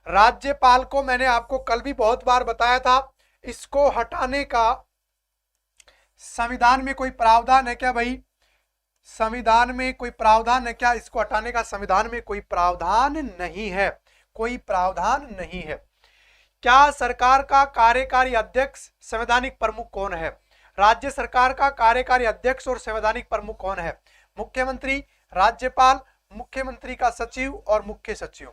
राज्यपाल को मैंने आपको कल भी बहुत बार बताया था, इसको हटाने का संविधान में कोई प्रावधान है क्या भाई? संविधान में कोई प्रावधान है क्या? इसको हटाने का संविधान में कोई प्रावधान नहीं है, कोई प्रावधान नहीं है। क्या सरकार का कार्यकारी अध्यक्ष संवैधानिक प्रमुख कौन है? राज्य सरकार का कार्यकारी अध्यक्ष और संवैधानिक प्रमुख कौन है? मुख्यमंत्री, राज्यपाल, मुख्यमंत्री का सचिव और मुख्य सचिव।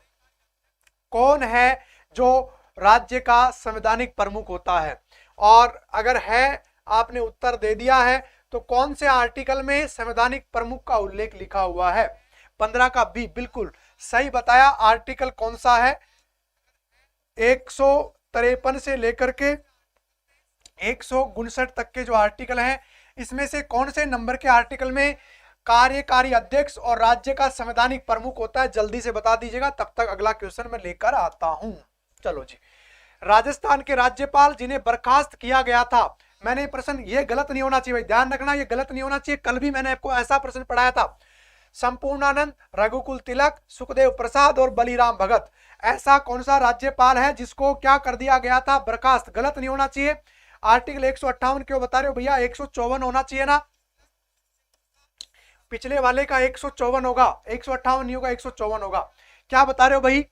कौन है जो राज्य का संवैधानिक प्रमुख होता है? और अगर है, आपने उत्तर दे दिया है, तो कौन से आर्टिकल में संवैधानिक प्रमुख का उल्लेख लिखा हुआ है? 15 का बी, बिल्कुल सही बताया। आर्टिकल कौन सा है? 153 से लेकर के 159 तक के जो आर्टिकल हैं, इसमें से कौन से नंबर के आर्टिकल में कार्यकारी अध्यक्ष और राज्य का संवैधानिक प्रमुख होता है, जल्दी से बता दीजिएगा, तब तक अगला क्वेश्चन मैं लेकर आता हूं। चलो जी, राजस्थान के राज्यपाल जिन्हें बर्खास्त किया गया था, मैंने प्रश्न, ये गलत नहीं होना चाहिए भाई, ध्यान रखना, ये गलत नहीं होना चाहिए। कल भी मैंने आपको ऐसा प्रश्न पढ़ाया था, संपूर्णानंद, रघुकुल तिलक, सुखदेव प्रसाद और बलिराम भगत, ऐसा कौन सा राज्यपाल है जिसको क्या कर दिया गया था, बर्खास्त। गलत नहीं होना चाहिए। आर्टिकल 158 क्यों बता रहे हो भैया, 154 होना चाहिए ना, पिछले वाले का 154 होगा, 158 नहीं होगा, 154 होगा। क्या बता रहे हो भाई,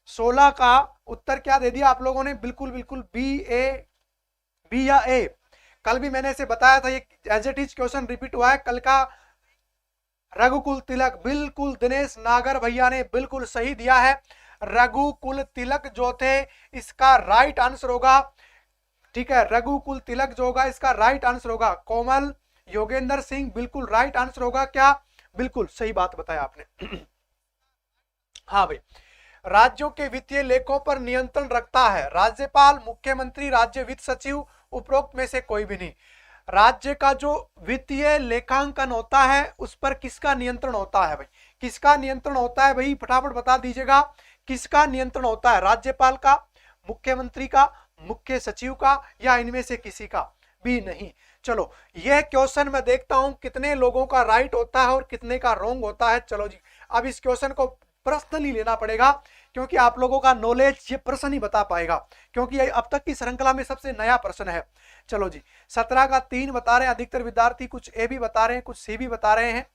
16 का उत्तर क्या दे दिया आप लोगों ने, बिल्कुल बिल्कुल बी या ए। कल भी मैंने इसे बताया था, ये as it is question repeat हुआ है कल का। रघुकुल तिलक, बिल्कुल दिनेश नागर भैया ने बिल्कुल सही दिया है। रघुकुल तिलक जो थे, इसका राइट आंसर होगा, ठीक है, रघुकुल तिलक जो होगा इसका राइट आंसर होगा। कोमल योगेंद्र सिंह, बिल्कुल राइट आंसर होगा क्या, बिल्कुल सही बात बताया आपने। हाँ भाई, राज्यों के वित्तीय लेखों पर नियंत्रण रखता है राज्यपाल, मुख्यमंत्री, राज्य वित्त सचिव, उपरोक्त में से कोई भी नहीं। राज्य का जो वित्तीय लेखांकन होता है उस पर किसका नियंत्रण होता है भाई, किसका नियंत्रण होता है भाई, फटाफट बता दीजिएगा, किसका नियंत्रण होता है, राज्यपाल का, मुख्यमंत्री का, मुख्य सचिव का, या इनमें से किसी का भी नहीं। चलो, यह क्वेश्चन मैं देखता हूं कितने लोगों का राइट होता है और कितने का रॉन्ग होता है। चलो जी, अब इस क्वेश्चन को पर्सनली लेना पड़ेगा, क्योंकि आप लोगों का नॉलेज ये प्रश्न ही बता पाएगा, क्योंकि ये अब तक की श्रृंखला में सबसे नया प्रश्न है। चलो जी, 17 का 3 बता रहे हैं अधिकतर विद्यार्थी, कुछ ए भी बता रहे हैं, कुछ सी भी बता रहे हैं।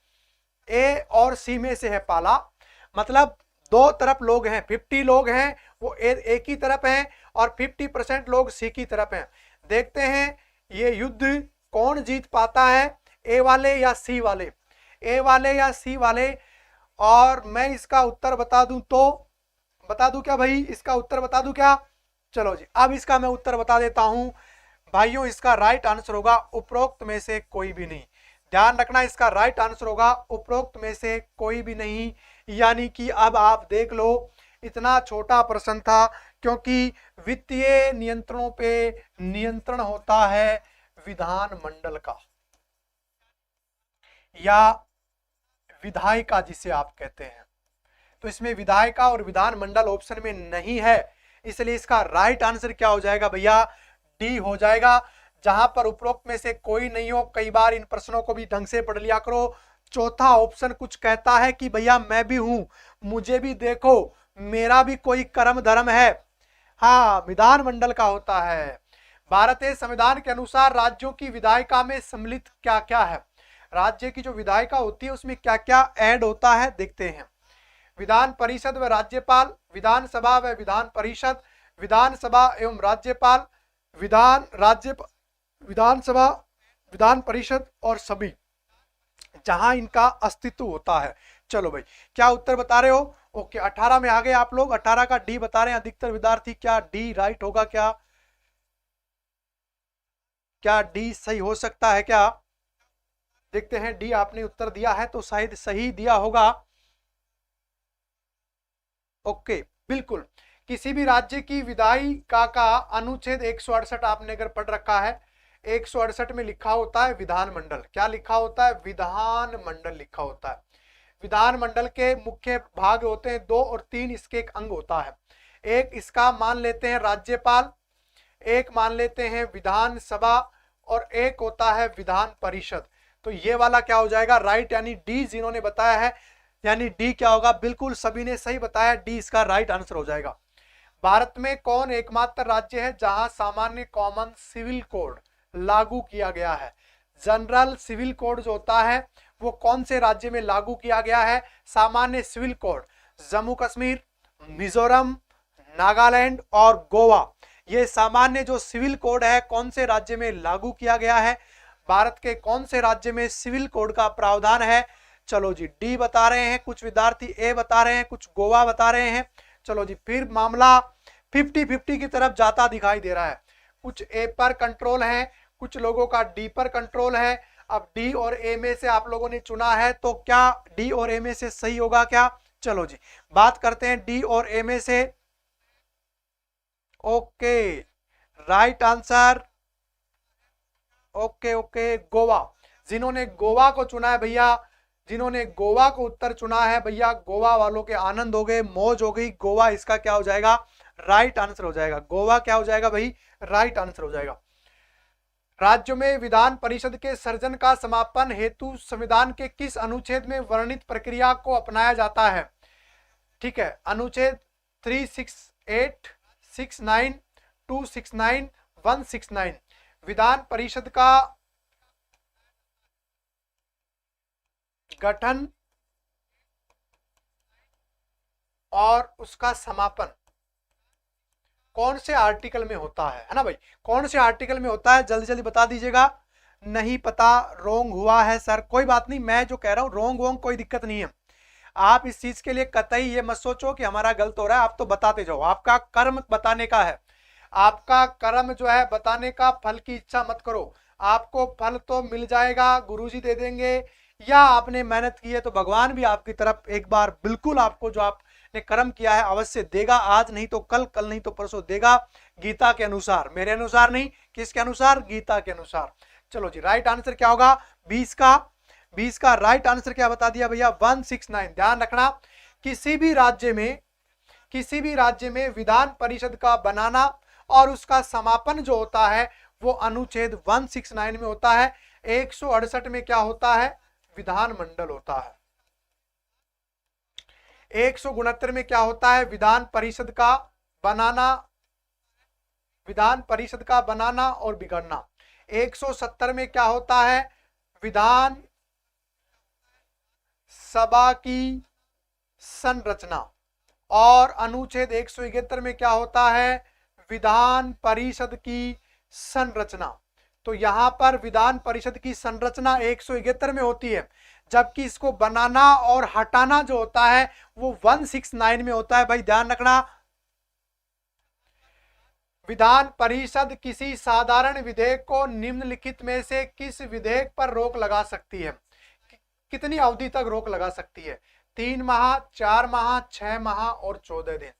ए और सी में से है पाला, मतलब दो तरफ लोग हैं, 50 लोग हैं वो ए की तरफ हैं और 50% लोग सी की तरफ हैं। देखते हैं ये युद्ध कौन जीत पाता है, ए वाले या सी वाले, ए वाले या सी वाले। और मैं इसका उत्तर बता दूं तो, बता दूं क्या भाई, इसका उत्तर बता दूं क्या, चलो जी, अब इसका मैं उत्तर बता देता हूं भाइयों, इसका राइट आंसर होगा उपरोक्त में से कोई भी नहीं। ध्यान रखना, इसका राइट आंसर होगा उपरोक्त में से कोई भी नहीं। यानी कि अब आप देख लो, इतना छोटा प्रश्न था, क्योंकि वित्तीय नियंत्रणों पे नियंत्रण होता है विधानमंडल का या विधायिका जिसे आप कहते हैं, तो इसमें विधायिका और विधानमंडल ऑप्शन में नहीं है, इसलिए इसका राइट आंसर क्या हो जाएगा भैया, डी हो जाएगा। जहां पर उपरोक्त में से कोई नहीं हो, कई बार इन प्रश्नों को भी ढंग से पढ़ लिया करो। चौथा ऑप्शन कुछ कहता है कि भैया मैं भी हूं, मुझे भी देखो, मेरा भी कोई कर्म धर्म है, हाँ, विधानमंडल का होता है। भारतीय संविधान के अनुसार राज्यों की विधायिका में सम्मिलित क्या क्या है, राज्य की जो विधायिका होती है उसमें क्या क्या ऐड होता है, देखते हैं। विधान परिषद व राज्यपाल, विधानसभा व विधान परिषद, विधानसभा एवं राज्यपाल, विधानसभा, विधान परिषद और सभी, जहां इनका अस्तित्व होता है। चलो भाई, क्या उत्तर बता रहे हो, ओके, 18 में आ गए आप लोग, 18 का डी बता रहे हैं अधिकतर विद्यार्थी, क्या डी राइट होगा, क्या डी सही हो सकता है क्या, देखते हैं। डी आपने उत्तर दिया है तो शायद सही दिया होगा, ओके, बिल्कुल। किसी भी राज्य की विधायिका का अनुच्छेद 168 आपने अगर पढ़ रखा है, 168 में लिखा होता है विधानमंडल, क्या लिखा होता है, विधानमंडल लिखा होता है। विधानमंडल के मुख्य भाग होते हैं 2 और 3, इसके एक अंग होता है। एक इसका मान लेते हैं राज्यपाल, एक मान लेते हैं विधानसभा और एक होता है विधान परिषद। तो ये वाला क्या हो जाएगा, राइट, यानी डी जिन्होंने बताया है, यानी डी क्या होगा, बिल्कुल सभी ने सही बताया, डी इसका राइट आंसर हो जाएगा। भारत में कौन एकमात्र राज्य है जहां सामान्य कॉमन सिविल कोड लागू किया गया है, जनरल सिविल कोड जो होता है वो कौन से राज्य में लागू किया गया है, सामान्य सिविल कोड, जम्मू कश्मीर, मिजोरम, नागालैंड और गोवा, ये सामान्य जो सिविल कोड है कौन से राज्य में लागू किया गया है, भारत के कौन से राज्य में सिविल कोड का प्रावधान है। चलो जी, डी बता रहे हैं कुछ विद्यार्थी, ए बता रहे हैं कुछ, गोवा बता रहे हैं। चलो जी, फिर मामला 50-50 की तरफ जाता दिखाई दे रहा है, कुछ ए पर कंट्रोल है, कुछ लोगों का डी पर कंट्रोल है। अब डी और ए में से आप लोगों ने चुना है, तो क्या डी और ए में से सही होगा क्या, चलो जी बात करते हैं डी और ए में से, okay, right answer. Okay okay, Goa. जिन्होंने गोवा को चुना है भैया, जिन्होंने गोवा को उत्तर चुना है भैया, गोवा वालों के आनंद हो गए, मौज हो गई। गोवा इसका क्या हो जाएगा? राइट आंसर हो जाएगा। गोवा क्या हो जाएगा भाई? राइट आंसर हो जाएगा। राज्यों में विधान परिषद के सृजन का समापन हेतु संविधान के किस अनुच्छेद में वर्णित प्रक्रिया को अपनाया जाता है? ठीक है, अनुच्छेद 368, 69, 269, 169। विधान परिषद का गठन और उसका समापन कौन से आर्टिकल में होता है ना भाई? कौन से आर्टिकल में होता है? जल्दी जल्दी बता दीजिएगा। नहीं पता, रोंग हुआ है सर, कोई बात नहीं, मैं जो कह रहा हूं रोंग वोंग कोई दिक्कत नहीं है। आप इस चीज के लिए कतई ये मत सोचो कि हमारा गलत हो रहा है, आप तो बताते जाओ। आपका कर्म बताने का है, आपका कर्म जो है बताने का, फल की इच्छा मत करो। आपको फल तो मिल जाएगा, गुरुजी दे देंगे, या आपने मेहनत की है तो भगवान भी आपकी तरफ एक बार बिल्कुल आपको जो आपने कर्म किया है अवश्य देगा। आज नहीं तो कल, कल नहीं तो परसों देगा, गीता के अनुसार, मेरे अनुसार नहीं, किसके अनुसार? गीता के अनुसार। चलो जी, राइट आंसर क्या होगा? 20 का राइट आंसर क्या बता दिया भैया? 169। ध्यान रखना, किसी भी राज्य में विधान परिषद का बनाना और उसका समापन जो होता है वो अनुच्छेद 169 में होता है। 168 में क्या होता है? विधान मंडल होता है। 169 में क्या होता है? विधान परिषद का बनाना और बिगड़ना। 170 में क्या होता है? विधान सभा की संरचना। और अनुच्छेद 171 में क्या होता है? विधान परिषद की संरचना। तो यहां पर विधान परिषद की संरचना 171 में होती है, जबकि इसको बनाना और हटाना जो होता है वो 169 में होता है। भाई ध्यान रखना, विधान परिषद किसी साधारण विधेयक को निम्नलिखित में से किस विधेयक पर रोक लगा सकती है? कितनी अवधि तक रोक लगा सकती है? 3 माह, 4 माह, 6 माह और 14 दिन।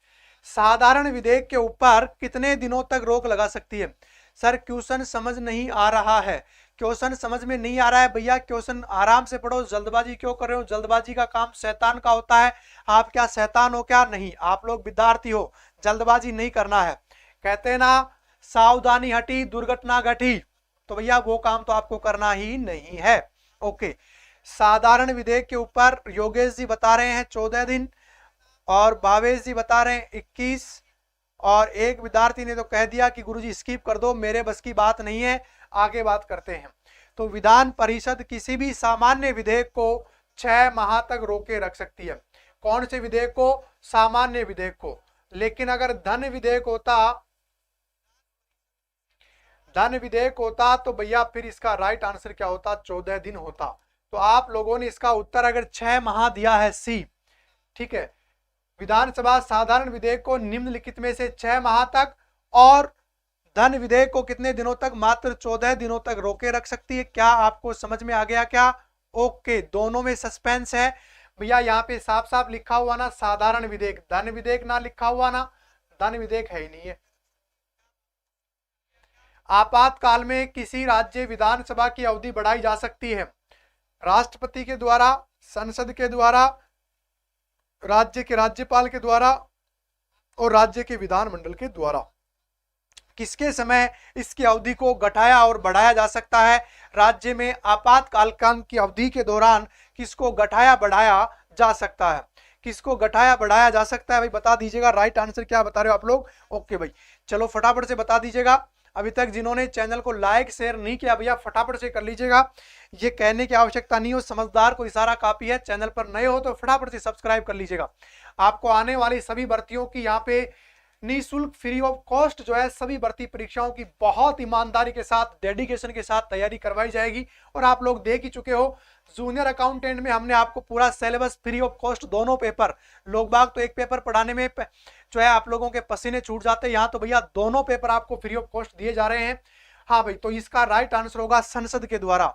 साधारण विधेयक के ऊपर कितने दिनों तक रोक लगा सकती है? सर क्वेश्चन समझ नहीं आ रहा है, क्वेश्चन समझ में नहीं आ रहा है भैया, क्वेश्चन आराम से पढ़ो, जल्दबाजी क्यों कर रहे हो? जल्दबाजी का काम शैतान का होता है। आप क्या शैतान हो क्या? नहीं, आप लोग विद्यार्थी हो, जल्दबाजी नहीं करना है। कहते हैं ना, सावधानी हटी दुर्घटना घटी, तो भैया वो काम तो आपको करना ही नहीं है। ओके, साधारण विधेयक के ऊपर योगेश जी बता रहे हैं 14 दिन और भावेश जी बता रहे हैं 21, और एक विद्यार्थी ने तो कह दिया कि गुरुजी स्किप कर दो, मेरे बस की बात नहीं है, आगे बात करते हैं। तो विधान परिषद किसी भी सामान्य विधेयक को 6 माह तक रोके रख सकती है। कौन से विधेयक को? सामान्य विधेयक को। लेकिन अगर धन विधेयक होता तो भैया फिर इसका राइट आंसर क्या होता? 14 दिन होता। तो आप लोगों ने इसका उत्तर अगर 6 माह दिया है, सी, ठीक है। विधानसभा साधारण विधेयक को निम्नलिखित में से 6 माह तक और धन विधेयक को कितने दिनों तक? मात्र 14 दिनों तक रोके रख सकती है। क्या आपको समझ में आ गया क्या? ओके, दोनों में सस्पेंस है भैया। यहाँ पे साफ साफ लिखा हुआ ना साधारण विधेयक, धन विधेयक ना लिखा हुआ ना, धन विधेयक है ही नहीं है। आपातकाल में किसी राज्य विधानसभा की अवधि बढ़ाई जा सकती है राष्ट्रपति के द्वारा, संसद के द्वारा, राज्य के राज्यपाल के द्वारा और राज्य के विधानमंडल के द्वारा। किसके समय इसकी अवधि को घटाया और बढ़ाया जा सकता है? राज्य में आपातकाल की अवधि के दौरान किसको घटाया बढ़ाया जा सकता है? किसको घटाया बढ़ाया जा सकता है भाई? बता दीजिएगा। राइट आंसर क्या बता रहे हो आप लोग? ओके भाई, चलो फटाफट से बता दीजिएगा। अभी तक जिन्होंने चैनल को लाइक शेयर नहीं किया भैया फटाफट से कर लीजिएगा। ये कहने की आवश्यकता नहीं हो, समझदार को इशारा काफी है। चैनल पर नए हो तो फटाफट से सब्सक्राइब कर लीजिएगा। आपको आने वाली सभी भर्तियों की यहाँ पे निःशुल्क फ्री ऑफ कॉस्ट जो है सभी भर्ती परीक्षाओं की बहुत ईमानदारी के साथ, डेडिकेशन के साथ तैयारी करवाई जाएगी। और आप लोग देख ही चुके हो, जूनियर अकाउंटेंट में हमने आपको पूरा सिलेबस फ्री ऑफ कॉस्ट, दोनों पेपर, लोग बाग तो एक पेपर पढ़ाने में जो है आप लोगों के पसीने छूट जाते हैं, यहाँ तो भैया दोनों पेपर आपको फ्री ऑफ कॉस्ट दिए जा रहे हैं। हाँ भाई, तो इसका राइट आंसर होगा संसद के द्वारा।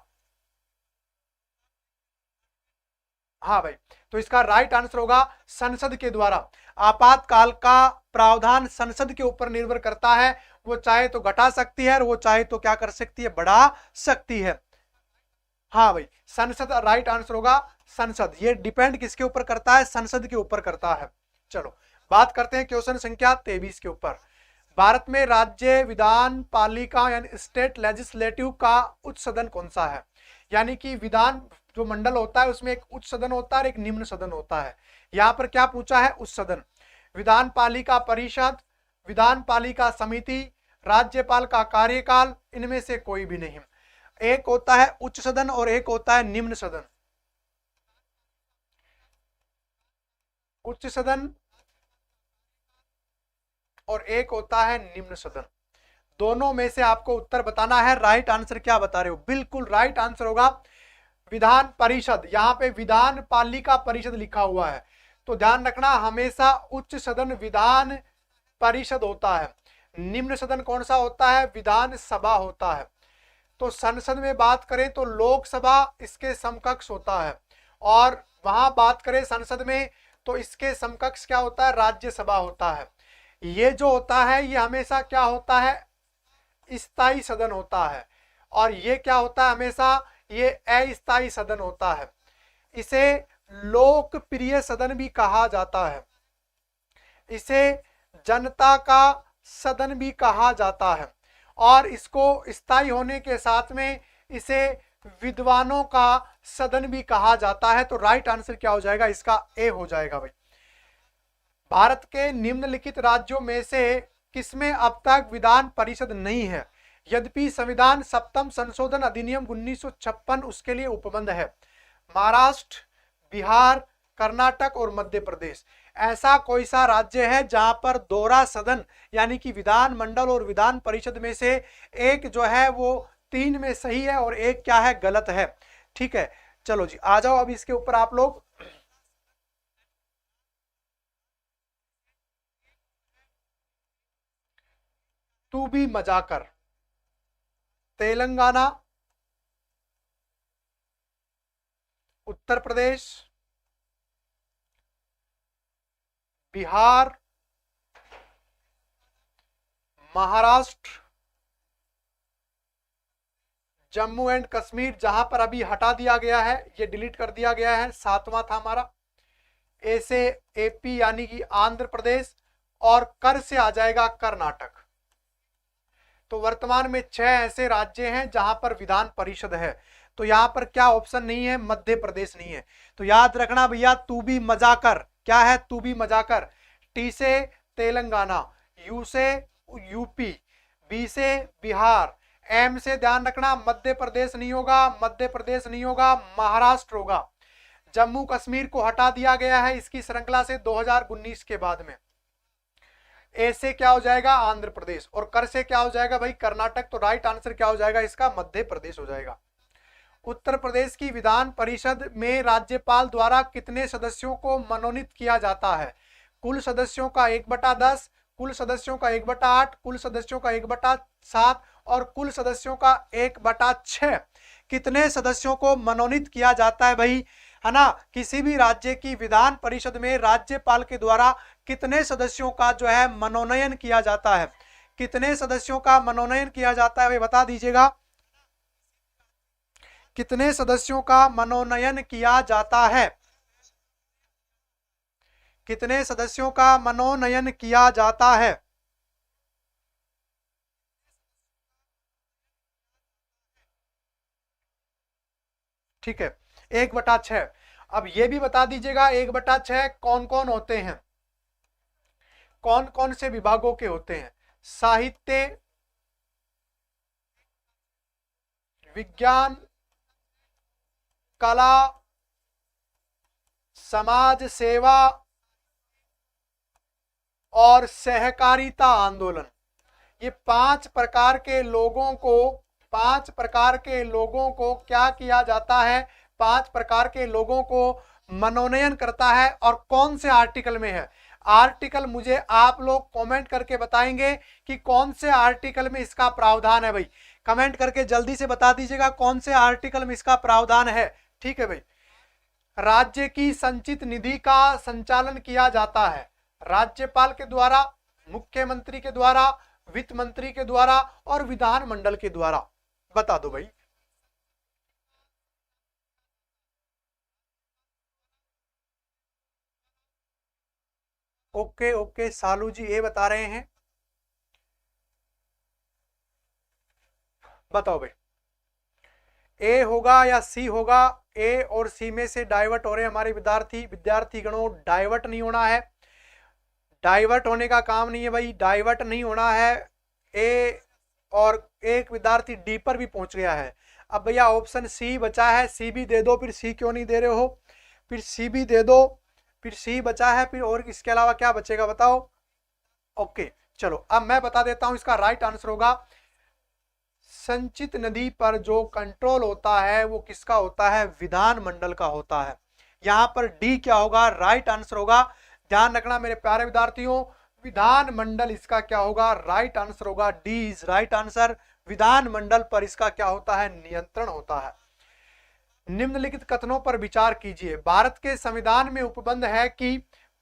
हाँ भाई, तो इसका राइट आंसर होगा संसद के द्वारा। आपातकाल का प्रावधान संसद के ऊपर निर्भर करता है, वो चाहे तो घटा सकती है और वो चाहे तो क्या कर सकती है, बढ़ा सकती है। हाँ भाई, संसद राइट आंसर होगा संसद। ये डिपेंड किसके ऊपर करता है, संसद के ऊपर करता है। चलो बात करते हैं क्वेश्चन संख्या 23 के ऊपर। भारत में राज्य विधान पालिका यानी स्टेट लेजिस्लेटिव का उच्च सदन कौन सा है? यानी कि विधान जो मंडल होता है उसमें एक उच्च सदन होता है और एक निम्न सदन होता है। यहाँ पर क्या पूछा है, उच्च सदन। विधान पालिका परिषद, विधान पालिका समिति, राज्यपाल का कार्यकाल, इनमें से कोई भी नहीं। एक होता है उच्च सदन और एक होता है निम्न सदन। उच्च सदन और एक होता है निम्न सदन। दोनों में से आपको उत्तर बताना है। राइट आंसर क्या बता रहे हो? बिल्कुल राइट आंसर होगा विधान परिषद। यहाँ पे विधान पालिका परिषद लिखा हुआ है, तो ध्यान रखना हमेशा उच्च सदन विधान परिषद होता है, निम्न सदन कौन सा होता है, विधान सभा होता है। तो संसद में बात करें तो लोकसभा इसके समकक्ष होता है, और वहां बात करें संसद में तो इसके समकक्ष क्या होता है, राज्यसभा होता है। ये जो होता है ये हमेशा क्या होता है, स्थायी सदन होता है, और ये क्या होता है, हमेशा ये अस्थायी सदन होता है। इसे लोकप्रिय सदन भी कहा जाता है, इसे जनता का सदन भी कहा जाता है, और इसको स्थायी होने के साथ में इसे विद्वानों का सदन भी कहा जाता है। तो राइट आंसर क्या हो जाएगा, इसका ए हो जाएगा भाई। भारत के निम्नलिखित राज्यों में से किसमें अब तक विधान परिषद नहीं है, यद्यपि संविधान सप्तम संशोधन अधिनियम 1956 उसके लिए उपबंध है? महाराष्ट्र, बिहार, कर्नाटक और मध्य प्रदेश। ऐसा कोई सा राज्य है जहां पर दोहरा सदन यानी कि विधान मंडल और विधान परिषद में से एक जो है वो 3 में सही है और एक क्या है, गलत है। ठीक है, चलो जी आ जाओ अब इसके ऊपर आप लोग। तू भी मजाकर, तेलंगाना, उत्तर प्रदेश, बिहार, महाराष्ट्र, जम्मू एंड कश्मीर, जहां पर अभी हटा दिया गया है, ये डिलीट कर दिया गया है, 7वां था हमारा। ए से एपी यानी कि आंध्र प्रदेश, और कर से आ जाएगा कर्नाटक। तो वर्तमान में 6 ऐसे राज्य हैं जहां पर विधान परिषद है। तो यहां पर क्या ऑप्शन नहीं है, मध्य प्रदेश नहीं है। तो याद रखना भैया, तू भी मजाकर क्या है, तू भी मजाकर। टी से तेलंगाना, यू से यूपी, बी से बिहार, एम से ध्यान रखना मध्य प्रदेश नहीं होगा, मध्य प्रदेश नहीं होगा, महाराष्ट्र होगा। जम्मू कश्मीर को हटा दिया गया है इसकी श्रृंखला से 2019 के बाद में। ए से क्या हो जाएगा, आंध्र प्रदेश, और कर से क्या हो जाएगा भाई, कर्नाटक। तो राइट आंसर क्या हो जाएगा इसका, मध्य प्रदेश हो जाएगा। उत्तर प्रदेश की विधान परिषद में राज्यपाल द्वारा कितने सदस्यों को मनोनीत किया जाता है? कुल सदस्यों का 1/10, कुल सदस्यों का 1/8, कुल सदस्यों का 1/7 और कुल सदस्यों का 1/6। कितने सदस्यों को मनोनीत किया जाता है भाई, है ना? किसी भी राज्य की विधान परिषद में राज्यपाल के द्वारा कितने सदस्यों का जो है मनोनयन किया जाता है? कितने सदस्यों का मनोनयन किया जाता है भाई, बता दीजिएगा। कितने सदस्यों का मनोनयन किया जाता है? कितने सदस्यों का मनोनयन किया जाता है? ठीक है, 1/6। अब ये भी बता दीजिएगा 1/6 कौन कौन होते हैं, कौन कौन से विभागों के होते हैं? साहित्य, विज्ञान, कला, समाज सेवा और सहकारिता आंदोलन। ये 5 प्रकार के लोगों को, 5 प्रकार के लोगों को क्या किया जाता है, 5 प्रकार के लोगों को मनोनयन करता है। और कौन से आर्टिकल में है? आर्टिकल मुझे आप लोग कमेंट करके बताएंगे कि कौन से आर्टिकल में इसका प्रावधान है भाई। कमेंट करके जल्दी से बता दीजिएगा कौन से आर्टिकल में इसका प्रावधान है। ठीक है भाई, राज्य की संचित निधि का संचालन किया जाता है? राज्यपाल के द्वारा, मुख्यमंत्री के द्वारा, वित्त मंत्री के द्वारा और विधानमंडल के द्वारा। बता दो भाई। ओके ओके, सालू जी ए बता रहे हैं। बताओ भाई, ए होगा या सी होगा? ए और सी में से डाइवर्ट हो रहे हमारे विद्यार्थी गणों, डाइवर्ट नहीं होना है, डाइवर्ट होने का काम नहीं है भाई, डाइवर्ट नहीं होना है। ए और एक विद्यार्थी डी पर भी पहुंच गया है। अब भैया ऑप्शन सी बचा है, सी भी दे दो। फिर सी क्यों नहीं दे रहे हो? फिर सी भी दे दो, फिर सी बचा है, फिर और इसके अलावा क्या बचेगा बताओ? ओके चलो, अब मैं बता देता हूं, इसका राइट आंसर होगा संचित नदी पर जो कंट्रोल होता है वो किसका होता है? विधानमंडल का होता है। यहां पर डी क्या होगा? राइट आंसर होगा। ध्यान रखना मेरे प्यारे विद्यार्थियों, विधानमंडल इसका क्या होगा? राइट आंसर होगा। D is right answer. विधानमंडल पर इसका क्या होता है? नियंत्रण होता है। निम्नलिखित कथनों पर विचार कीजिए। भारत के संविधान में उपबंध है कि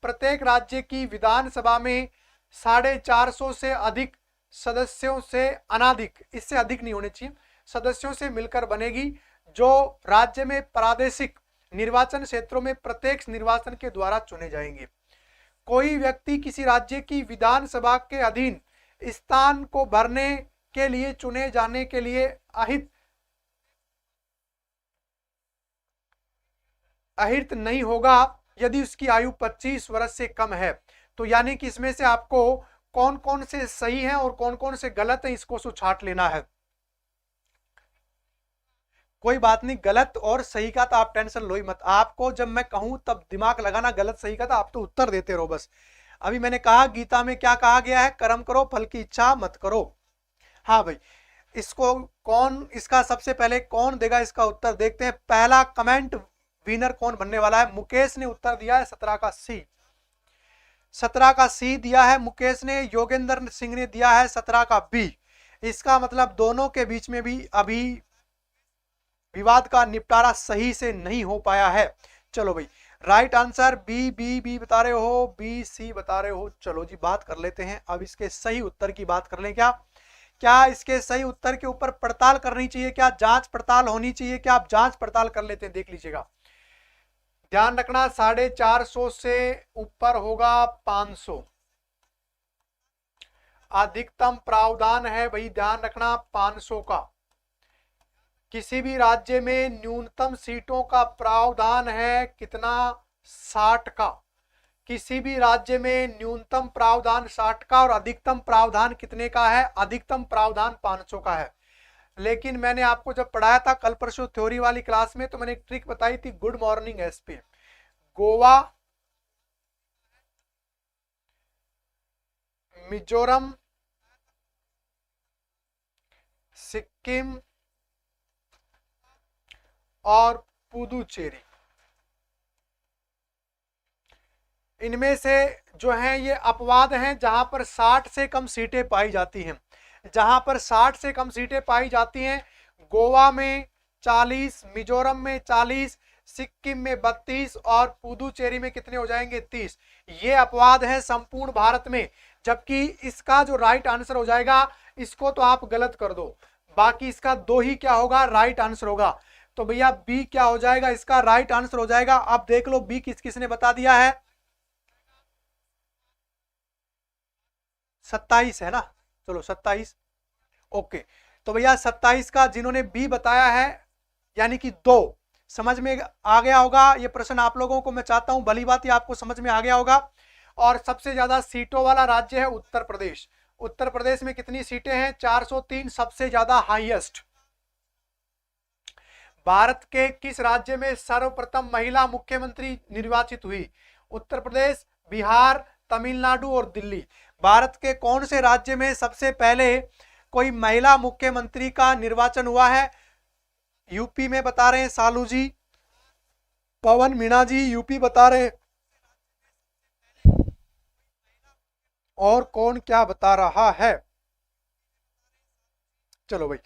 प्रत्येक राज्य की विधानसभा में 450 से अधिक सदस्यों से अनाधिक, इससे अधिक नहीं होने चाहिए, सदस्यों से मिलकर बनेगी, जो राज्य में प्रादेशिक निर्वाचन क्षेत्रों में प्रत्यक्ष निर्वाचन के द्वारा चुने जाएंगे। कोई व्यक्ति किसी राज्य की विधानसभा के अधीन स्थान को भरने के लिए चुने जाने के लिए अहिर्त नहीं होगा यदि उसकी आयु 25 वर्ष से कम है। तो यानी कि इसमें से आपको कौन कौन से सही हैं और कौन कौन से गलत हैं, इसको सुछाट लेना है। कोई बात नहीं, गलत और सही का तो आप टेंशन लो ही मत। आपको जब मैं कहूं तब दिमाग लगाना, गलत सही का तो आप तो उत्तर देते रहो बस। अभी मैंने कहा गीता में क्या कहा गया है? कर्म करो, फल की इच्छा मत करो। हाँ भाई, इसको कौन, इसका सबसे पहले कौन देगा इसका उत्तर? देखते हैं। पहला कमेंट विनर कौन बनने वाला है? मुकेश ने उत्तर दिया है 17 का सी। 17 का सी दिया है मुकेश ने। योगेंद्र सिंह ने दिया है 17 का बी। इसका मतलब दोनों के बीच में भी अभी विवाद का निपटारा सही से नहीं हो पाया है। चलो भाई, right answer B. B B बता रहे हो, बी सी बता रहे हो। चलो जी, बात कर लेते हैं अब इसके सही उत्तर की बात कर लें। क्या इसके सही उत्तर के ऊपर पड़ताल करनी चाहिए? क्या जांच पड़ताल होनी चाहिए? क्या आप जांच पड़ताल कर लेते हैं? देख लीजिएगा, ध्यान रखना, 450 से ऊपर होगा 500। अधिकतम प्रावधान है भाई, ध्यान रखना 500 का। किसी भी राज्य में न्यूनतम सीटों का प्रावधान है कितना? 60 का। किसी भी राज्य में न्यूनतम प्रावधान 60 का और अधिकतम प्रावधान कितने का है? अधिकतम प्रावधान 500 का है। लेकिन मैंने आपको जब पढ़ाया था कल परसों थ्योरी वाली क्लास में, तो मैंने एक ट्रिक बताई थी, good morning SP. Goa, Mizoram, Sikkim और पुदुचेरी, इनमें से जो है ये अपवाद हैं जहां पर 60 से कम सीटें पाई जाती हैं। जहां पर 60 से कम सीटें पाई जाती हैं, गोवा में 40, मिजोरम में 40, सिक्किम में 32 और पुदुचेरी में कितने हो जाएंगे? 30। ये अपवाद है संपूर्ण भारत में। जबकि इसका जो राइट आंसर हो जाएगा, इसको तो आप गलत कर दो, बाकी इसका दो ही क्या होगा? राइट आंसर होगा। तो भैया बी क्या हो जाएगा? इसका राइट आंसर हो जाएगा। अब देख लो बी किस किसने बता दिया है? 27 है ना? चलो 27। ओके, तो भैया 27 का जिन्होंने बी बताया है, यानी कि 2, समझ में आ गया होगा ये प्रश्न आप लोगों को। मैं चाहता हूं भली बात ही आपको समझ में आ गया होगा। और सबसे ज्यादा सीटों वाला राज्य है उत्तर प्रदेश। उत्तर प्रदेश में कितनी सीटें हैं? 403, सबसे ज्यादा हाईएस्ट। भारत के किस राज्य में सर्वप्रथम महिला मुख्यमंत्री निर्वाचित हुई? उत्तर प्रदेश, बिहार, तमिलनाडु और दिल्ली। भारत के कौन से राज्य में सबसे पहले कोई महिला मुख्यमंत्री का निर्वाचन हुआ है? यूपी में बता रहे हैं सालू जी, पवन मीणा जी यूपी बता रहे हैं। और कौन क्या बता रहा है? चलो भाई,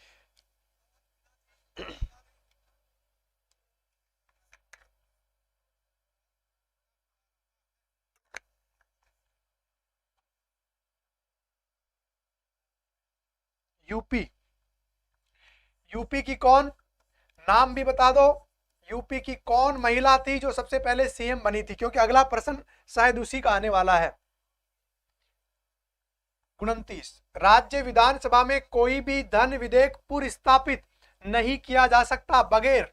यूपी। यूपी की कौन, नाम भी बता दो। यूपी की कौन महिला थी जो सबसे पहले सीएम बनी थी, क्योंकि अगला प्रश्न शायद उसी का आने वाला है। 29, राज्य विधानसभा में कोई भी धन विधेयक पूर्व स्थापित नहीं किया जा सकता बगैर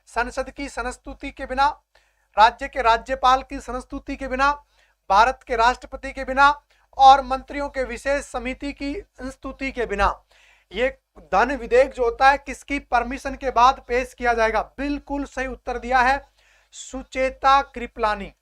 संसद की संस्तुति के बिना, राज्य के राज्यपाल की संस्तुति के बिना, भारत के राष्ट्रपति के बिना और मंत्रियों के विशेष समिति की स्तुति के बिना। ये धन विधेयक जो होता है किसकी परमिशन के बाद पेश किया जाएगा? बिल्कुल सही उत्तर दिया है सुचेता कृपलानी।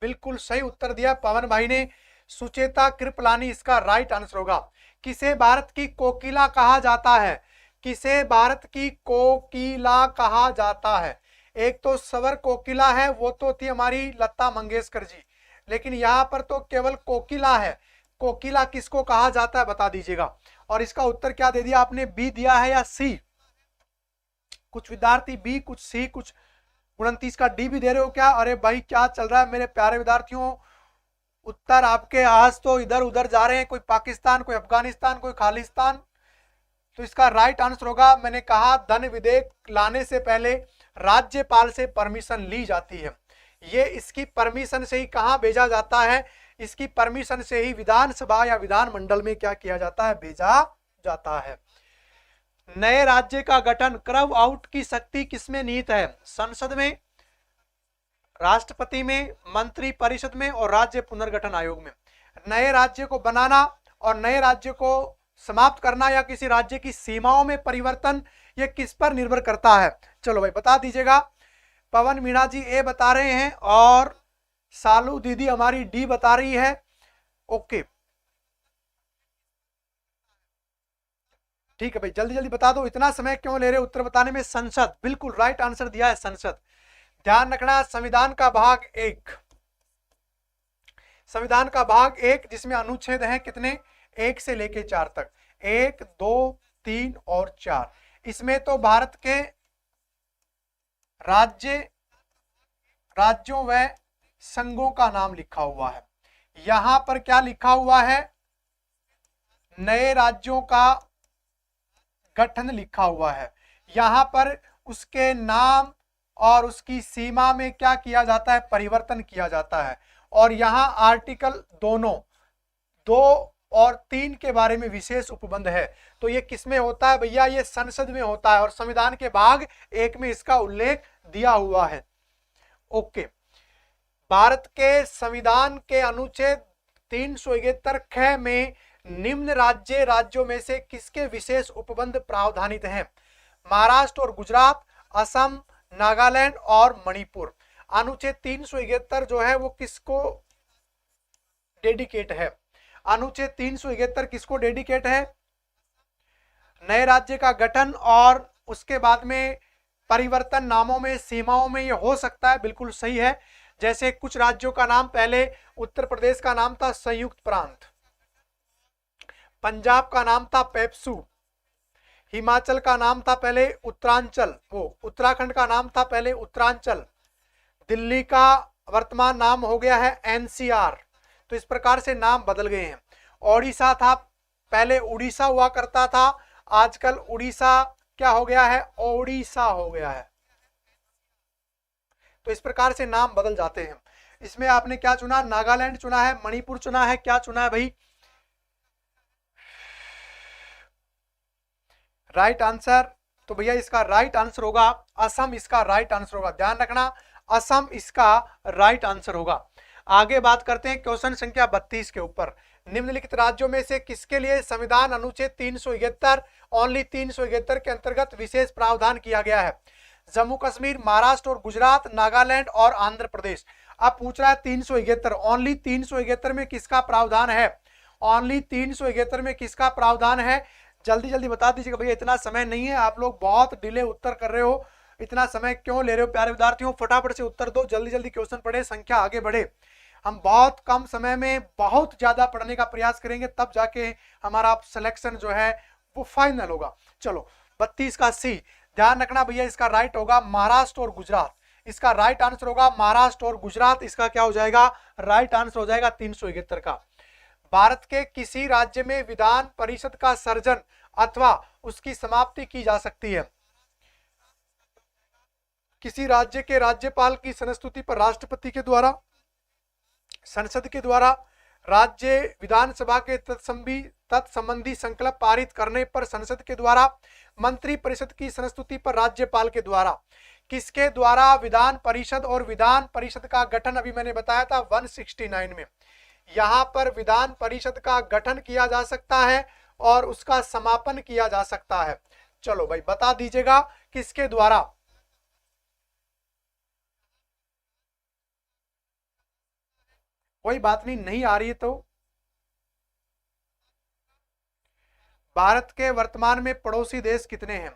बिल्कुल सही उत्तर दिया पवन भाई ने, सुचेता कृपलानी इसका राइट आंसर होगा। किसे भारत की कोकिला कहा जाता है? किसे भारत की कोकिला कहा जाता है? एक तो स्वर कोकिला है, वो तो थी हमारी लता मंगेशकर जी, लेकिन यहां पर तो केवल कोकिला है। कोकिला किसको कहा जाता है बता दीजिएगा। और इसका उत्तर क्या दे दिया आपने, बी दिया है या सी? कुछ विद्यार्थी बी, कुछ सी, कुछ 29 का डी भी दे रहे हो क्या? अरे भाई क्या चल रहा है मेरे प्यारे विद्यार्थियों, उत्तर आपके आज तो इधर उधर जा रहे हैं, कोई पाकिस्तान, कोई अफगानिस्तान, कोई खालिस्तान। तो इसका राइट आंसर होगा, मैंने कहा धन विधेयक लाने से पहले राज्यपाल से परमिशन ली जाती है। ये इसकी परमिशन से ही कहां भेजा जाता है? इसकी परमिशन से ही विधानसभा या विधानमंडल में क्या किया जाता है? भेजा जाता है। नए राज्य का गठन, क्रव आउट की शक्ति किसमें निहित है? संसद में, राष्ट्रपति में, मंत्री परिषद में और राज्य पुनर्गठन आयोग में। नए राज्य को बनाना और नए राज्य को समाप्त करना या किसी राज्य की सीमाओं में परिवर्तन, ये किस पर निर्भर करता है? चलो भाई बता दीजिएगा। पवन मीणा जी ए बता रहे हैं और सालू दीदी हमारी डी बता रही है। ओके ठीक है भाई, जल्दी जल्दी बता दो, इतना समय क्यों ले रहे उत्तर बताने में? संसद, बिल्कुल राइट आंसर दिया है संसद। ध्यान रखना, संविधान का भाग 1, संविधान का भाग 1 जिसमें अनुच्छेद हैं कितने? 1 से लेके 4 तक, 1, 2, 3 और 4। इसमें तो भारत के राज्यों व संघों का नाम लिखा हुआ है। यहां पर क्या लिखा हुआ है? नए राज्यों का गठन लिखा हुआ है। यहां पर उसके नाम और उसकी सीमा में क्या किया जाता है? परिवर्तन किया जाता है। और यहां आर्टिकल दोनों 2 और 3 के बारे में विशेष उपबंध है। तो ये किसमें होता है भैया? ये संसद में होता है और संविधान के भाग 1 में इसका उल्लेख दिया हुआ है। ओके, भारत के संविधान के अनुच्छेद 371 ख में निम्न राज्यों में से किसके विशेष उपबंध प्रावधानित हैं? महाराष्ट्र और गुजरात, असम, नागालैंड और मणिपुर। अनुच्छेद 371 जो है वो किसको डेडिकेट है? अनुच्छेद 371 किसको डेडिकेट है? नए राज्य का गठन और उसके बाद में परिवर्तन, नामों में, सीमाओं में ये हो सकता है, बिल्कुल सही है। जैसे कुछ राज्यों का नाम पहले उत्तर प्रदेश का नाम था संयुक्त प्रांत, पंजाब का नाम था पेप्सू, हिमाचल का नाम था पहले उत्तरांचल, उत्तराखंड का नाम था पहले उत्तरांचल, दिल्ली का वर्तमान नाम हो गया है एनसीआर। तो इस प्रकार से नाम बदल गए हैं। ओडिशा था पहले, उड़ीसा हुआ करता था, आजकल उड़ीसा क्या हो गया है? ओडिशा हो गया है। तो इस प्रकार से नाम बदल जाते हैं। इसमें आपने क्या चुना? नागालैंड चुना है, मणिपुर चुना है, क्या चुना है भाई? राइट आंसर, तो भैया इसका राइट आंसर होगा असम, इसका राइट आंसर होगा। ध्यान रखना, असम इसका राइट आंसर होगा। आगे बात करते हैं क्वेश्चन संख्या 32 के ऊपर। निम्नलिखित राज्यों में से किसके लिए संविधान अनुच्छेद 371 ओनली 371 के अंतर्गत विशेष प्रावधान किया गया है? जम्मू कश्मीर, महाराष्ट्र और गुजरात, नागालैंड और आंध्र प्रदेश। अब पूछ रहा है 371 ओनली 371 में किसका प्रावधान है? ओनली 371 में किसका प्रावधान है? जल्दी जल्दी बता दीजिएगा भैया, इतना समय नहीं है, आप लोग बहुत डिले उत्तर कर रहे हो, इतना समय क्यों ले रहे हो प्यारे विद्यार्थियों? फटाफट से उत्तर दो, जल्दी जल्दी क्वेश्चन पढ़े, संख्या आगे बढ़े। हम बहुत कम समय में बहुत ज्यादा पढ़ने का प्रयास करेंगे, तब जाके हमारा सिलेक्शन जो है वो फाइनल होगा। चलो 32 का सी, ध्यान रखना भैया इसका राइट होगा महाराष्ट्र और गुजरात। इसका राइट आंसर होगा महाराष्ट्र और गुजरात। इसका क्या हो जाएगा, राइट आंसर हो जाएगा 371 का। भारत के किसी राज्य में विधान परिषद का सर्जन अथवा उसकी समाप्ति की जा सकती है। किसी राज्य के राज्यपाल की संस्तुति पर राष्ट्रपति के द्वारा, संसद के द्वारा, राज्य विधानसभा के तत्संबंधी संकल्प पारित करने पर संसद के द्वारा, मंत्री परिषद की संस्तुति पर राज्यपाल के द्वारा। किसके द्वारा विधान परिषद और विधान परिषद का गठन, अभी मैंने बताया था 169 में, यहां पर विधान परिषद का गठन किया जा सकता है और उसका समापन किया जा सकता है। चलो भाई बता दीजिएगा किसके द्वारा। कोई बात नहीं, नहीं आ रही है तो। भारत के वर्तमान में पड़ोसी देश कितने हैं?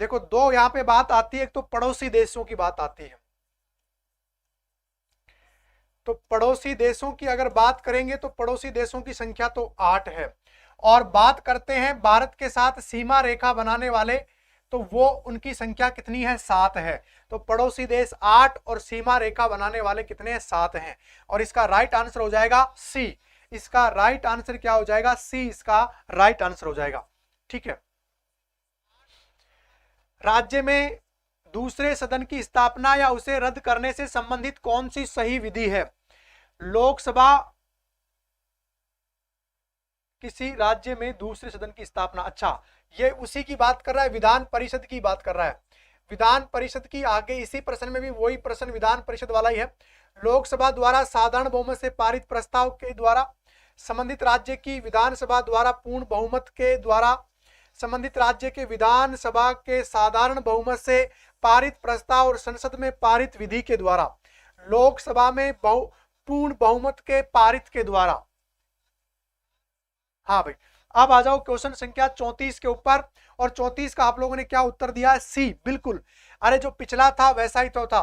देखो दो यहां पे बात आती है, एक तो पड़ोसी देशों की बात आती है। तो पड़ोसी देशों की अगर बात करेंगे तो पड़ोसी देशों की संख्या तो 8 है। और बात करते हैं भारत के साथ सीमा रेखा बनाने वाले, तो वो उनकी संख्या कितनी है, 7 है। तो पड़ोसी देश 8 और सीमा रेखा बनाने वाले कितने हैं, 7 हैं। और इसका राइट आंसर हो जाएगा सी। इसका राइट आंसर क्या हो जाएगा, सी इसका राइट आंसर हो जाएगा। ठीक है। राज्य में दूसरे सदन की स्थापना या उसे रद्द करने से संबंधित कौन सी सही विधि है? लोकसभा, किसी राज्य में दूसरे सदन की स्थापना, अच्छा ये उसी की बात कर रहा है, विधान परिषद की बात कर रहा है। विधान परिषद की आगे इसी प्रश्न में भी वही प्रश्न विधान परिषद वाला ही है। लोकसभा द्वारा साधारण बहुमत से पारित प्रस्ताव के द्वारा, संबंधित राज्य की विधानसभा द्वारा पूर्ण बहुमत के द्वारा, संबंधित राज्य के विधानसभा के साधारण बहुमत से पारित प्रस्ताव और संसद में पारित विधि के द्वारा, लोकसभा में पूर्ण बहुमत के पारित के द्वारा। हाँ भाई, अब आ जाओ क्वेश्चन संख्या 34 के ऊपर। और 34 का आप लोगों ने क्या उत्तर दिया है, सी बिल्कुल। अरे जो पिछला था वैसा ही तो था।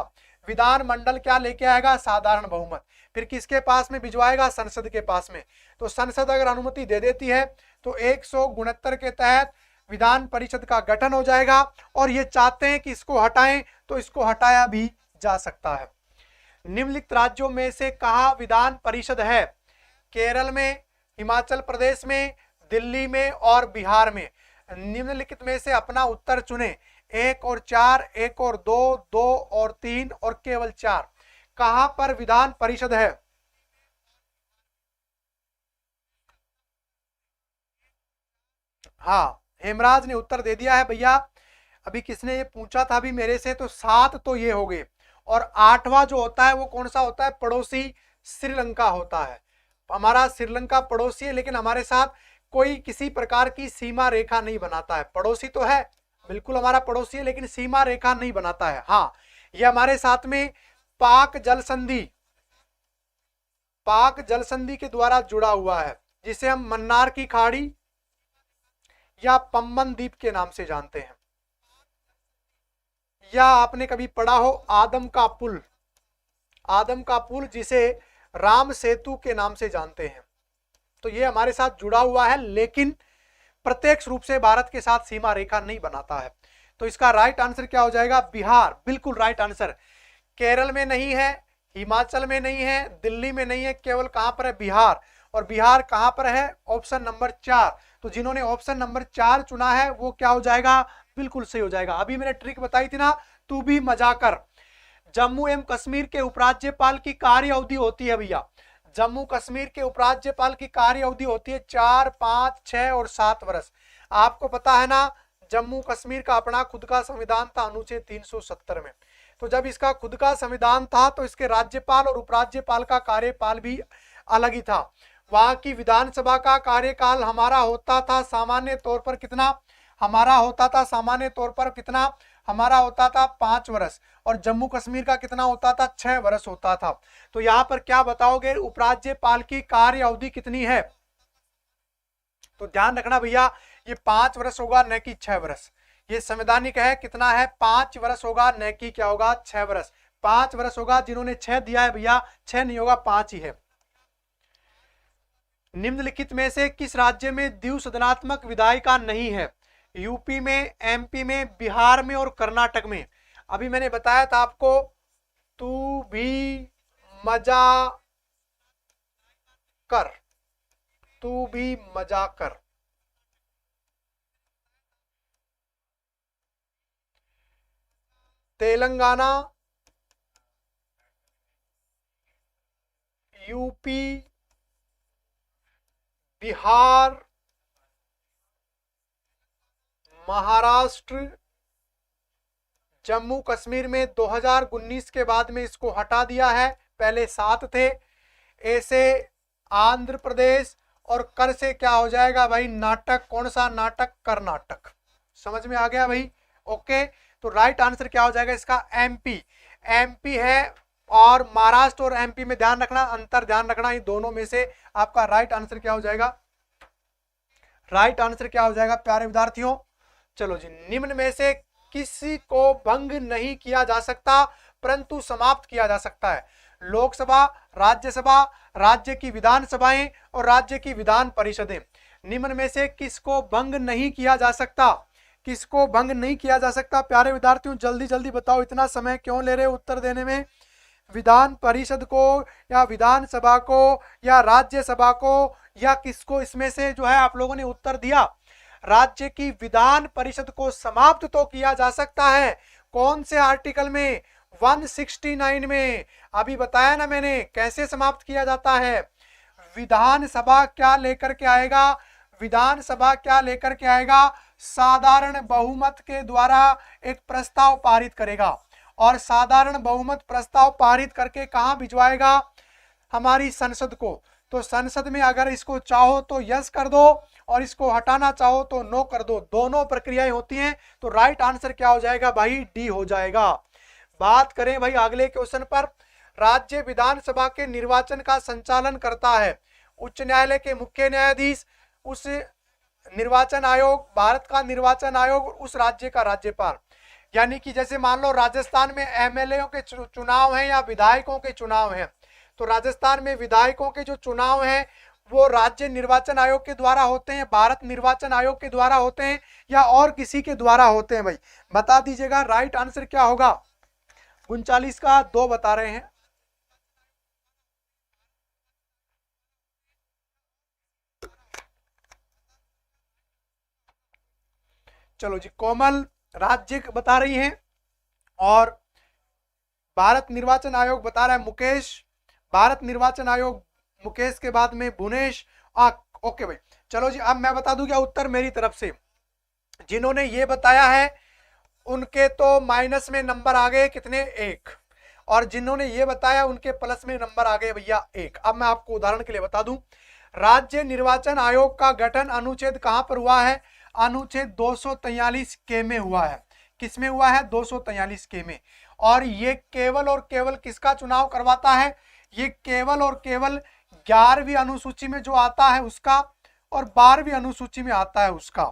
विधानमंडल क्या लेके आएगा, साधारण बहुमत। फिर किसके पास में भिजवाएगा, संसद के पास में। तो संसद अगर अनुमति दे देती है तो 169 के तहत विधान परिषद का गठन हो जाएगा। और ये चाहते हैं कि इसको हटाएं तो इसको हटाया भी जा सकता है। निम्नलिखित राज्यों में से कहां विधान परिषद है? केरल में, हिमाचल प्रदेश में, दिल्ली में और बिहार में। निम्नलिखित में से अपना उत्तर चुने, 1 और 4, 1 और 2, 2 और 3 और केवल 4। कहां पर विधान परिषद है? हाँ, हेमराज ने उत्तर दे दिया है भैया। अभी किसने ये पूछा था अभी मेरे से, तो 7 तो ये हो गए। और 8वां जो होता है वो कौन सा होता है, पड़ोसी श्रीलंका होता है। हमारा श्रीलंका पड़ोसी है, लेकिन हमारे साथ कोई किसी प्रकार की सीमा रेखा नहीं बनाता है। पड़ोसी तो है, बिल्कुल हमारा पड़ोसी है, लेकिन सीमा रेखा नहीं बनाता है। हाँ, ये हमारे साथ में पाक जल संधि के द्वारा जुड़ा हुआ है, जिसे हम मन्नार की खाड़ी या पम्बन द्वीप के नाम से जानते हैं। या आपने कभी पढ़ा हो आदम का पुल, जिसे राम सेतु के नाम से जानते हैं। तो ये हमारे साथ जुड़ा हुआ है, लेकिन प्रत्यक्ष रूप से भारत के साथ सीमा रेखा नहीं बनाता है। तो इसका राइट आंसर क्या हो जाएगा, बिहार। बिल्कुल राइट आंसर। केरल में नहीं है, हिमाचल में नहीं है, दिल्ली में नहीं है, केवल कहां पर है, बिहार। और बिहार कहां पर है, ऑप्शन नंबर 4। तो जिन्होंने ऑप्शन नंबर 4 चुना है वो क्या हो जाएगा, बिल्कुल सही हो जाएगा। अभी मैंने ट्रिक बताई थी ना, तू भी मजा कर। जम्मू एवं कश्मीर के उपराज्यपाल की कार्य अवधि होती है भैया, जम्मू कश्मीर के उपराज्यपाल की कार्य अवधि होती है 4, 5, 6 और 7 वर्ष। आपको पता है ना, जम्मू कश्मीर का अपना खुद का संविधान था अनुच्छेद 370 में। तो जब इसका खुद का संविधान था तो इसके राज्यपाल और उपराज्यपाल का कार्यकाल भी अलग ही था। वहां की विधानसभा का कार्यकाल हमारा होता था सामान्य तौर पर कितना, हमारा होता था 5 वर्ष। और जम्मू कश्मीर का कितना होता था, 6 वर्ष होता था। तो यहां पर क्या बताओगे, उपराज्यपाल की कार्य अवधि कितनी है? तो ध्यान रखना भैया, ये 5 वर्ष होगा न कि 6 वर्ष। ये संवैधानिक है, कितना है, 5 वर्ष होगा, न कि क्या होगा, 6 वर्ष। 5 वर्ष होगा, जिन्होंने 6 दिया है भैया, 6 नहीं होगा, 5 ही है। निम्नलिखित में से किस राज्य में द्विसदनात्मक विधायिका नहीं है? यूपी में, एमपी में, बिहार में और कर्नाटक में। अभी मैंने बताया था आपको तू भी मजा कर, तू भी मजा कर। तेलंगाना, यूपी, बिहार, महाराष्ट्र, जम्मू कश्मीर में 2019 के बाद में इसको हटा दिया है, पहले 7 थे। ऐसे आंध्र प्रदेश, और कर से क्या हो जाएगा भाई, नाटक। कौन सा नाटक? कर्नाटक। समझ में आ गया भाई? ओके, तो राइट आंसर क्या हो जाएगा इसका? एमपी। एमपी है, और महाराष्ट्र और एमपी में ध्यान रखना, अंतर ध्यान रखना, इन दोनों में से आपका राइट आंसर क्या हो जाएगा? राइट आंसर क्या हो जाएगा प्यारे विद्यार्थियों? चलो जी, निम्न में से किसी को भंग नहीं किया जा सकता परंतु समाप्त किया जा सकता है? लोकसभा, राज्यसभा, राज्य की विधानसभाएं और राज्य की विधान परिषदें। निम्न में से किसको भंग नहीं किया जा सकता? किसको भंग नहीं किया जा सकता प्यारे विद्यार्थियों? जल्दी जल्दी बताओ, इतना समय क्यों ले रहे हो उत्तर देने में? विधान परिषद को, या विधानसभा को, या राज्यसभा को, या किसको? इसमें से जो है आप लोगों ने उत्तर दिया। राज्य की विधान परिषद को समाप्त तो किया जा सकता है। कौन से आर्टिकल में? 169 में। अभी बताया ना मैंने कैसे समाप्त किया जाता है। विधानसभा क्या लेकर के आएगा? विधानसभा क्या लेकर के आएगा? साधारण बहुमत के द्वारा एक प्रस्ताव पारित करेगा, और साधारण बहुमत प्रस्ताव पारित करके कहां भिजवाएगा? हमारी संसद को। तो संसद में अगर इसको चाहो तो यस कर दो, और इसको हटाना चाहो तो नो कर दो। दोनों प्रक्रियाएं होती हैं। तो राइट आंसर क्या हो जाएगा भाई? डी हो जाएगा। बात करें भाई अगले क्वेश्चन पर। राज्य विधानसभा के निर्वाचन का संचालन करता है उच्च न्यायालय के मुख्य न्यायाधीश, उस निर्वाचन आयोग, भारत का निर्वाचन आयोग, उस राज्य का राज्यपाल। यानी कि जैसे मान लो राजस्थान में एमएलए के चुनाव हैं या विधायकों के चुनाव हैं, तो राजस्थान में विधायकों के जो चुनाव हैं वो राज्य निर्वाचन आयोग के द्वारा होते हैं, भारत निर्वाचन आयोग के द्वारा होते हैं, या और किसी के द्वारा होते हैं? भाई बता दीजिएगा राइट आंसर क्या होगा? 39 का 2 बता रहे हैं। चलो जी, कोमल राज्य बता रही हैं, और भारत निर्वाचन आयोग बता रहा है मुकेश। भारत निर्वाचन आयोग मुकेश के बाद में भुवनेश। ओके भाई, चलो जी, अब मैं बता दूं क्या उत्तर मेरी तरफ से? जिन्होंने ये बताया है उनके तो माइनस में नंबर आ गए कितने? 1, और जिन्होंने ये बताया उनके प्लस में नंबर आ गए भैया 1। अब मैं आपको उदाहरण के लिए बता दूं, राज्य निर्वाचन आयोग का गठन अनुच्छेद कहां पर हुआ है? अनुच्छेद 243 के में हुआ है। किस में हुआ है? 243 के में। और ये केवल और केवल किसका चुनाव करवाता है? ये केवल और केवल 11वीं अनुसूची में जो आता है उसका, और 12वीं अनुसूची में आता है उसका।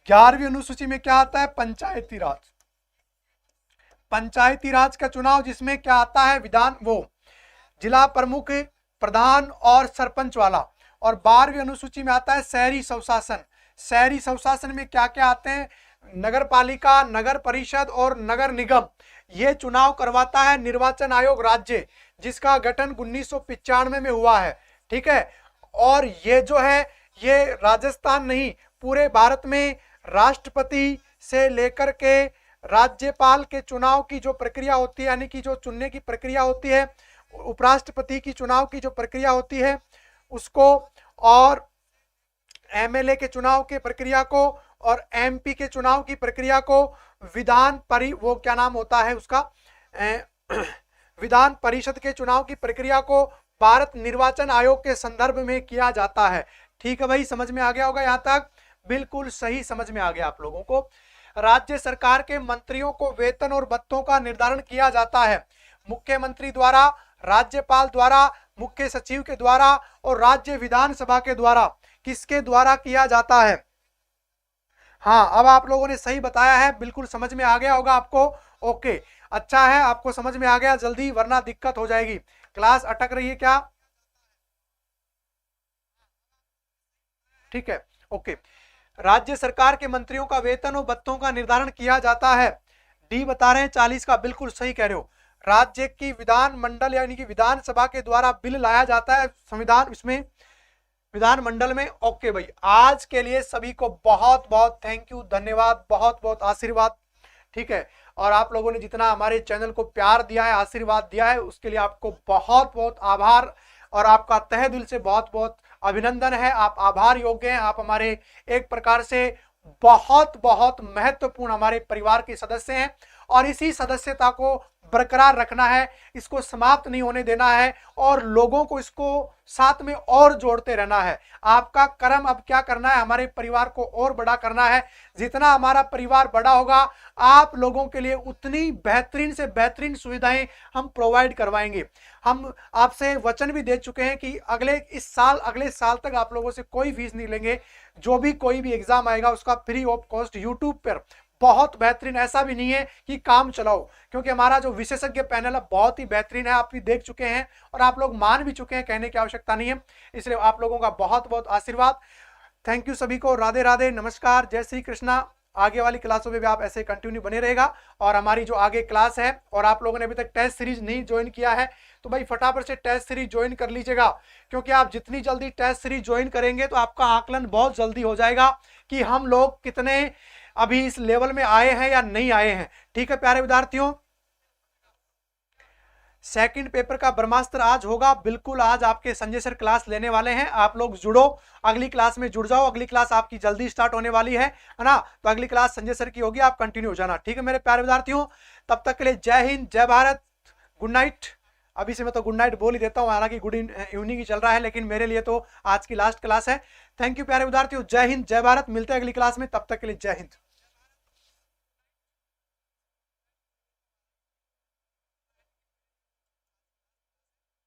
11वीं अनुसूची में क्या आता है? पंचायती राज। पंचायती राज का चुनाव, जिसमें क्या आता है? विधान, वो जिला प्रमुख, प्रधान और सरपंच वाला। और 12वीं अनुसूची में आता है शहरी स्वशासन। शहरी स्वशासन में क्या क्या आते हैं? नगर पालिका, नगर परिषद और नगर निगम। ये चुनाव करवाता है निर्वाचन आयोग राज्य, जिसका गठन 1995 में हुआ है। ठीक है, और ये जो है ये राजस्थान नहीं, पूरे भारत में राष्ट्रपति से लेकर के राज्यपाल के चुनाव की जो प्रक्रिया होती है, यानी कि जो चुनने की प्रक्रिया होती है, उपराष्ट्रपति की चुनाव की जो प्रक्रिया होती है उसको, और एमएलए के चुनाव की प्रक्रिया को, और एमपी के चुनाव की प्रक्रिया को वो क्या नाम होता है उसका, विधान परिषद के चुनाव की प्रक्रिया को भारत निर्वाचन आयोग के संदर्भ में किया जाता है। ठीक है भाई, समझ में आ गया होगा यहाँ तक? बिल्कुल सही समझ में आ गया आप लोगों को। राज्य सरकार के मंत्रियों को वेतन और भत्तों का निर्धारण किया जाता है मुख्यमंत्री द्वारा, राज्यपाल द्वारा, मुख्य सचिव के द्वारा, और राज्य विधानसभा के द्वारा। किसके द्वारा किया जाता है? हाँ, अब आप लोगों ने सही बताया है, बिल्कुल समझ में आ गया होगा आपको। ओके, अच्छा है आपको समझ में आ गया जल्दी, वरना दिक्कत हो जाएगी। क्लास अटक रही है क्या? ठीक है, ओके। राज्य सरकार के मंत्रियों का वेतन और भत्तों का निर्धारण किया जाता है। डी बता रहे हैं 40 का, बिल्कुल सही कह रहे हो। राज्य की विधानमंडल यानी कि विधानसभा के द्वारा बिल लाया जाता है संविधान इसमें विधानमंडल में। ओके भाई, आज के लिए सभी को बहुत बहुत थैंक यू, धन्यवाद, बहुत बहुत आशीर्वाद। ठीक है, और आप लोगों ने जितना हमारे चैनल को प्यार दिया है, आशीर्वाद दिया है, उसके लिए आपको बहुत बहुत आभार और आपका तहे दिल से बहुत बहुत अभिनंदन है। आप आभार योग्य हैं। आप हमारे एक प्रकार से बहुत बहुत महत्वपूर्ण हमारे परिवार के सदस्य हैं और इसी सदस्यता को बरकरार रखना है, इसको समाप्त नहीं होने देना है और लोगों को इसको साथ में और जोड़ते रहना है। आपका कर्म अब क्या करना है, हमारे परिवार को और बड़ा करना है। जितना हमारा परिवार बड़ा होगा, आप लोगों के लिए उतनी बेहतरीन से बेहतरीन सुविधाएं हम प्रोवाइड करवाएंगे। हम आपसे वचन भी दे चुके हैं कि अगले साल तक आप लोगों से कोई फीस नहीं लेंगे। जो भी कोई भी एग्जाम आएगा उसका फ्री ऑफ कॉस्ट यूट्यूब पर बहुत बेहतरीन, ऐसा भी नहीं है कि काम चलाओ, क्योंकि हमारा जो विशेषज्ञ पैनल है बहुत ही बेहतरीन है। आप भी देख चुके हैं और आप लोग मान भी चुके हैं, कहने की आवश्यकता नहीं है। इसलिए आप लोगों का बहुत बहुत आशीर्वाद। थैंक यू सभी को, राधे राधे, नमस्कार, जय श्री कृष्णा। आगे वाली क्लासों में भी आप ऐसे कंटिन्यू बने रहेगा और हमारी जो आगे क्लास है, और आप लोगों ने अभी तक टेस्ट सीरीज नहीं ज्वाइन किया है तो भाई फटाफट से टेस्ट सीरीज ज्वाइन कर लीजिएगा, क्योंकि आप जितनी जल्दी टेस्ट सीरीज ज्वाइन करेंगे तो आपका आकलन बहुत जल्दी हो जाएगा कि हम लोग कितने अभी इस लेवल में आए हैं या नहीं आए हैं। ठीक है प्यारे विद्यार्थियों, सेकंड पेपर का ब्रह्मास्त्र आज होगा, बिल्कुल आज आपके संजय सर क्लास लेने वाले हैं। आप लोग जुड़ो, अगली क्लास में जुड़ जाओ। अगली क्लास आपकी जल्दी स्टार्ट होने वाली है ना, तो अगली क्लास संजय सर की होगी, आप कंटिन्यू हो जाना। ठीक है मेरे प्यारे विद्यार्थियों, तब तक के लिए जय हिंद, जय भारत, गुड नाइट। अभी से मैं तो गुड नाइट बोल ही देता हूँ, हालांकि गुड इवनिंग ही चल रहा है, लेकिन मेरे लिए तो आज की लास्ट क्लास है। थैंक यू प्यारे विद्यार्थियों, जय हिंद, जय भारत। मिलते हैं अगली क्लास में, तब तक के लिए जय हिंद।